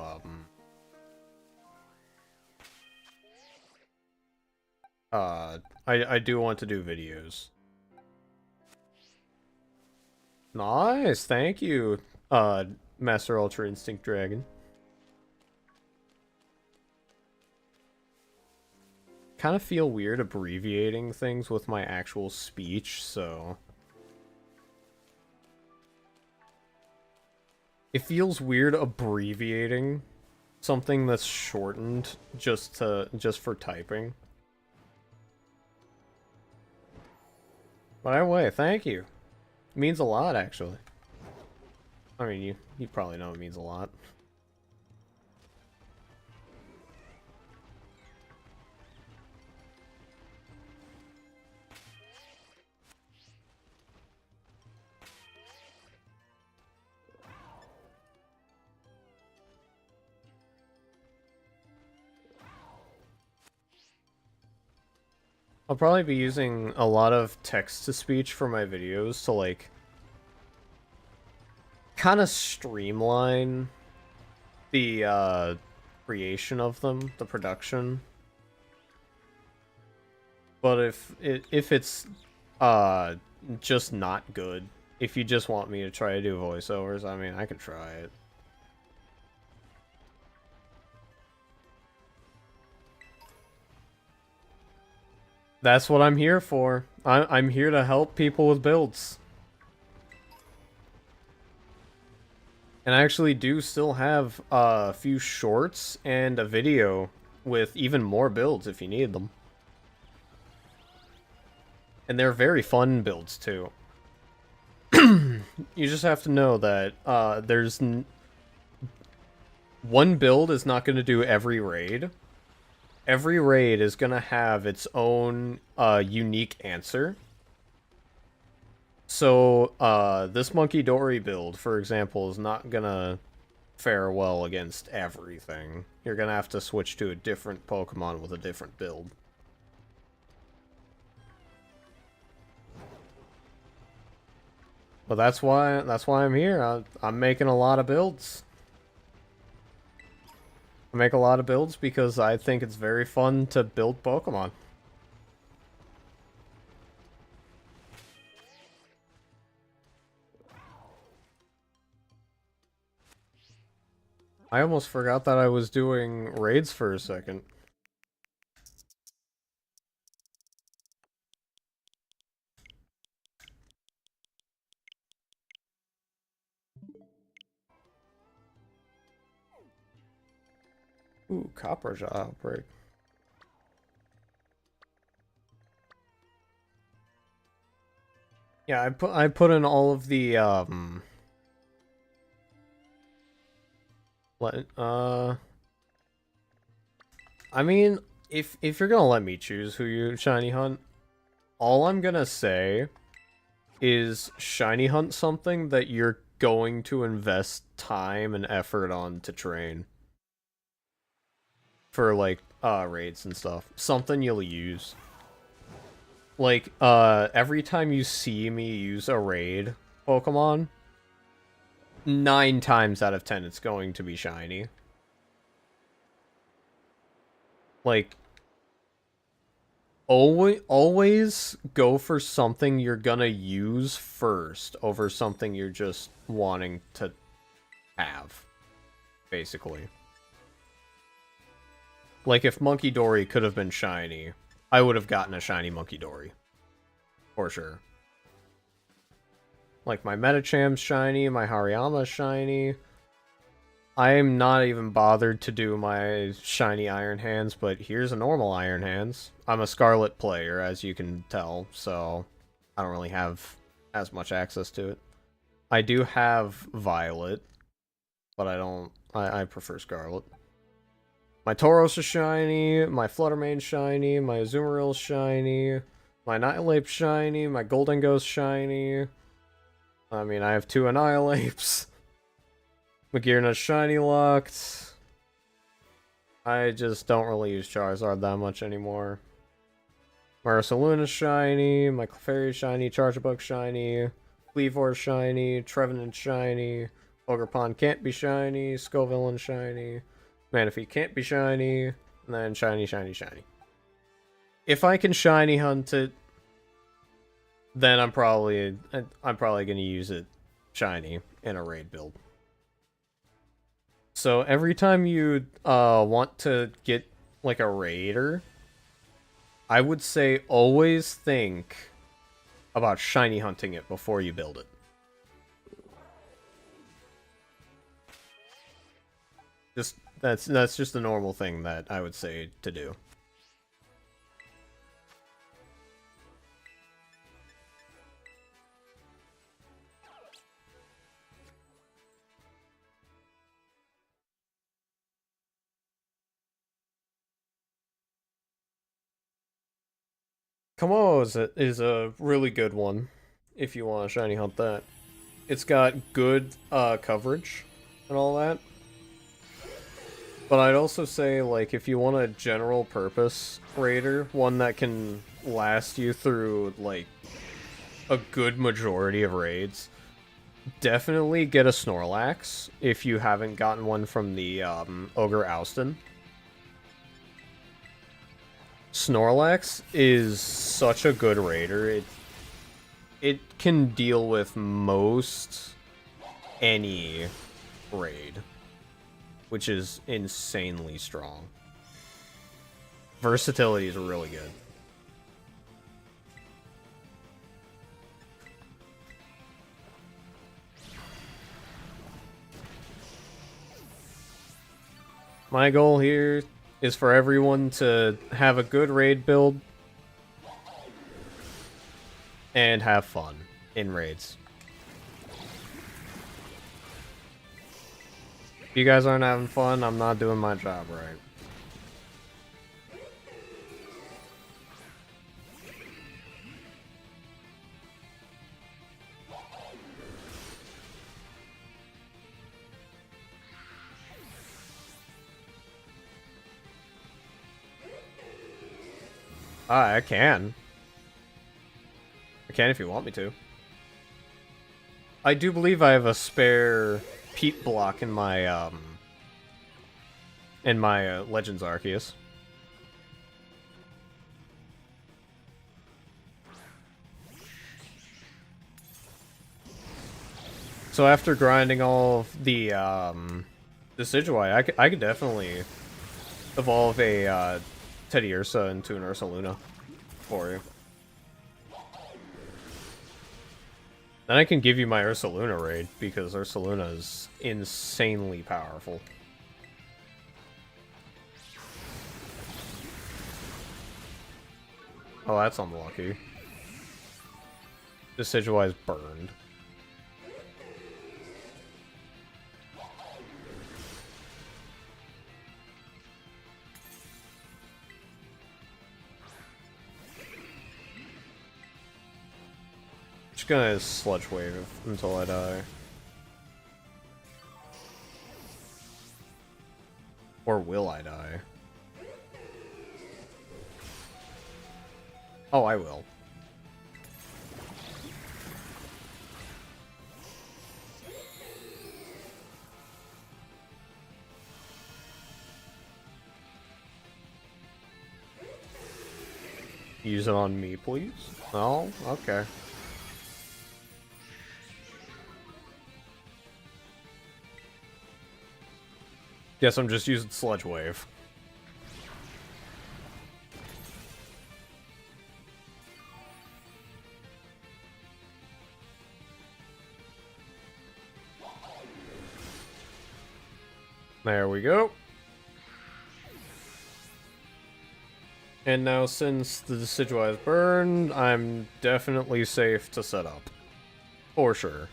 I do want to do videos. Nice, thank you, Master Ultra Instinct Dragon. Kind of feel weird abbreviating things with my actual speech, so... It feels weird abbreviating something that's shortened just for typing. But anyway, thank you. It means a lot, actually. I mean, you probably know it means a lot. I'll probably be using a lot of text-to-speech for my videos to, like, kind of streamline the, creation of them, the production. But if it's, just not good, if you just want me to try to do voiceovers, I mean, I could try it. That's what I'm here for. I'm here to help people with builds. And I actually do still have a few shorts and a video with even more builds if you need them. And they're very fun builds too. You just have to know that there's one build is not going to do every raid. Every raid is going to have its own unique answer. So, this Monkey Dory build, for example, is not going to fare well against everything. You're going to have to switch to a different Pokemon with a different build. But that's why I'm here. I'm making a lot of builds. I make a lot of builds because I think it's very fun to build Pokemon. I almost forgot that I was doing raids for a second. Ooh, Copper Outbreak. Yeah, I put in all of the I mean, if you're gonna let me choose who you shiny hunt, all I'm gonna say is shiny hunt something that you're going to invest time and effort on to train. For, like, raids and stuff. Something you'll use. Like, every time you see me use a raid Pokemon, 9 times out of 10 it's going to be shiny. Like, always go for something you're gonna use first over something you're just wanting to have, basically. Like, if Monkey Dory could have been shiny, I would have gotten a shiny Monkey Dory. For sure. Like, my Metacham's shiny, my Hariyama's shiny. I am not even bothered to do my shiny Iron Hands, but here's a normal Iron Hands. I'm a Scarlet player, as you can tell, so I don't really have as much access to it. I do have Violet, but I prefer Scarlet. My Tauros is shiny, my Fluttermane's shiny, my Azumaril's shiny, my Annihilape's shiny, my Gholdengo's shiny. I mean, I have 2 Annihilapes. Magearna's shiny locked. I just don't really use Charizard that much anymore. My Ursaluna's shiny, my Clefairy's shiny, Charjabug's shiny, Kleavor's shiny, Trevenant's shiny, Ogerpon can't be shiny, Scovillain's shiny, Manaphy can't be shiny, and then shiny, shiny, shiny. If I can shiny hunt it, then I'm probably gonna use it shiny in a raid build. So every time you want to get like a raider, I would say always think about shiny hunting it before you build it. That's just a normal thing that I would say to do. Komodo is a really good one if you want to shiny hunt that. It's got good coverage and all that. But I'd also say, like, if you want a general purpose raider, one that can last you through, like, a good majority of raids, definitely get a Snorlax if you haven't gotten one from the Ogre Oustin. Snorlax is such a good raider. It can deal with most any raid, which is insanely strong. Versatility is really good. My goal here is for everyone to have a good raid build and have fun in raids. If you guys aren't having fun, I'm not doing my job right. I can. I can if you want me to. I do believe I have a spare Peat block in my Legends Arceus. So after grinding all of the Decidueye, I could definitely evolve a Teddiursa into an Ursaluna for you. Then I can give you my Ursaluna raid, because Ursaluna is insanely powerful. Oh, that's unlucky. Decidueye is burned. Just gonna Sludge Wave until I die. Or will I die? Oh, I will. Use it on me, please? No? Okay. Guess I'm just using Sludge Wave. There we go. And now since the Decidueye is burned, I'm definitely safe to set up. For sure.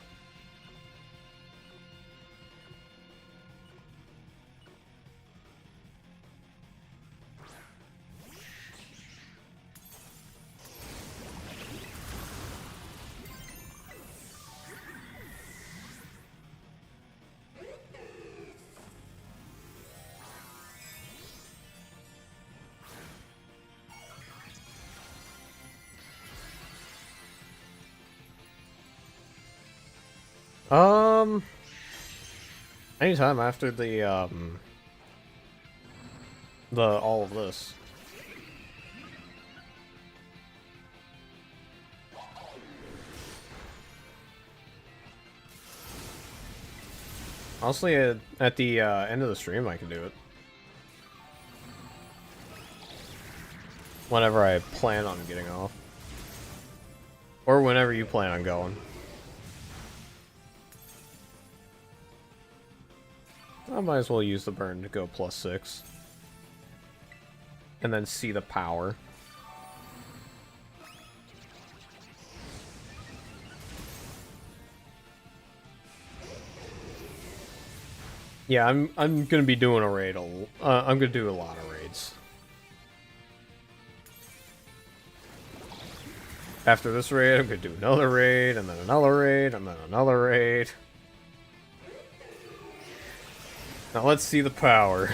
Anytime after the all of this. Honestly, at the end of the stream, I can do it. Whenever I plan on getting off. Or whenever you plan on going. I might as well use the burn to go +6. And then see the power. Yeah, I'm gonna be doing a raid. I'm gonna do a lot of raids. After this raid, I'm gonna do another raid, and then another raid, and then another raid. Now let's see the power.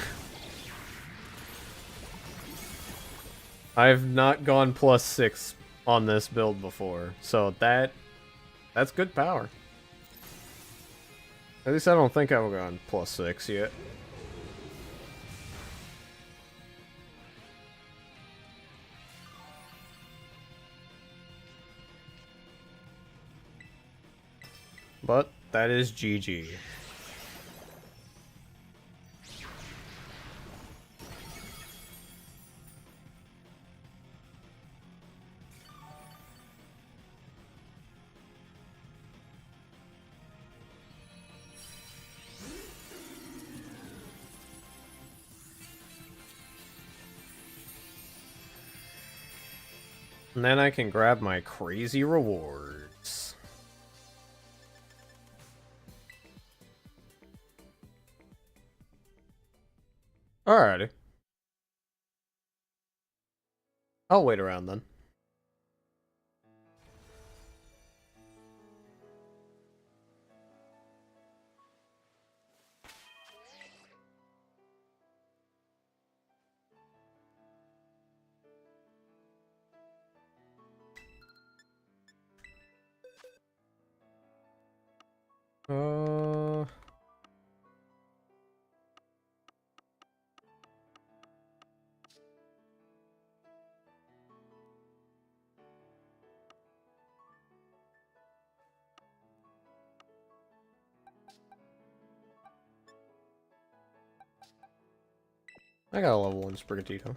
I've not gone +6 on this build before, so that's good power. At least I don't think I've gone +6 yet. But that is GG. And then I can grab my crazy rewards. Alrighty. I'll wait around then. I got a level 1 Sprigatito.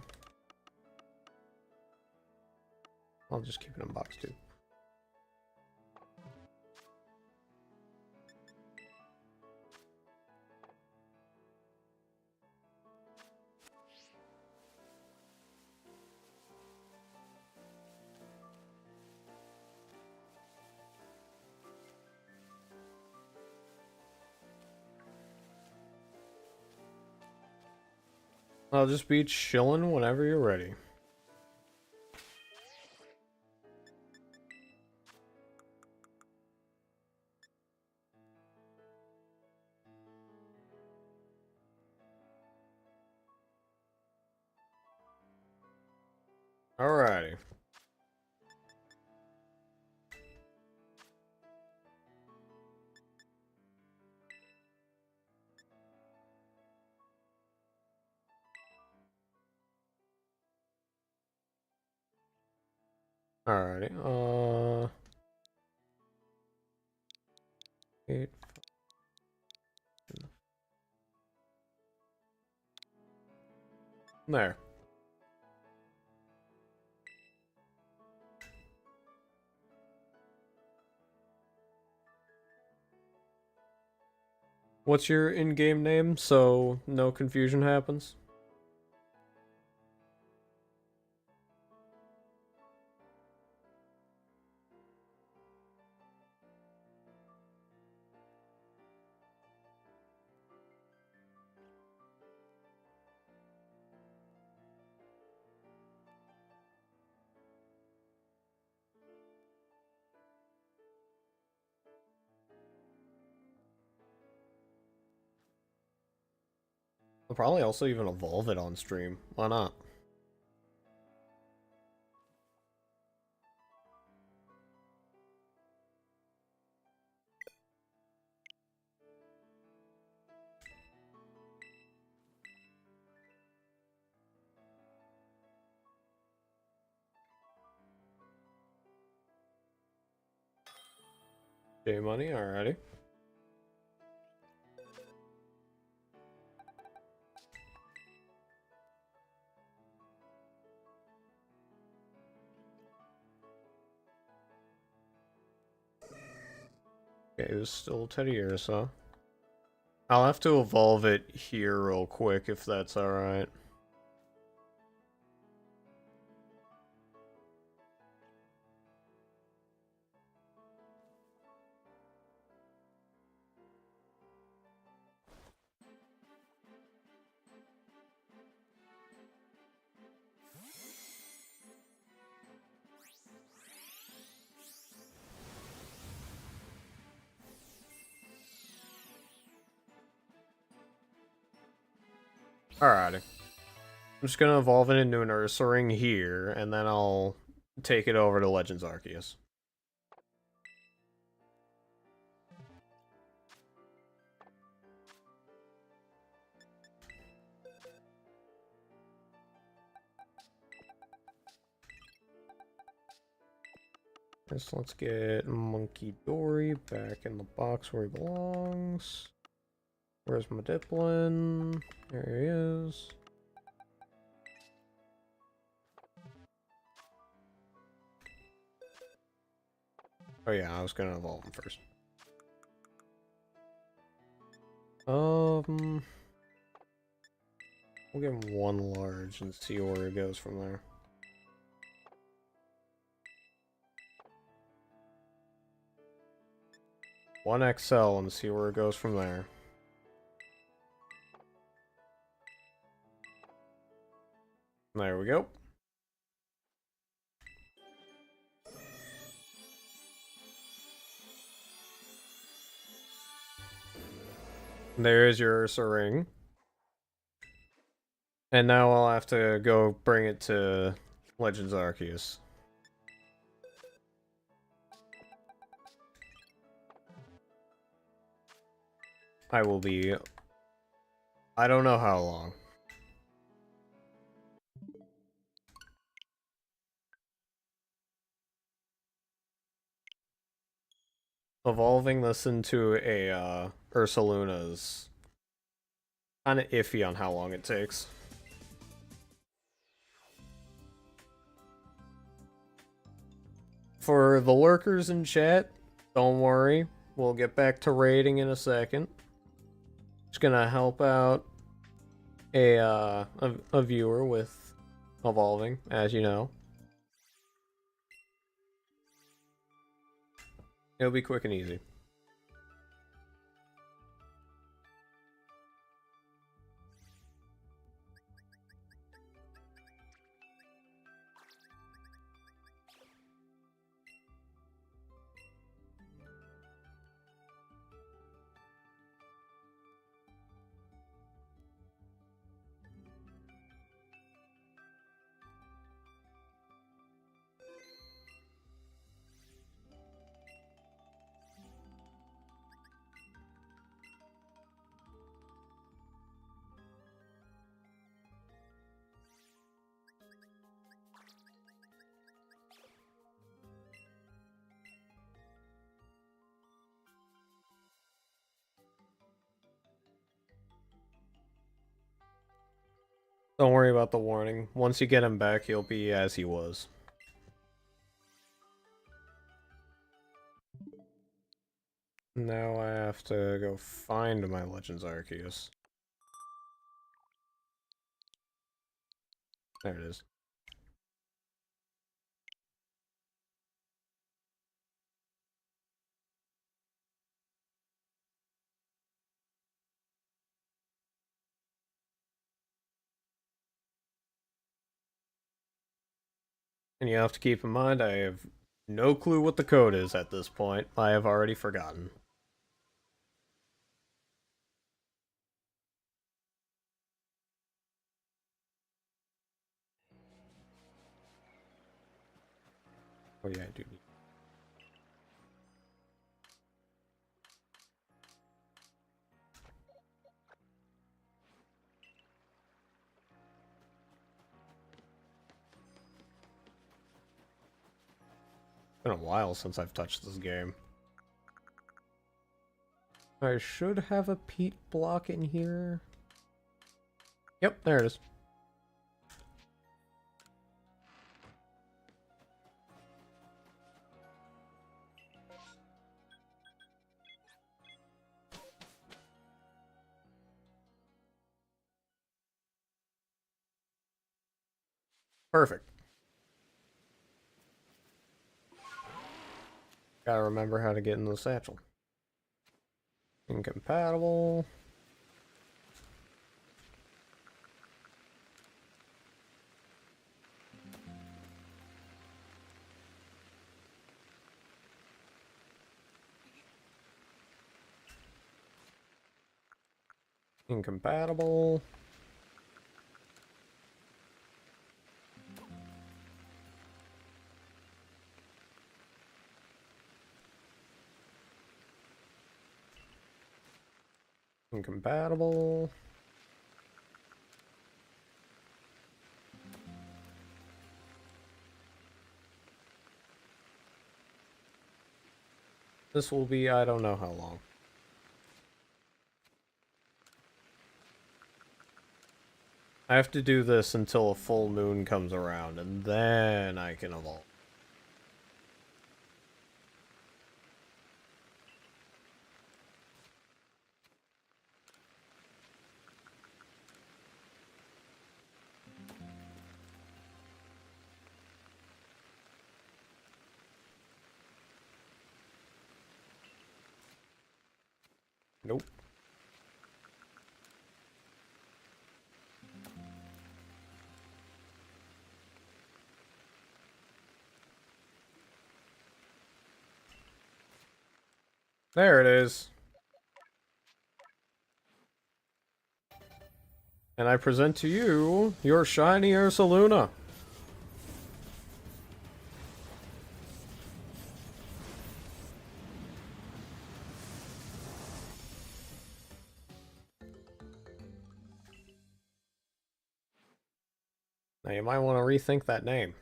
I'll just keep it in box 2. I'll just be chilling whenever you're ready. Alrighty. Alrighty. 8. There. What's your in-game name so no confusion happens? I'll probably also even evolve it on stream. Why not? J-Money, alrighty. Okay, it's still Teddiursa. I'll have to evolve it here real quick if that's alright. Alrighty. I'm just gonna evolve it into an Ursaring here, and then I'll take it over to Legends Arceus. First, let's get Monkey Dory back in the box where he belongs. Where's my Diplin? There he is. Oh yeah, I was gonna evolve him first. We'll give him one large and see where it goes from there. One XL and see where it goes from there. There we go. There's your Ursaring. And now I'll have to go bring it to Legends Arceus. I will be... I don't know how long. Evolving this into a Ursaluna is kind of iffy on how long it takes. For the lurkers in chat, don't worry. We'll get back to raiding in a second. Just gonna help out a viewer with evolving, as you know. It'll be quick and easy. Don't worry about the warning. Once you get him back, he'll be as he was. Now I have to go find my Legends Arceus. There it is. And you have to keep in mind, I have no clue what the code is at this point. I have already forgotten. Oh yeah, I do need. It's been a while since I've touched this game. I should have a peat block in here. Yep, there it is. Perfect. Gotta remember how to get in the satchel. Incompatible. Incompatible. Incompatible. This will be, I don't know how long. I have to do this until a full moon comes around, and then I can evolve. Nope. There it is. And I present to you your shiny Ursaluna. Now you might want to rethink that name.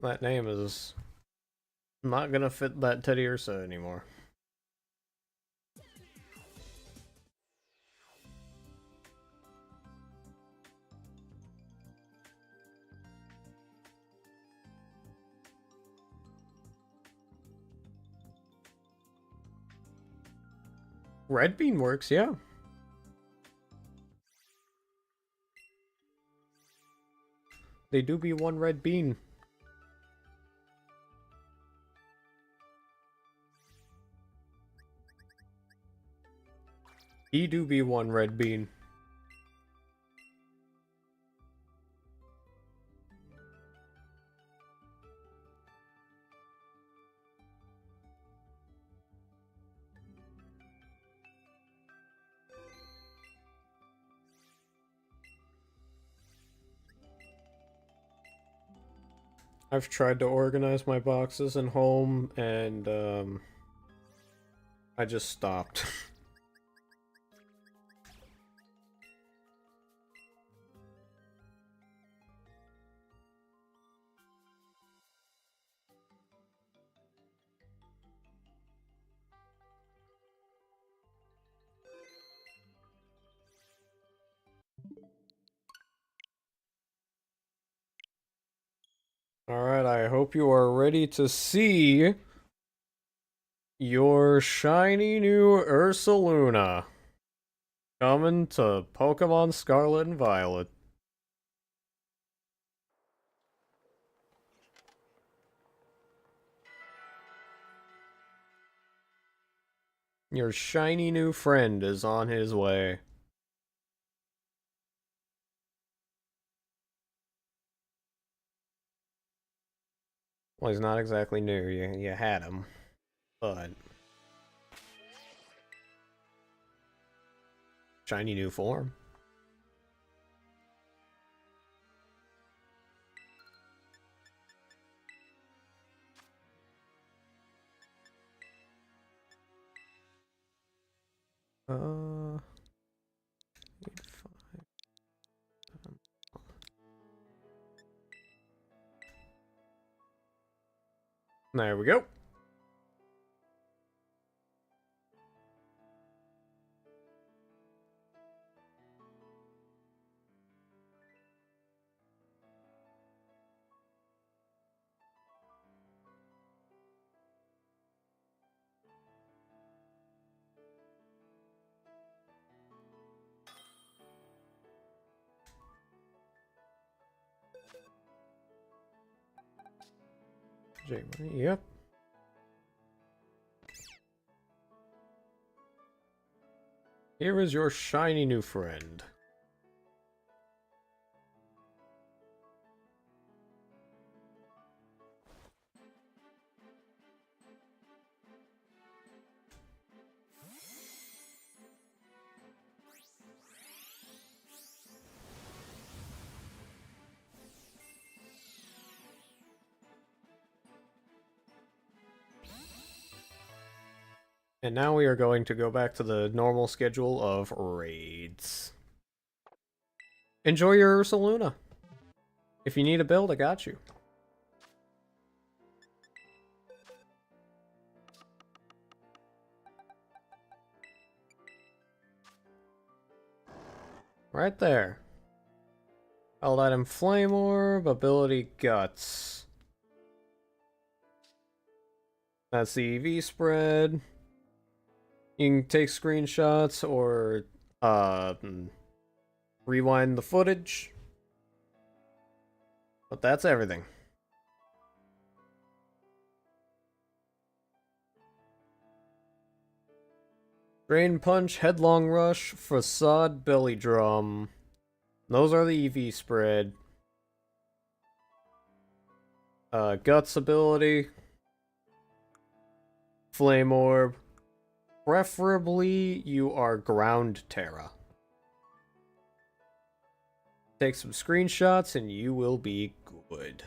That name is not gonna fit that Teddy Ursa anymore. Red Bean works, yeah. They do be one red bean. He do be one red bean. I've tried to organize my boxes in home, and I just stopped. Alright, I hope you are ready to see your shiny new Ursaluna coming to Pokemon Scarlet and Violet. Your shiny new friend is on his way. Well, he's not exactly new, you had him, but... Shiny new form. Uh... 8, 5, 7. There we go. Yep. Here is your shiny new friend. And now we are going to go back to the normal schedule of raids. Enjoy your Ursaluna. If you need a build, I got you. Right there. Held item Flame Orb, ability Guts. That's the EV spread. You can take screenshots or rewind the footage. But that's everything. Drain Punch, Headlong Rush, Facade, Belly Drum. Those are the EV spread. Guts ability. Flame Orb. Preferably, you are Ground Terra. Take some screenshots and you will be good.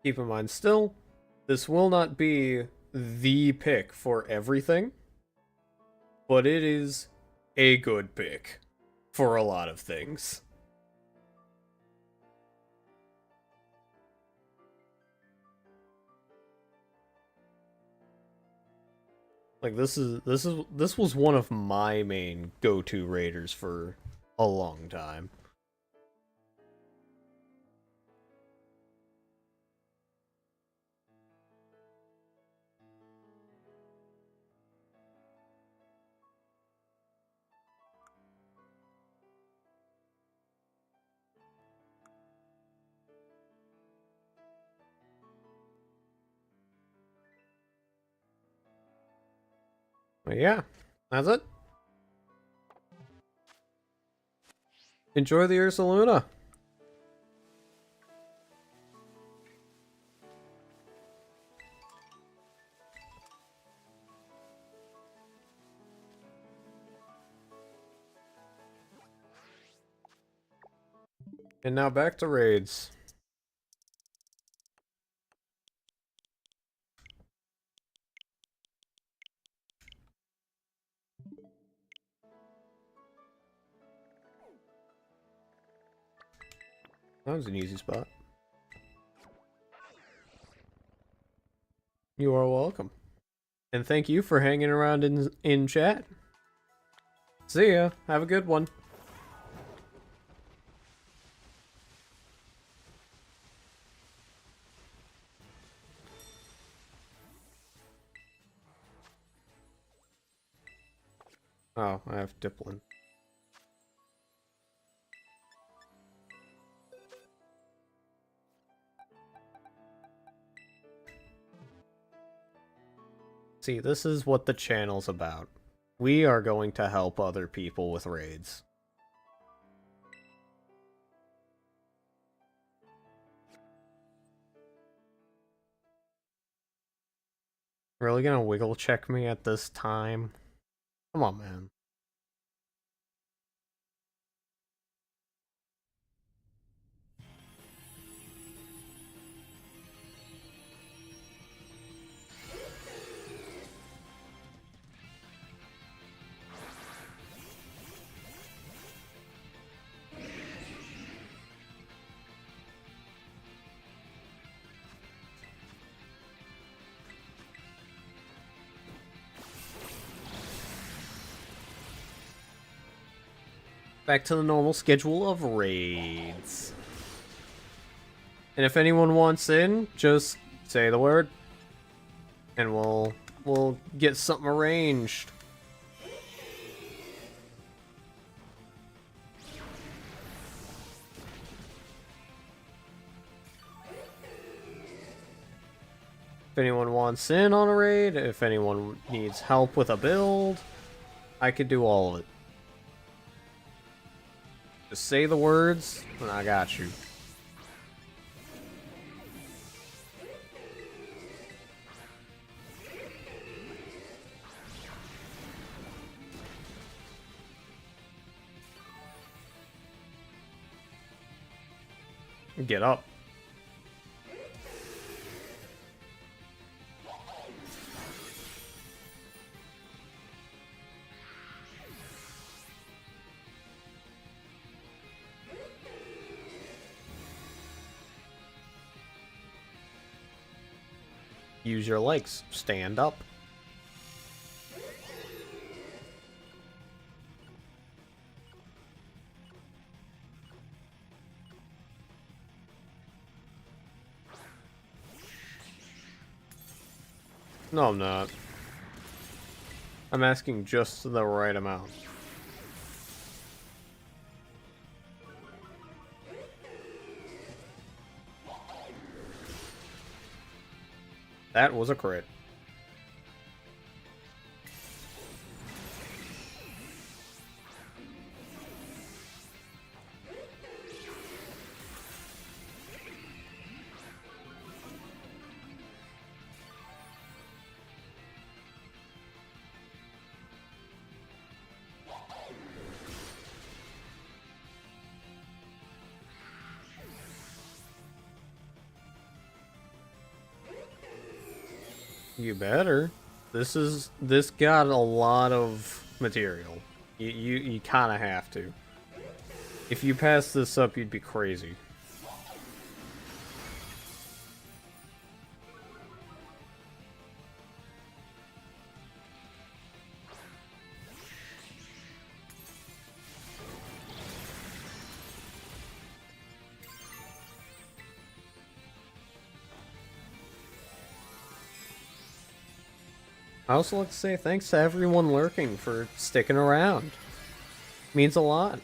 Keep in mind still, this will not be the pick for everything, but it is a good pick for a lot of things. Like this was one of my main go-to raiders for a long time. But yeah, that's it. Enjoy the Ursaluna. And now back to raids. That was an easy spot. You are welcome. And thank you for hanging around in chat. See ya. Have a good one. Oh, I have Diplin. See, this is what the channel's about. We are going to help other people with raids. Really gonna wiggle check me at this time? Come on, man. Back to the normal schedule of raids. And if anyone wants in, just say the word. And we'll get something arranged. If anyone wants in on a raid, if anyone needs help with a build, I could do all of it. Just say the words, and I got you. Get up. Use your legs. Stand up. No, I'm not. I'm asking just the right amount. That was a crit. You better. This got a lot of material. You kind of have to. If you pass this up, you'd be crazy. I also like to say thanks to everyone lurking for sticking around. Means a lot.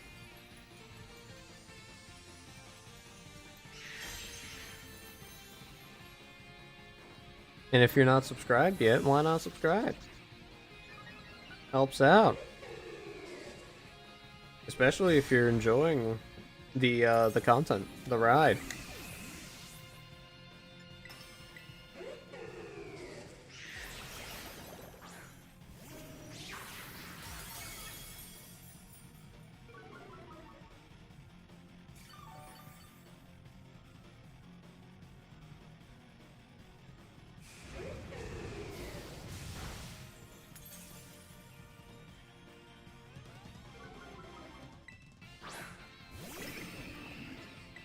And if you're not subscribed yet, why not subscribe? Helps out. Especially if you're enjoying the content, the ride.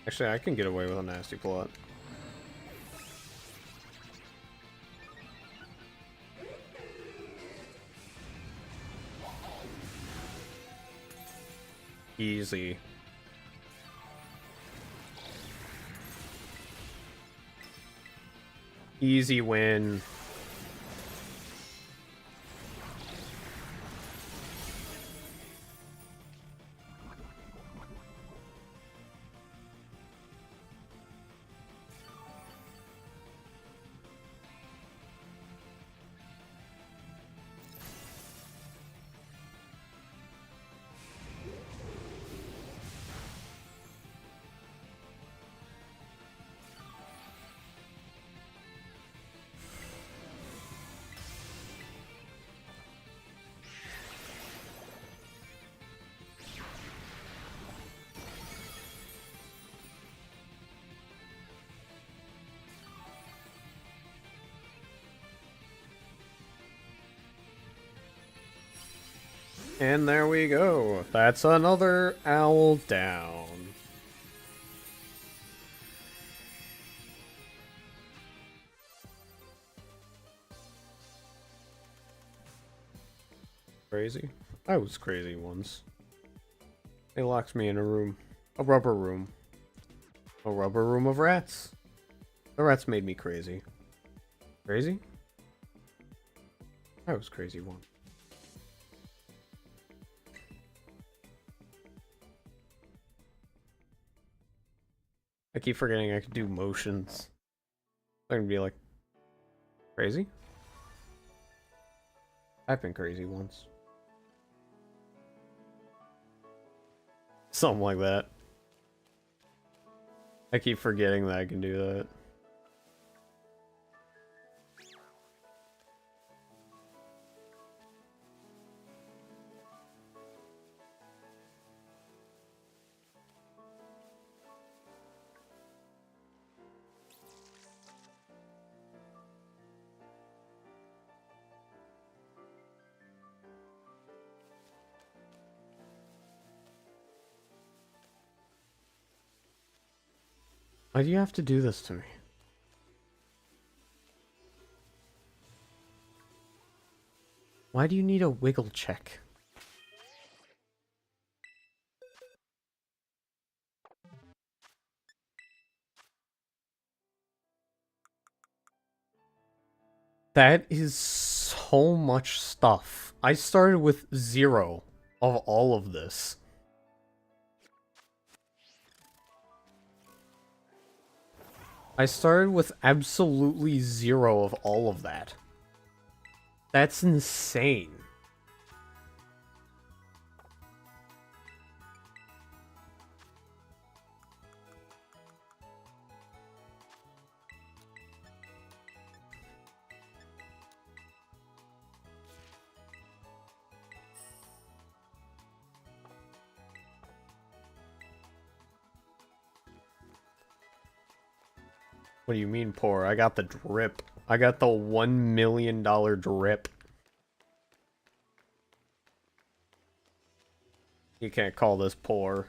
Actually, I can get away with a nasty plot. Easy. Easy win. And there we go. That's another owl down. Crazy? I was crazy once. They locked me in a room. A rubber room. A rubber room of rats. The rats made me crazy. Crazy? I was crazy once. I keep forgetting I could do motions. I can be like, crazy? I've been crazy once. Something like that. I keep forgetting that I can do that. Why do you have to do this to me? Why do you need a wiggle check? That is so much stuff. I started with 0 of all of this. I started with absolutely 0 of all of that. That's insane. What do you mean poor? I got the drip. I got the $1 million drip. You can't call this poor.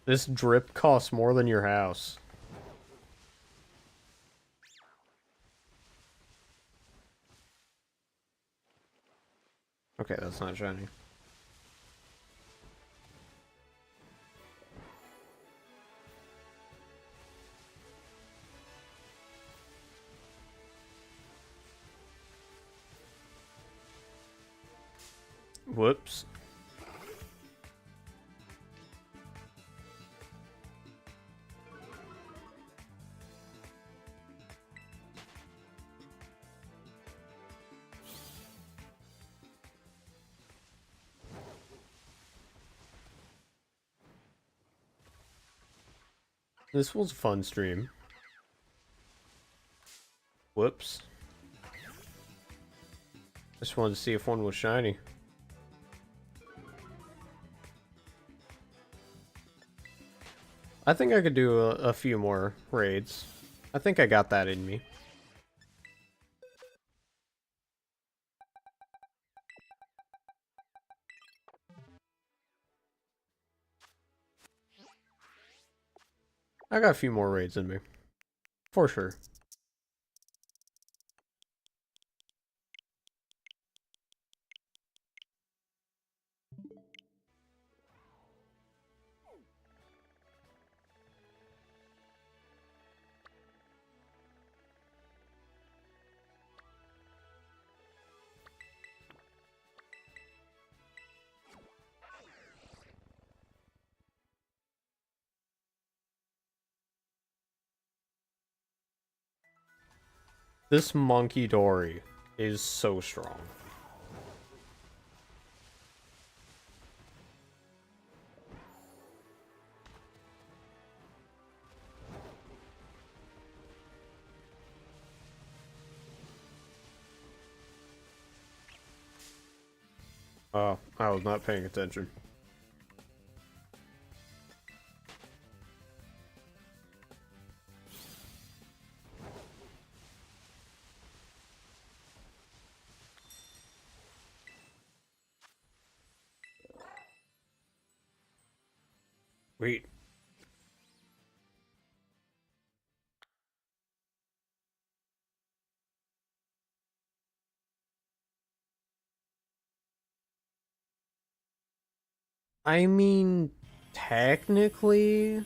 This drip costs more than your house. Okay, that's not shiny. Whoops. This was a fun stream. Whoops. Just wanted to see if one was shiny. I think I could do a few more raids. I think I got that in me. I got a few more raids in me. For sure. This Monkey Dory is so strong. Oh, I was not paying attention. Wait. I mean, technically,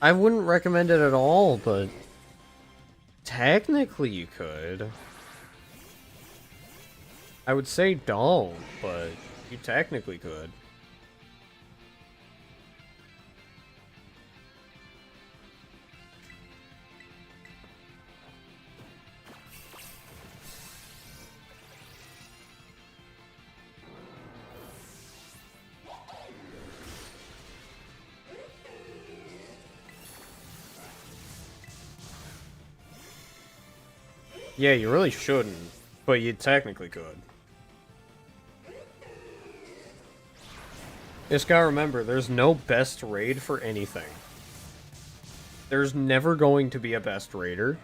I wouldn't recommend it at all, but technically you could. I would say don't, but you technically could. Yeah, you really shouldn't, but you technically could. Just gotta remember, there's no best raid for anything. There's never going to be a best raider.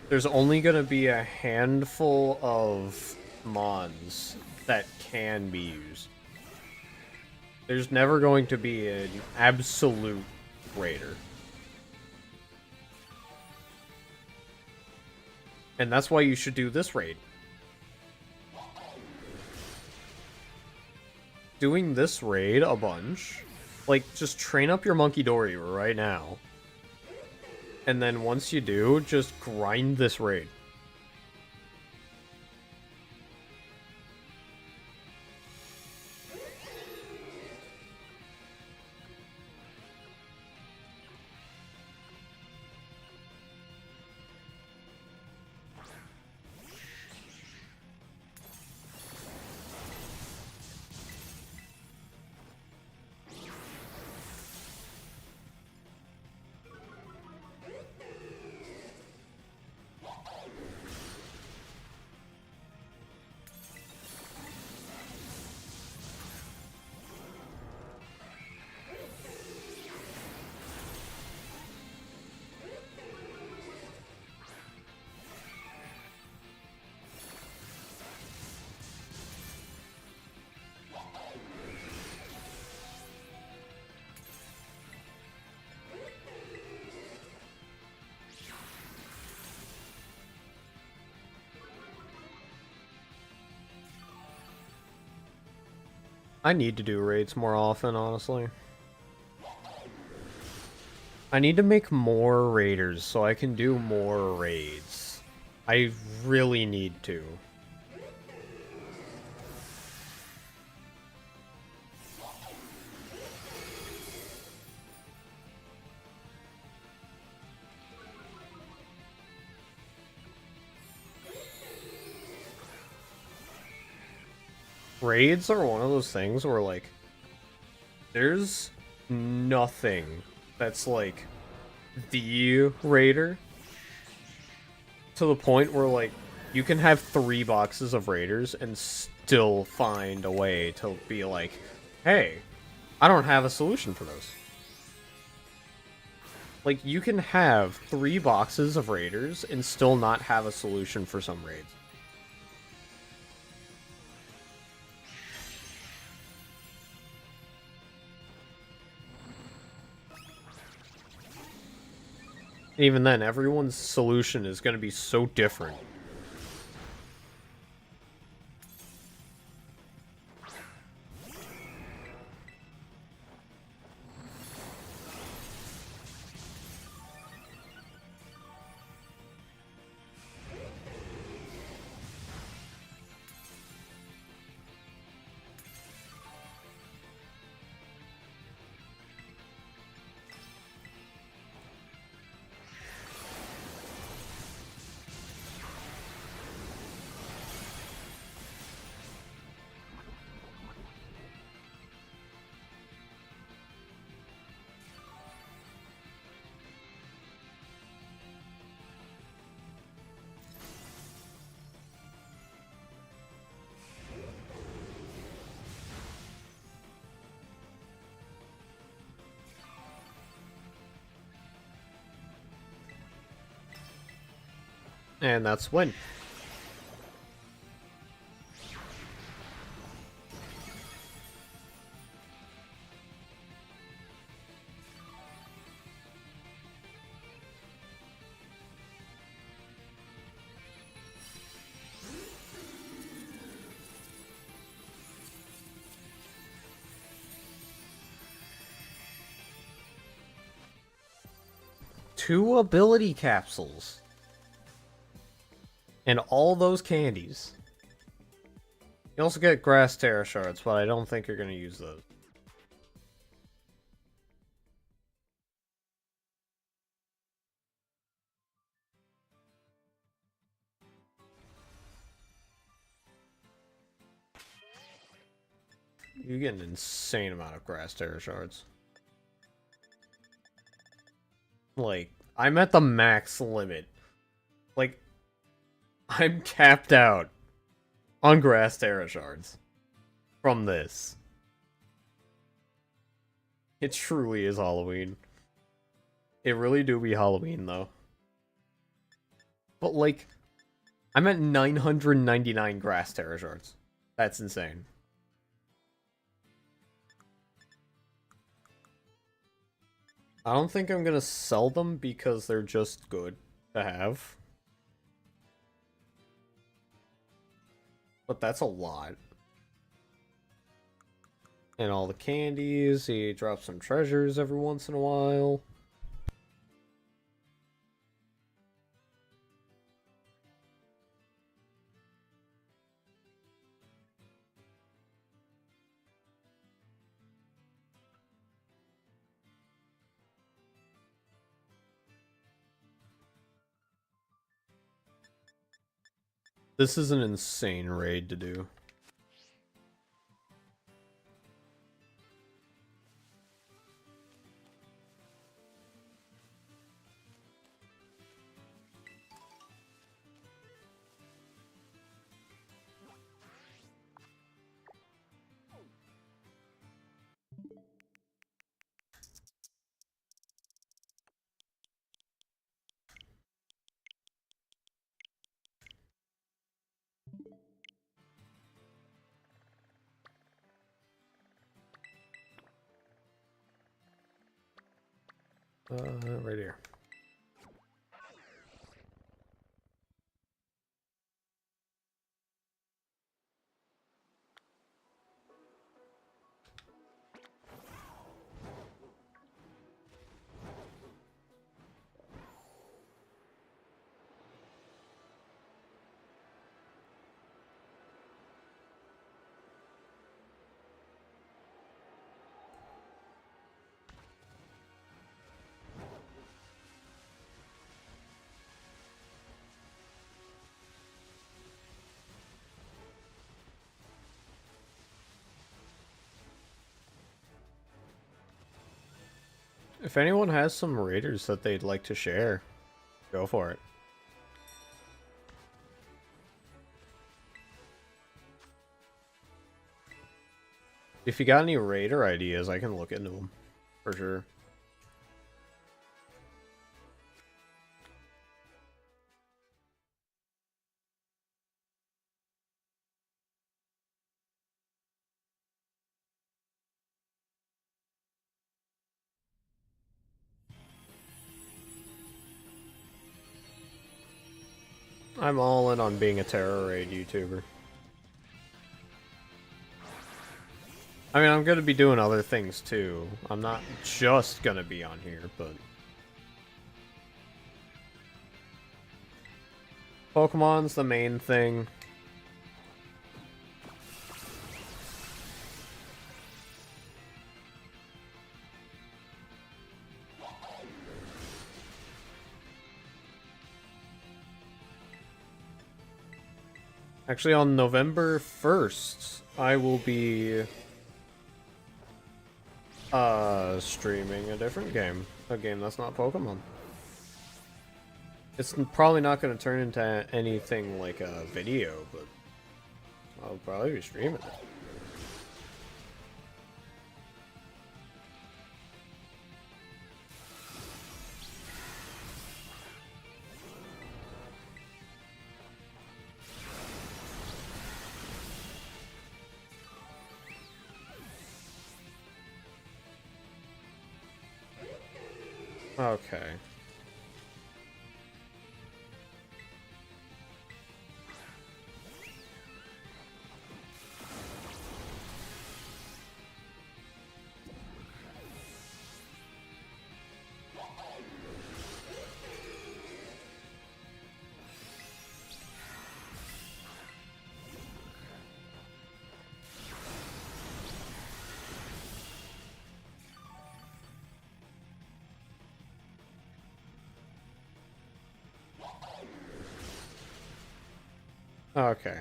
There's only gonna be a handful of mons that can be used. There's never going to be an absolute raider. And that's why you should do this raid. Doing this raid a bunch, like, just train up your Monkey Dory right now. And then once you do, just grind this raid. I need to do raids more often, honestly. I need to make more raiders so I can do more raids. I really need to. Raids are one of those things where, like, there's nothing that's, like, the raider to the point where, like, you can have 3 boxes of raiders and still find a way to be like, hey, I don't have a solution for those. Like, you can have 3 boxes of raiders and still not have a solution for some raids. Even then, everyone's solution is going to be so different. And that's win. Two ability capsules. And all those candies. You also get grass terra shards, but I don't think you're going to use those. You get an insane amount of grass terra shards. Like, I'm at the max limit. Like, I'm capped out on grass terra shards from this. It truly is Halloween. It really do be Halloween, though. But, like, I'm at 999 grass terra shards. That's insane. I don't think I'm gonna sell them because they're just good to have. But that's a lot. And all the candies, he drops some treasures every once in a while. This is an insane raid to do. Right here. If anyone has some raiders that they'd like to share, go for it. If you got any raider ideas, I can look into them, for sure. I'm all in on being a terror raid YouTuber. I mean, I'm gonna be doing other things too. I'm not just gonna be on here, but... Pokemon's the main thing. Actually, on November 1st, I will be streaming a different game. A game that's not Pokemon. It's probably not going to turn into anything like a video, but I'll probably be streaming it. Okay. Okay.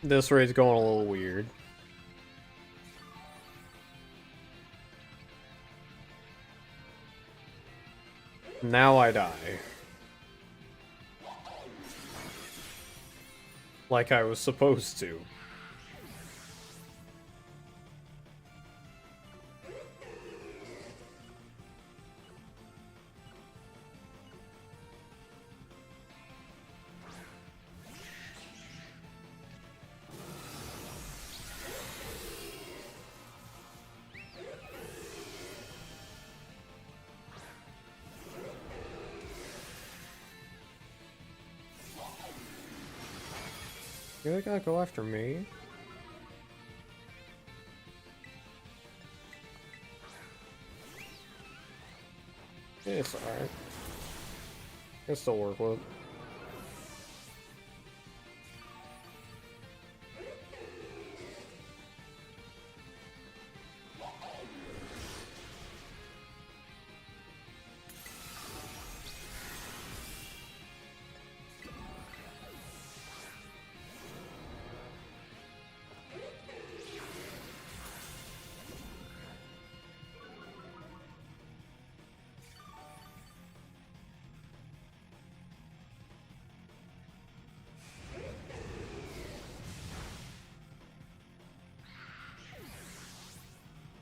This raid's going a little weird. Now I die. Like I was supposed to. You really gotta go after me? It's alright. Can still work with it.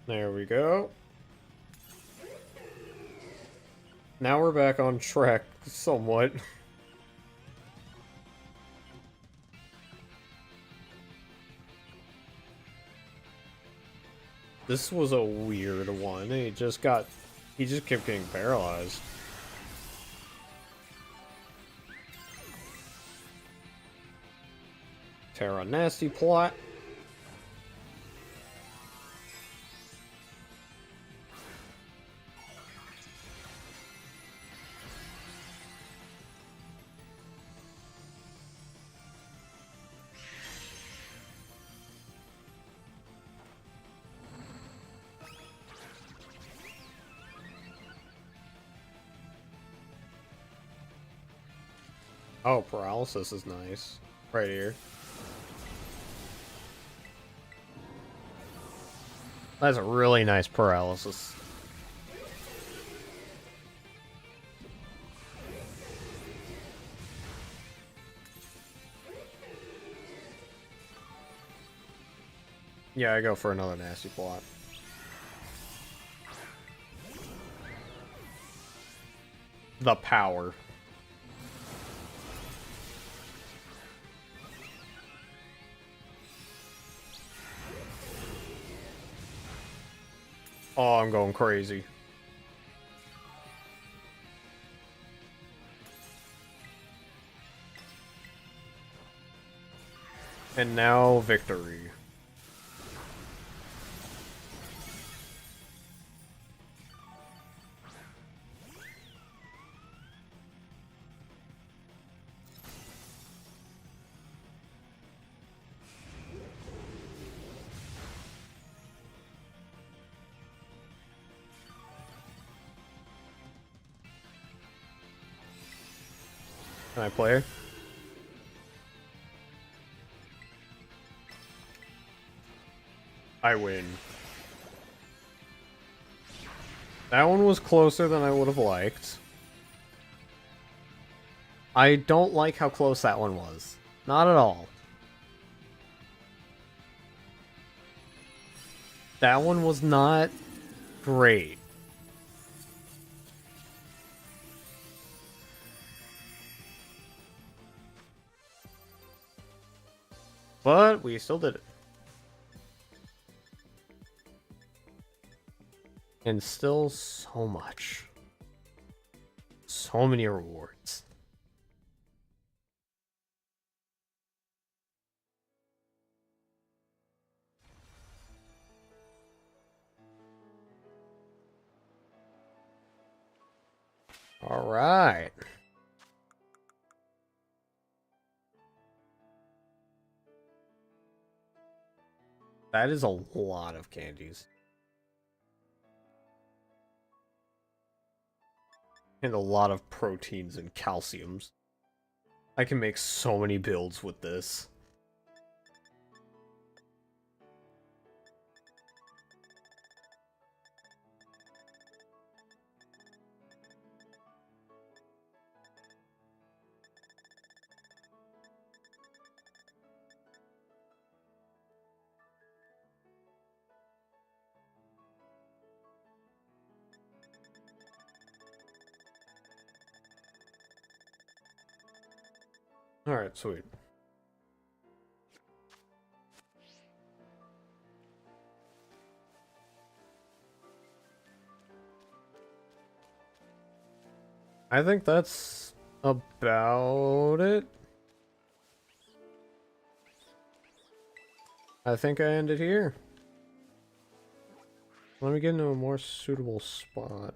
There we go. Now we're back on track, somewhat. This was a weird one. He just kept getting paralyzed. Terra nasty plot. Oh, paralysis is nice. Right here. That's a really nice paralysis. Yeah, I go for another nasty plot. The power. Oh, I'm going crazy. And now victory. Can I play? I win. That one was closer than I would have liked. I don't like how close that one was. Not at all. That one was not great. But we still did it. And still so much. So many rewards. All right. That is a lot of candies. And a lot of proteins and calciums. I can make so many builds with this. Alright, sweet. I think that's about it. I think I end it here. Let me get into a more suitable spot.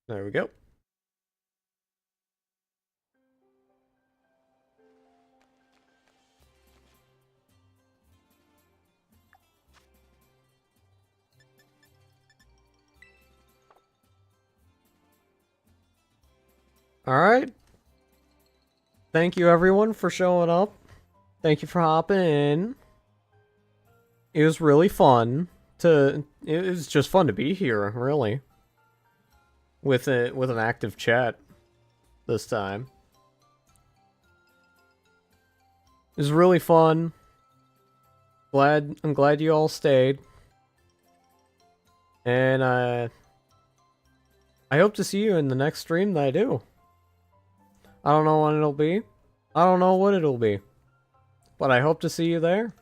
There we go. Alright. Thank you everyone for showing up. Thank you for hopping in. It was really fun it was just fun to be here, really. With an active chat this time. It was really fun. I'm glad you all stayed. And I hope to see you in the next stream that I do. I don't know when it'll be. I don't know what it'll be. But I hope to see you there.